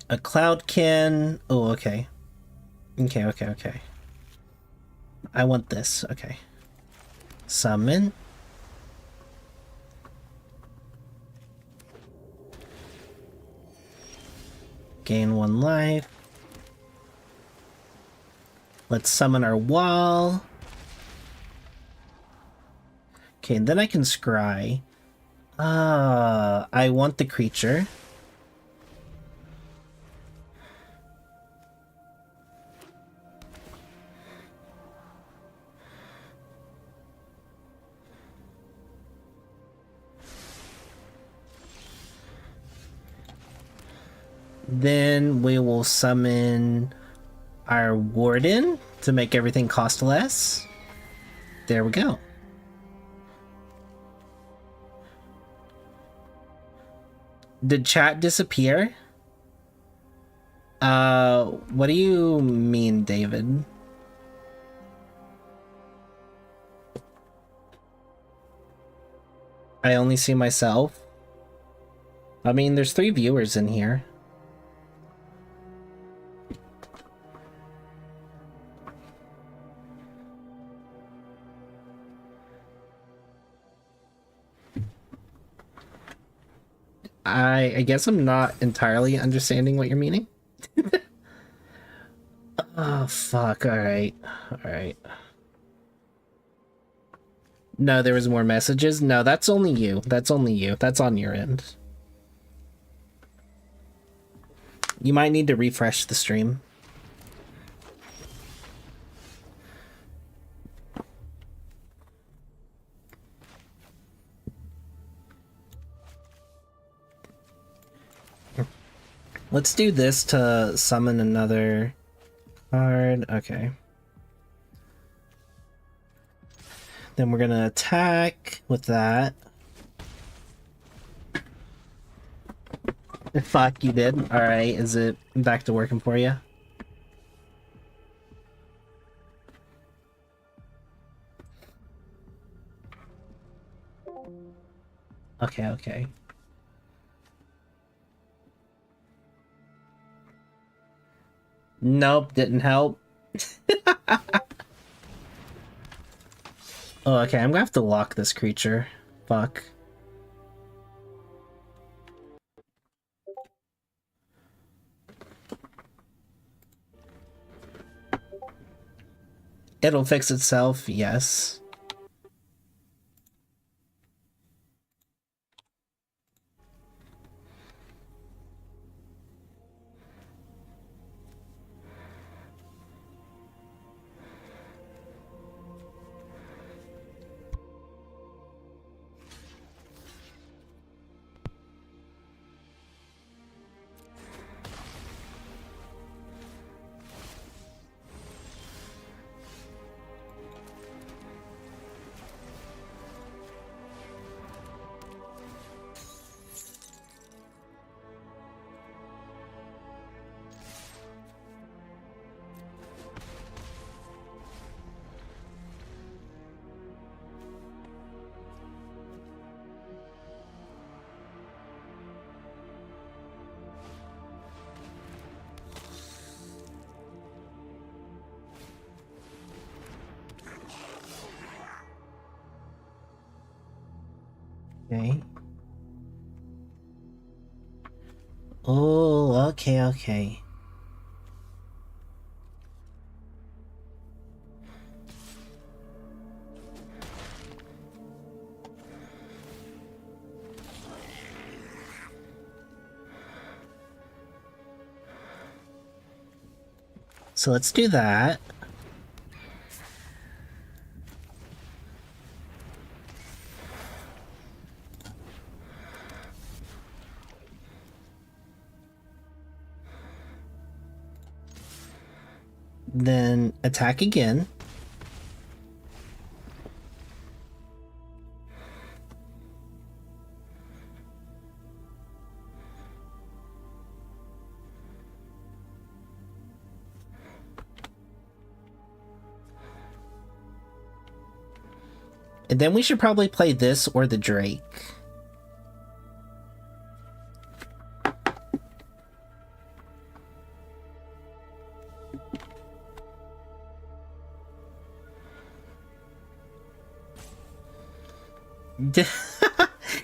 A Cloudkin. Oh, okay. Okay. I want this. Okay. Summon. Gain 1 life. Let's summon our wall. Okay, and then I can scry. I want the creature. Then we will summon our Warden to make everything cost less. There we go. Did chat disappear? What do you mean, David? I only see myself? I mean, there's 3 viewers in here. I guess I'm not entirely understanding what you're meaning. Oh, fuck. Alright. Alright. No, there was more messages? No, that's only you. That's only you. That's on your end. You might need to refresh the stream. Let's do this to summon another card. Okay. Then we're gonna attack with that. Fuck, you did? Alright, is it back to working for you? Okay, okay. Nope, didn't help. Oh, okay, I'm gonna have to lock this creature. Fuck. It'll fix itself, yes. Okay. Oh, okay, okay. So let's do that. Then attack again. And then we should probably play this or the Drake.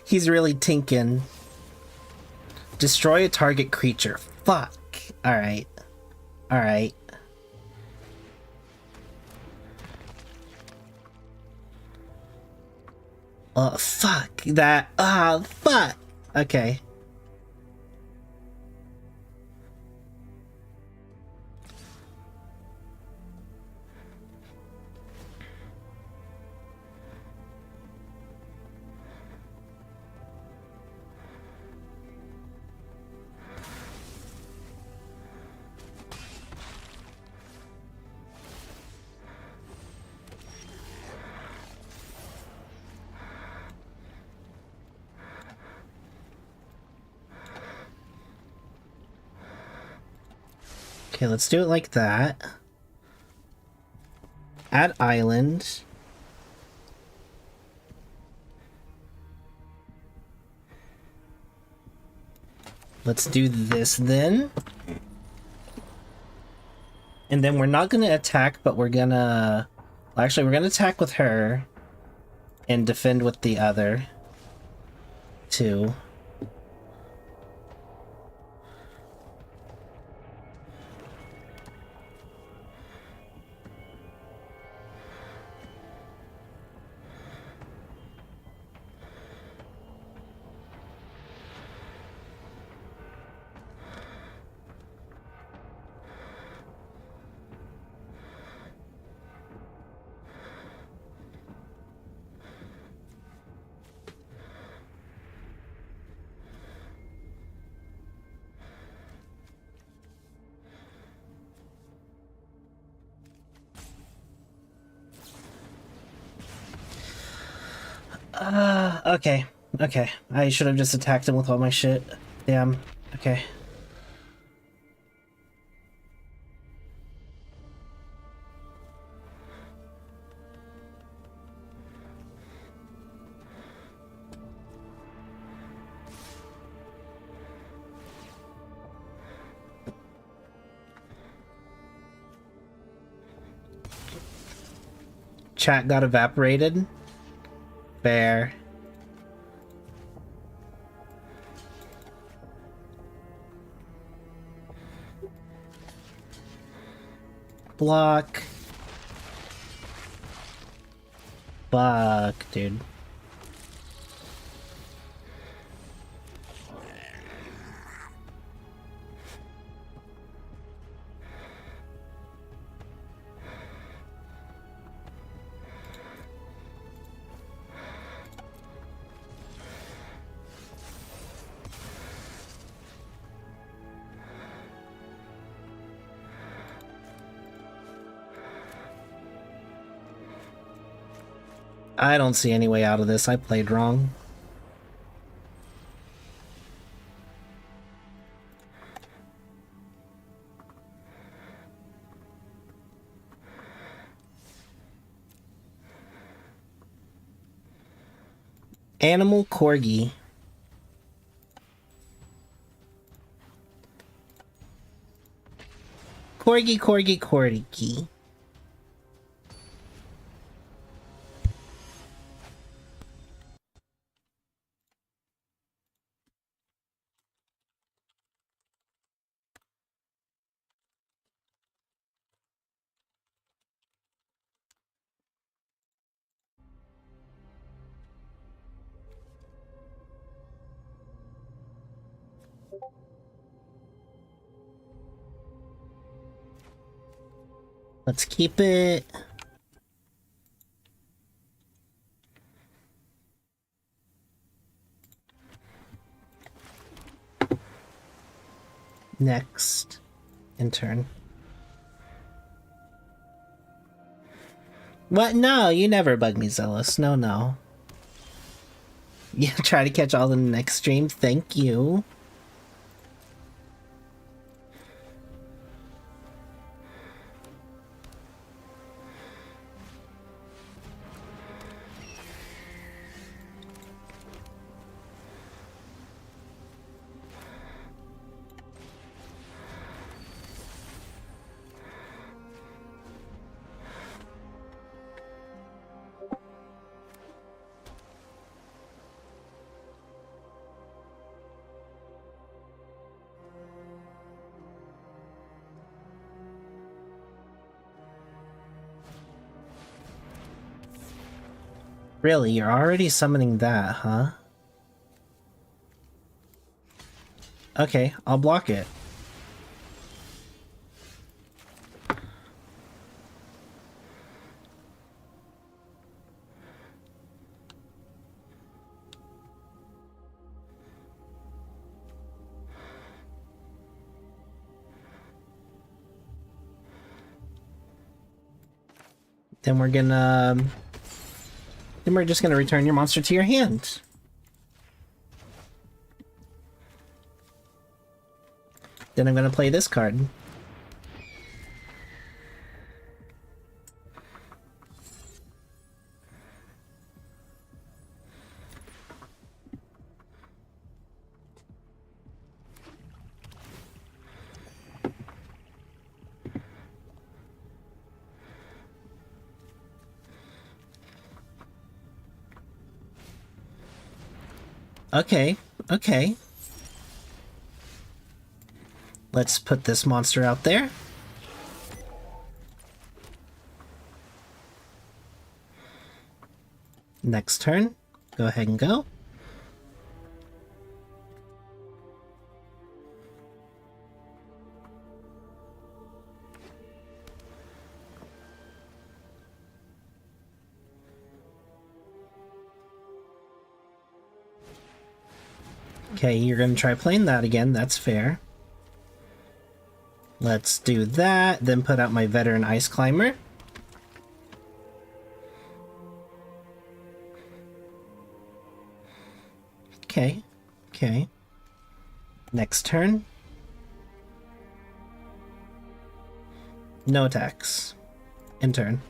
He's really tinkin'. Destroy a target creature. Fuck. Alright. Alright. Oh, fuck. That. Ah, fuck. Okay. Okay, let's do it like that. Add island. Let's do this then. And then we're not gonna attack, but we're gonna... Actually, we're gonna attack with her and defend with the other two. Okay. Okay. I should have just attacked him with all my shit. Damn. Okay. Chat got evaporated. Fair. Block. Fuck, dude. I don't see any way out of this. I played wrong. Animal corgi. Corgi, corgi, corgi. Let's keep it. Next. Intern. What? No, you never bug me, Zealous. No, no. Yeah, try to catch all in the next stream. Thank you. Really, you're already summoning that, huh? Okay, I'll block it. Then we're gonna... Then we're just gonna return your monster to your hand. Then I'm gonna play this card. Okay, okay. Let's put this monster out there. Next turn, go ahead and go. Okay, you're gonna try playing that again, that's fair. Let's do that, then put out my Veteran Ice Climber. Okay, okay. Next turn. No attacks. End turn.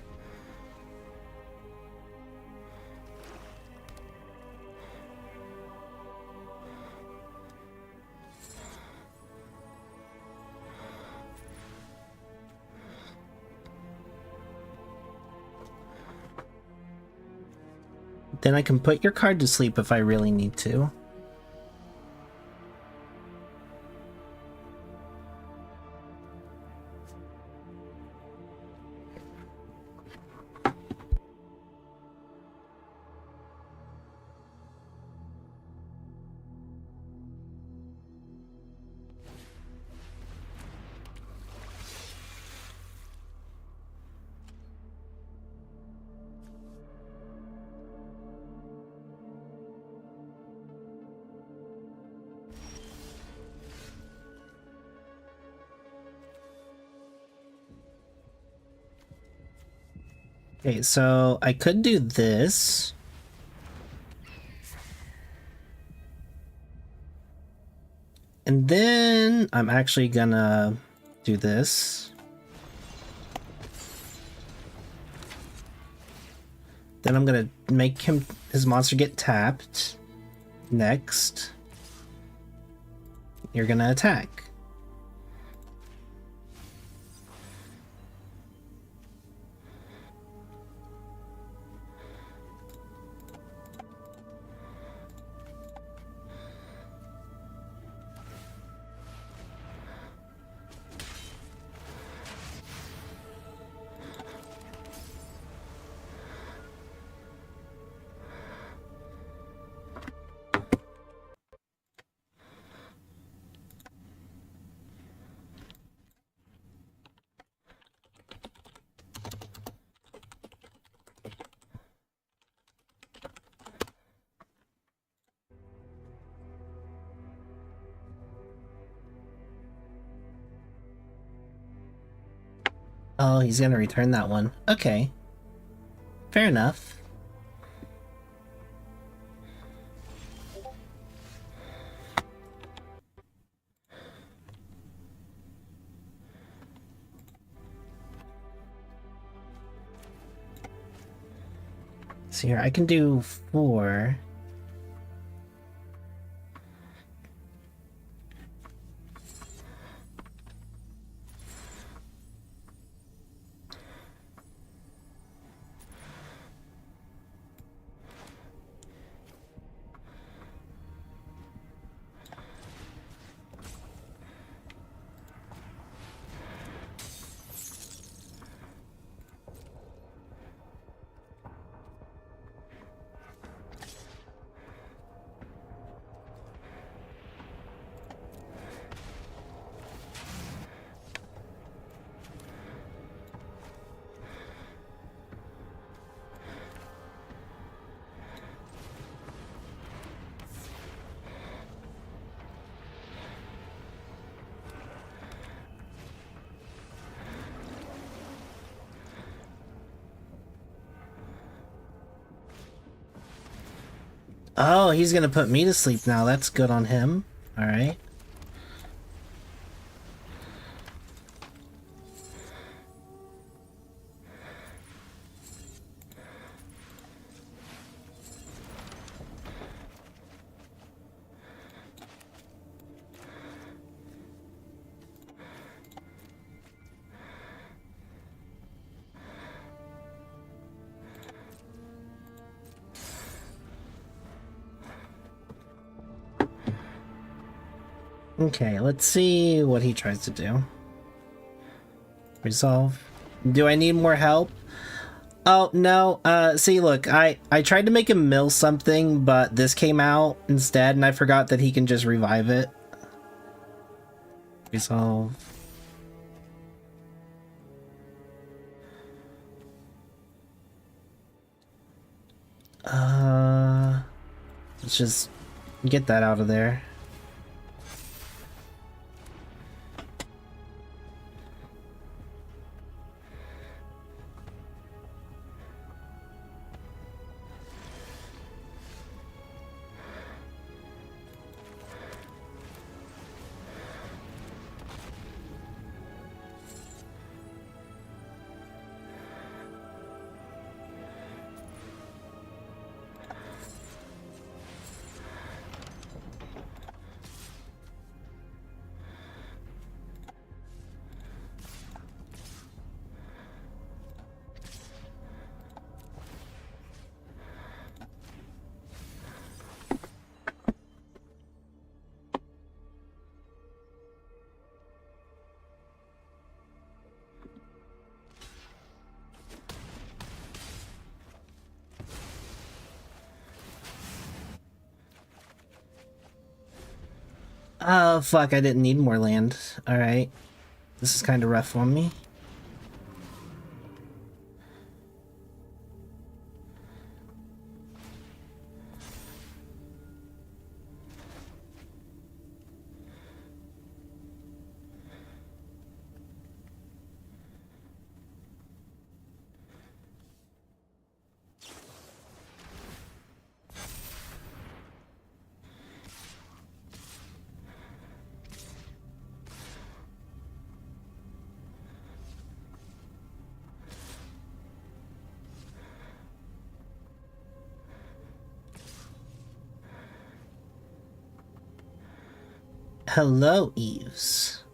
Then I can put your card to sleep if I really need to. Okay, so I could do this. And then I'm actually gonna do this. Then I'm gonna make his monster get tapped. Next, you're gonna attack. Oh, he's gonna return that one. Okay. Fair enough. So here, I can do 4. Oh, he's gonna put me to sleep now. That's good on him. Alright. Okay, let's see what he tries to do. Resolve. Do I need more help? Oh, no. See, look, I tried to make him mill something, but this came out instead, and I forgot that he can just revive it. Resolve. Let's just get that out of there. Oh, fuck, I didn't need more land. Alright. This is kind of rough on me. Hello, Eves.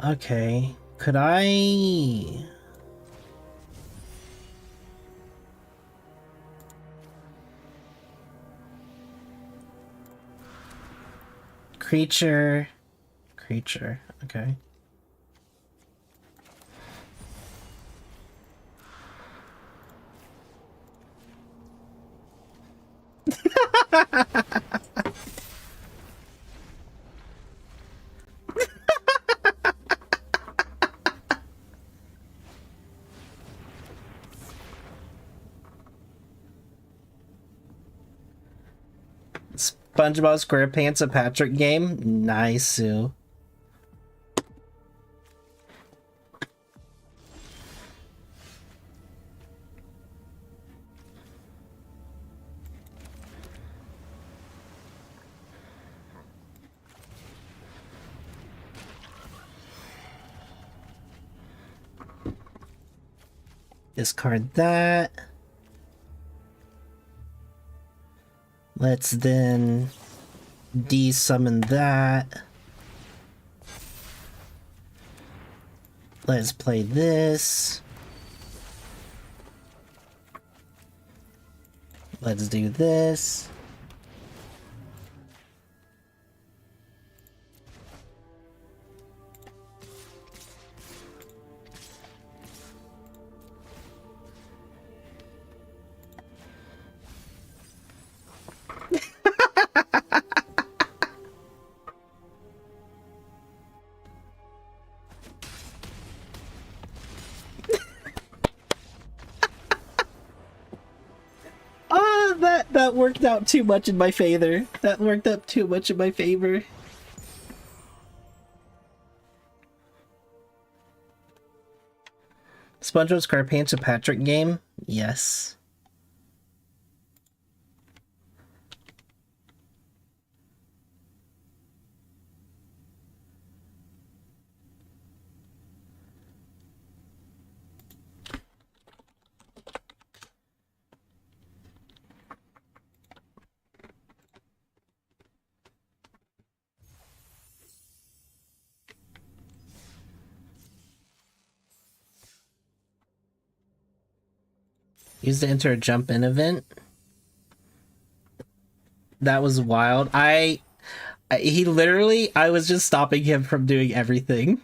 Okay. Could I... Creature... Creature, okay. SpongeBob SquarePants a Patrick game? Nice, Sue. Discard that. Let's then de-summon that. Let's play this. Let's do this. That worked out too much in my favor. That worked out too much in my favor. SpongeBob SquarePants a Patrick game? Yes. Used to enter a jump in event. That was wild. He literally, I was just stopping him from doing everything.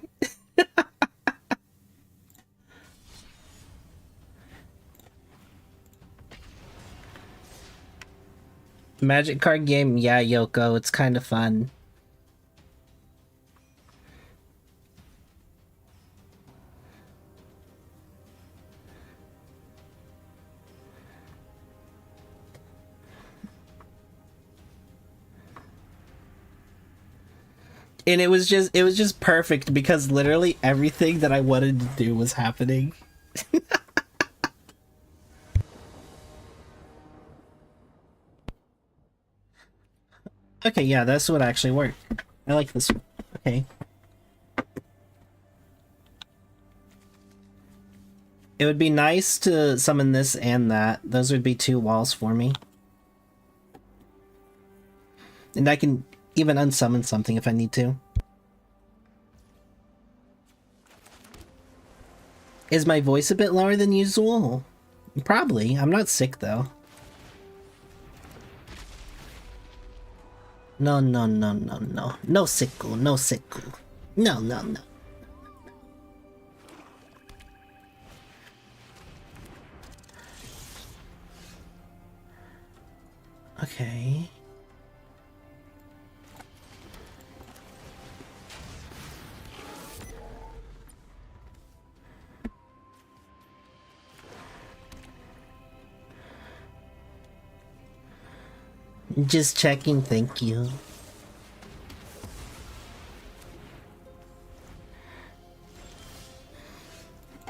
Magic card game, yeah, Yoko, it's kind of fun. And it was just perfect because literally everything that I wanted to do was happening. Okay, yeah, this would actually work. I like this one. Okay. It would be nice to summon this and that. Those would be 2 walls for me. And I can even unsummon something if I need to. Is my voice a bit lower than usual? Probably. I'm not sick though. No, no, no, no, no. No sickle, no sickle. No, no, no. Okay. Just checking, thank you.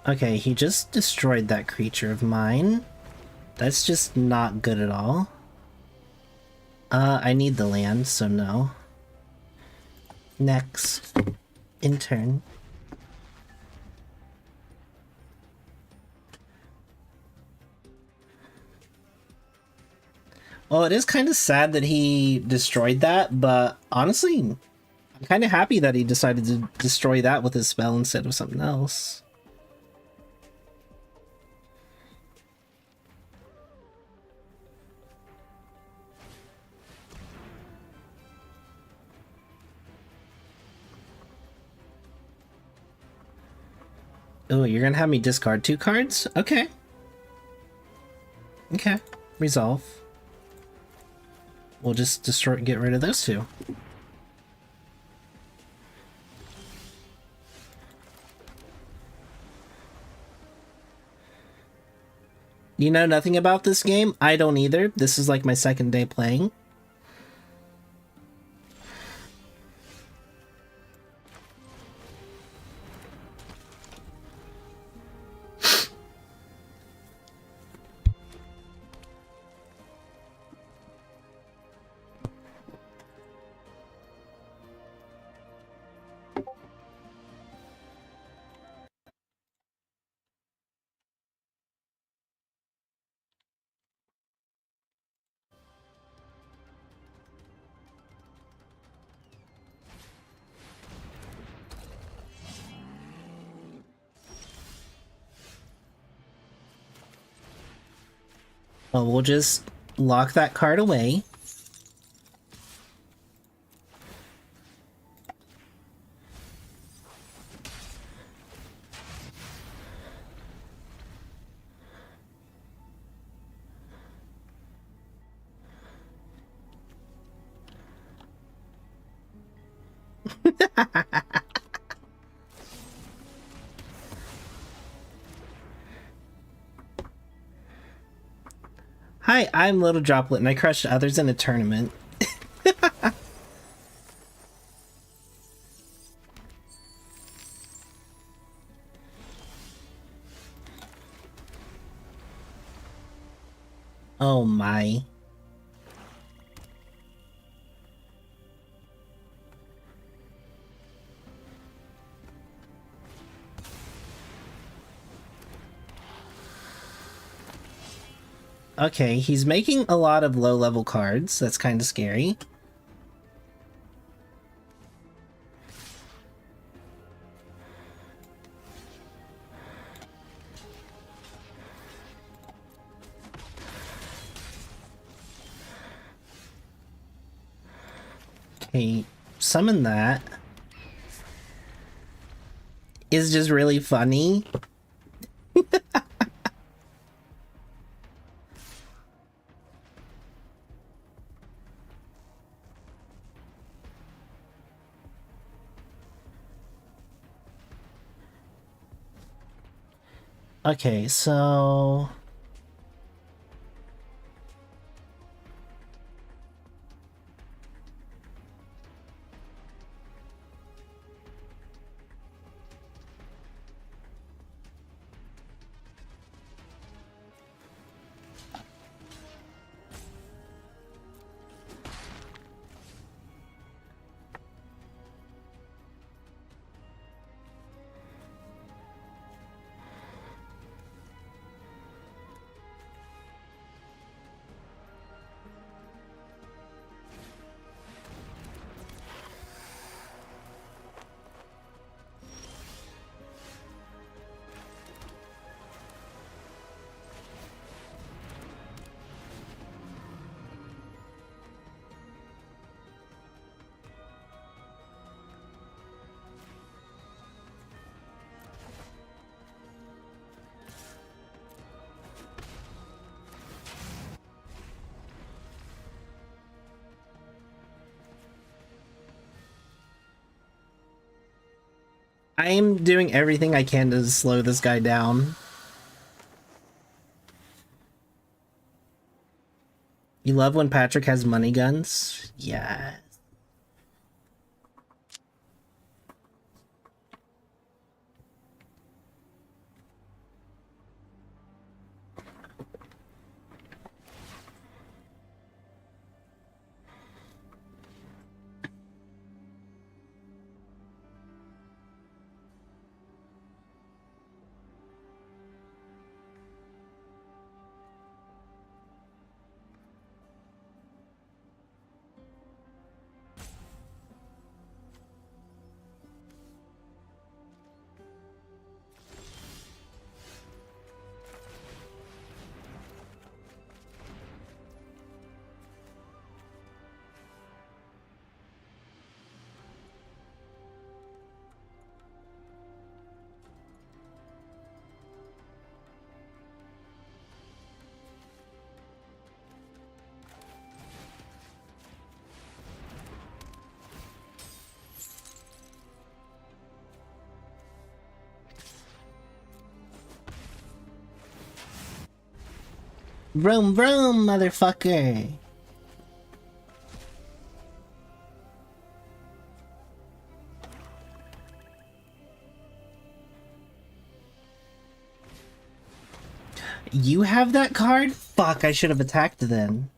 Okay, he just destroyed that creature of mine. That's just not good at all. I need the land, so no. Next. In turn. Well, it is kind of sad that he destroyed that, but honestly, I'm kind of happy that he decided to destroy that with his spell instead of something else. Oh, you're gonna have me discard 2 cards? Okay. Okay. Resolve. We'll just get rid of those 2. You know nothing about this game? I don't either. This is like my second day playing. Well, we'll just lock that card away. Hi, I'm Little Droplet, and I crushed others in a tournament. Oh my. Okay, he's making a lot of low-level cards. That's kind of scary. Okay, summon that. Is just really funny. Okay, so... I am doing everything I can to slow this guy down. You love when Patrick has money guns? Yeah. Vroom vroom, motherfucker! You have that card? Fuck, I should have attacked then.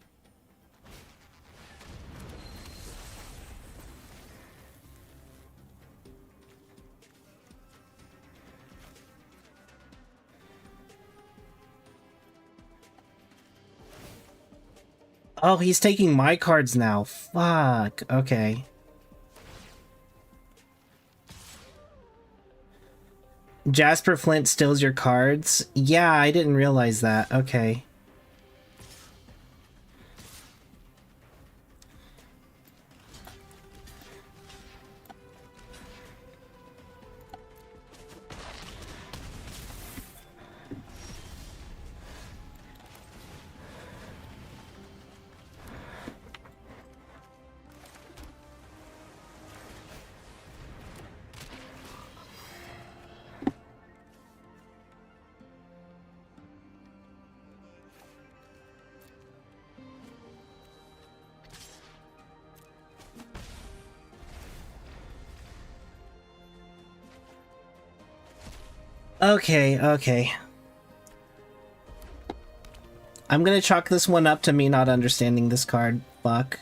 Oh, he's taking my cards now. Fuck, okay. Jasper Flint steals your cards? Yeah, I didn't realize that. Okay. Okay, okay. I'm gonna chalk this one up to me not understanding this card. Fuck.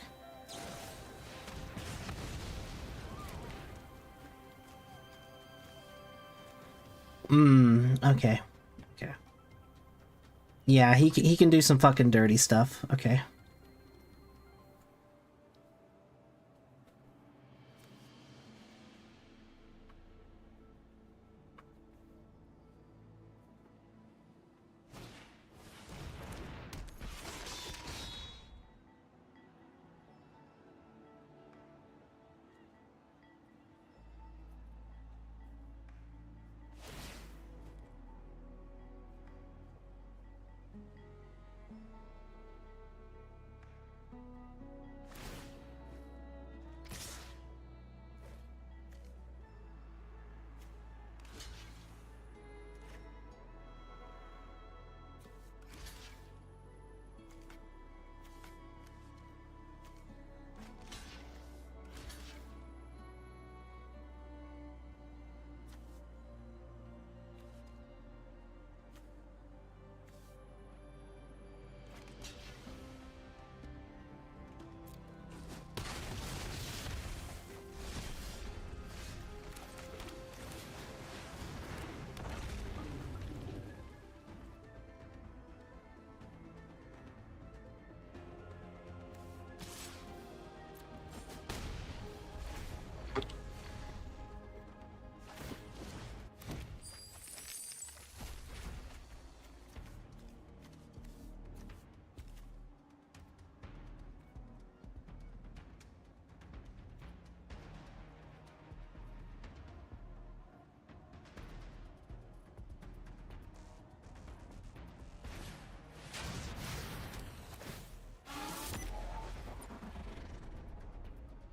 Okay. Okay. Yeah, he can do some fucking dirty stuff. Okay.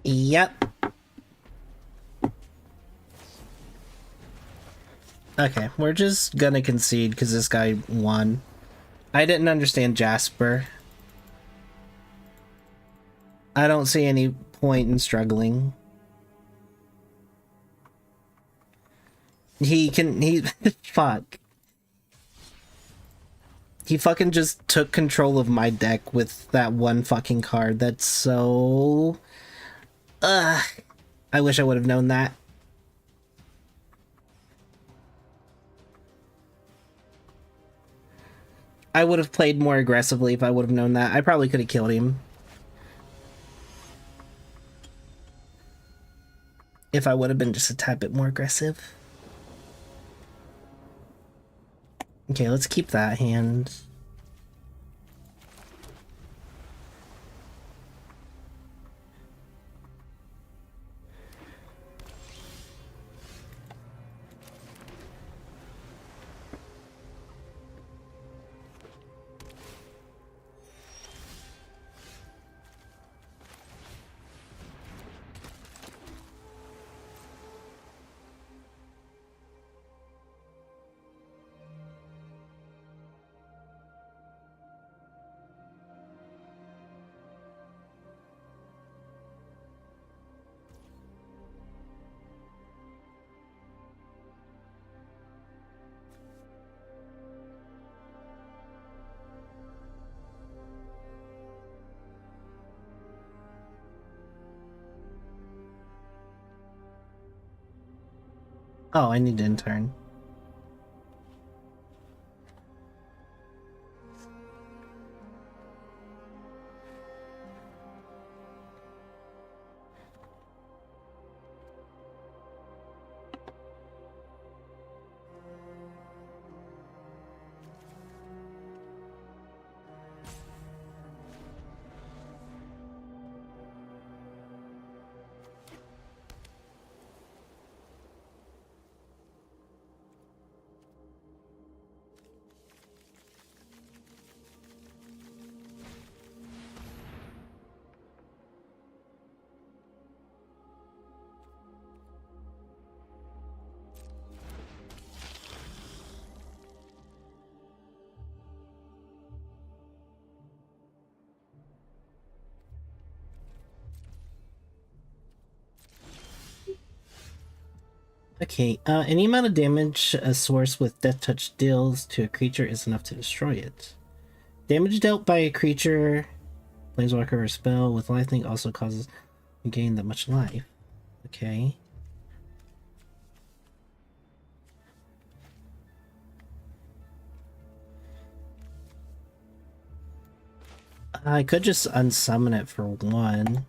Yep. Okay, we're just gonna concede because this guy won. I didn't understand Jasper. I don't see any point in struggling. He fuck. He fucking just took control of my deck with that one fucking card. That's so... Ugh. I wish I would have known that. I would have played more aggressively if I would have known that. I probably could have killed him. If I would have been just a tad bit more aggressive. Okay, let's keep that hand. Oh, I need to intern. Okay, any amount of damage a source with Death Touch deals to a creature is enough to destroy it. Damage dealt by a creature, planeswalker, or spell with lifelink also causes you gain that much life. Okay. I could just unsummon it for one.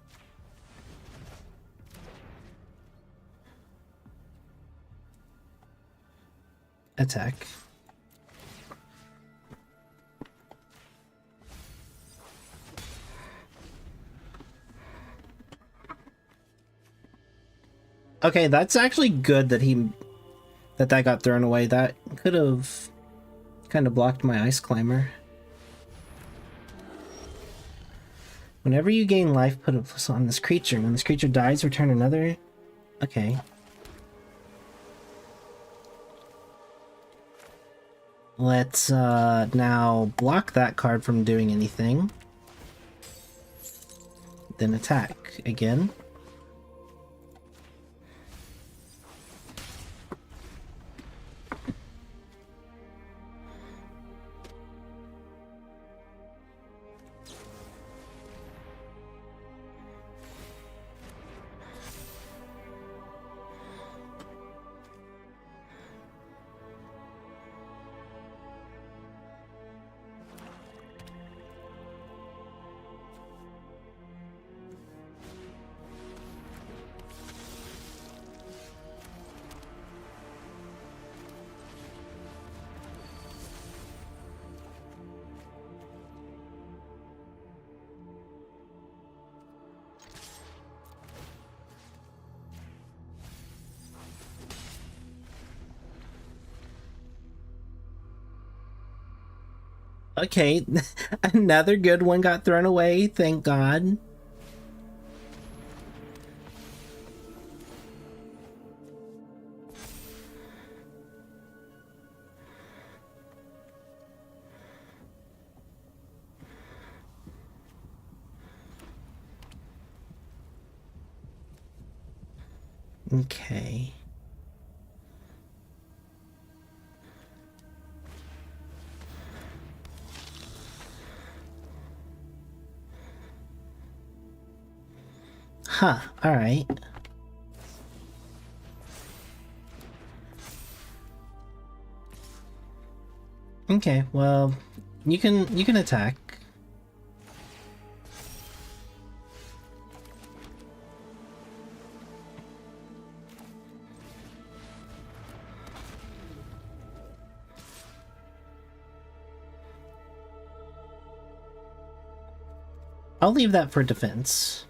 Attack. Okay, that's actually good that that got thrown away. That could have kind of blocked my Ice Climber. Whenever you gain life, put a plus on this creature. When this creature dies, return another. Okay. Let's now block that card from doing anything. Then attack again. Okay, another good one got thrown away, thank God. Okay. Huh, alright. Okay, well, you can attack. I'll leave that for defense.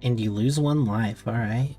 And you lose one life, alright.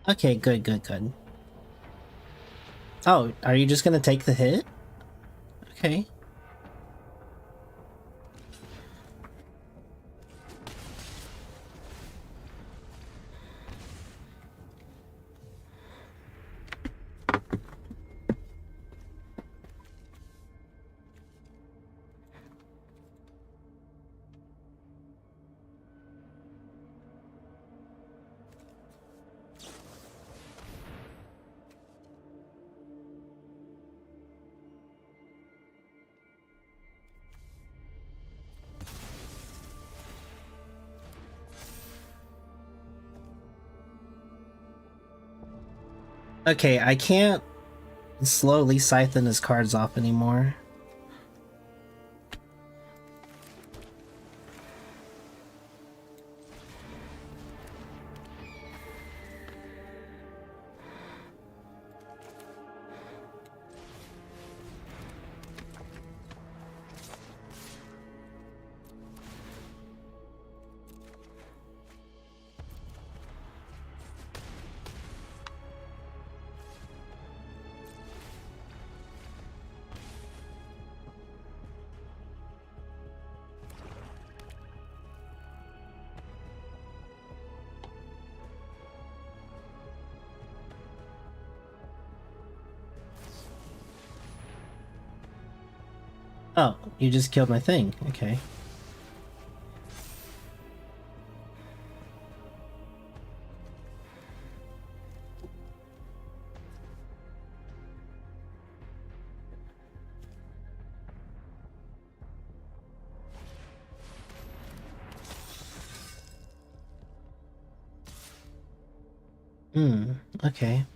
Okay, good, good, good. Oh, are you just gonna take the hit? Okay. Okay, I can't slowly siphon his cards off anymore. Oh, you just killed my thing. Okay. Okay.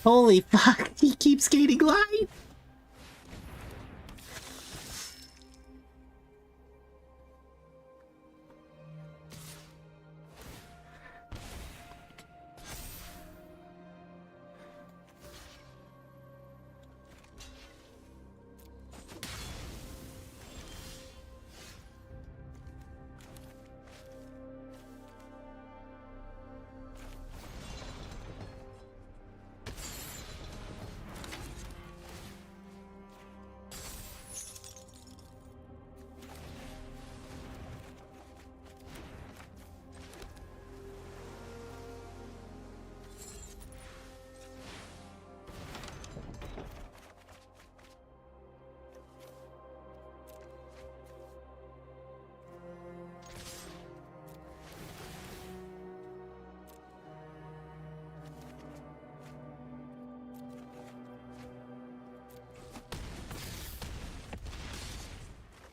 Holy fuck, he keeps gaining life!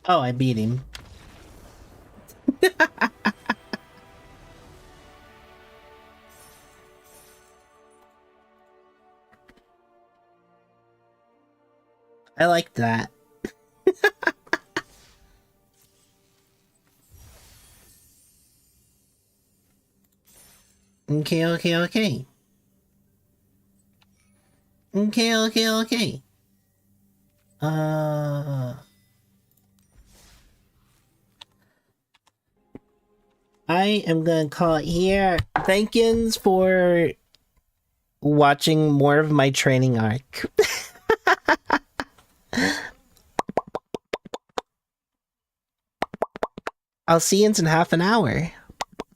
Oh, I beat him. I like that. Okay, okay, okay. Okay, okay, okay. I am gonna call it here. Thank yous for watching more of my training arc. I'll see you in half an hour.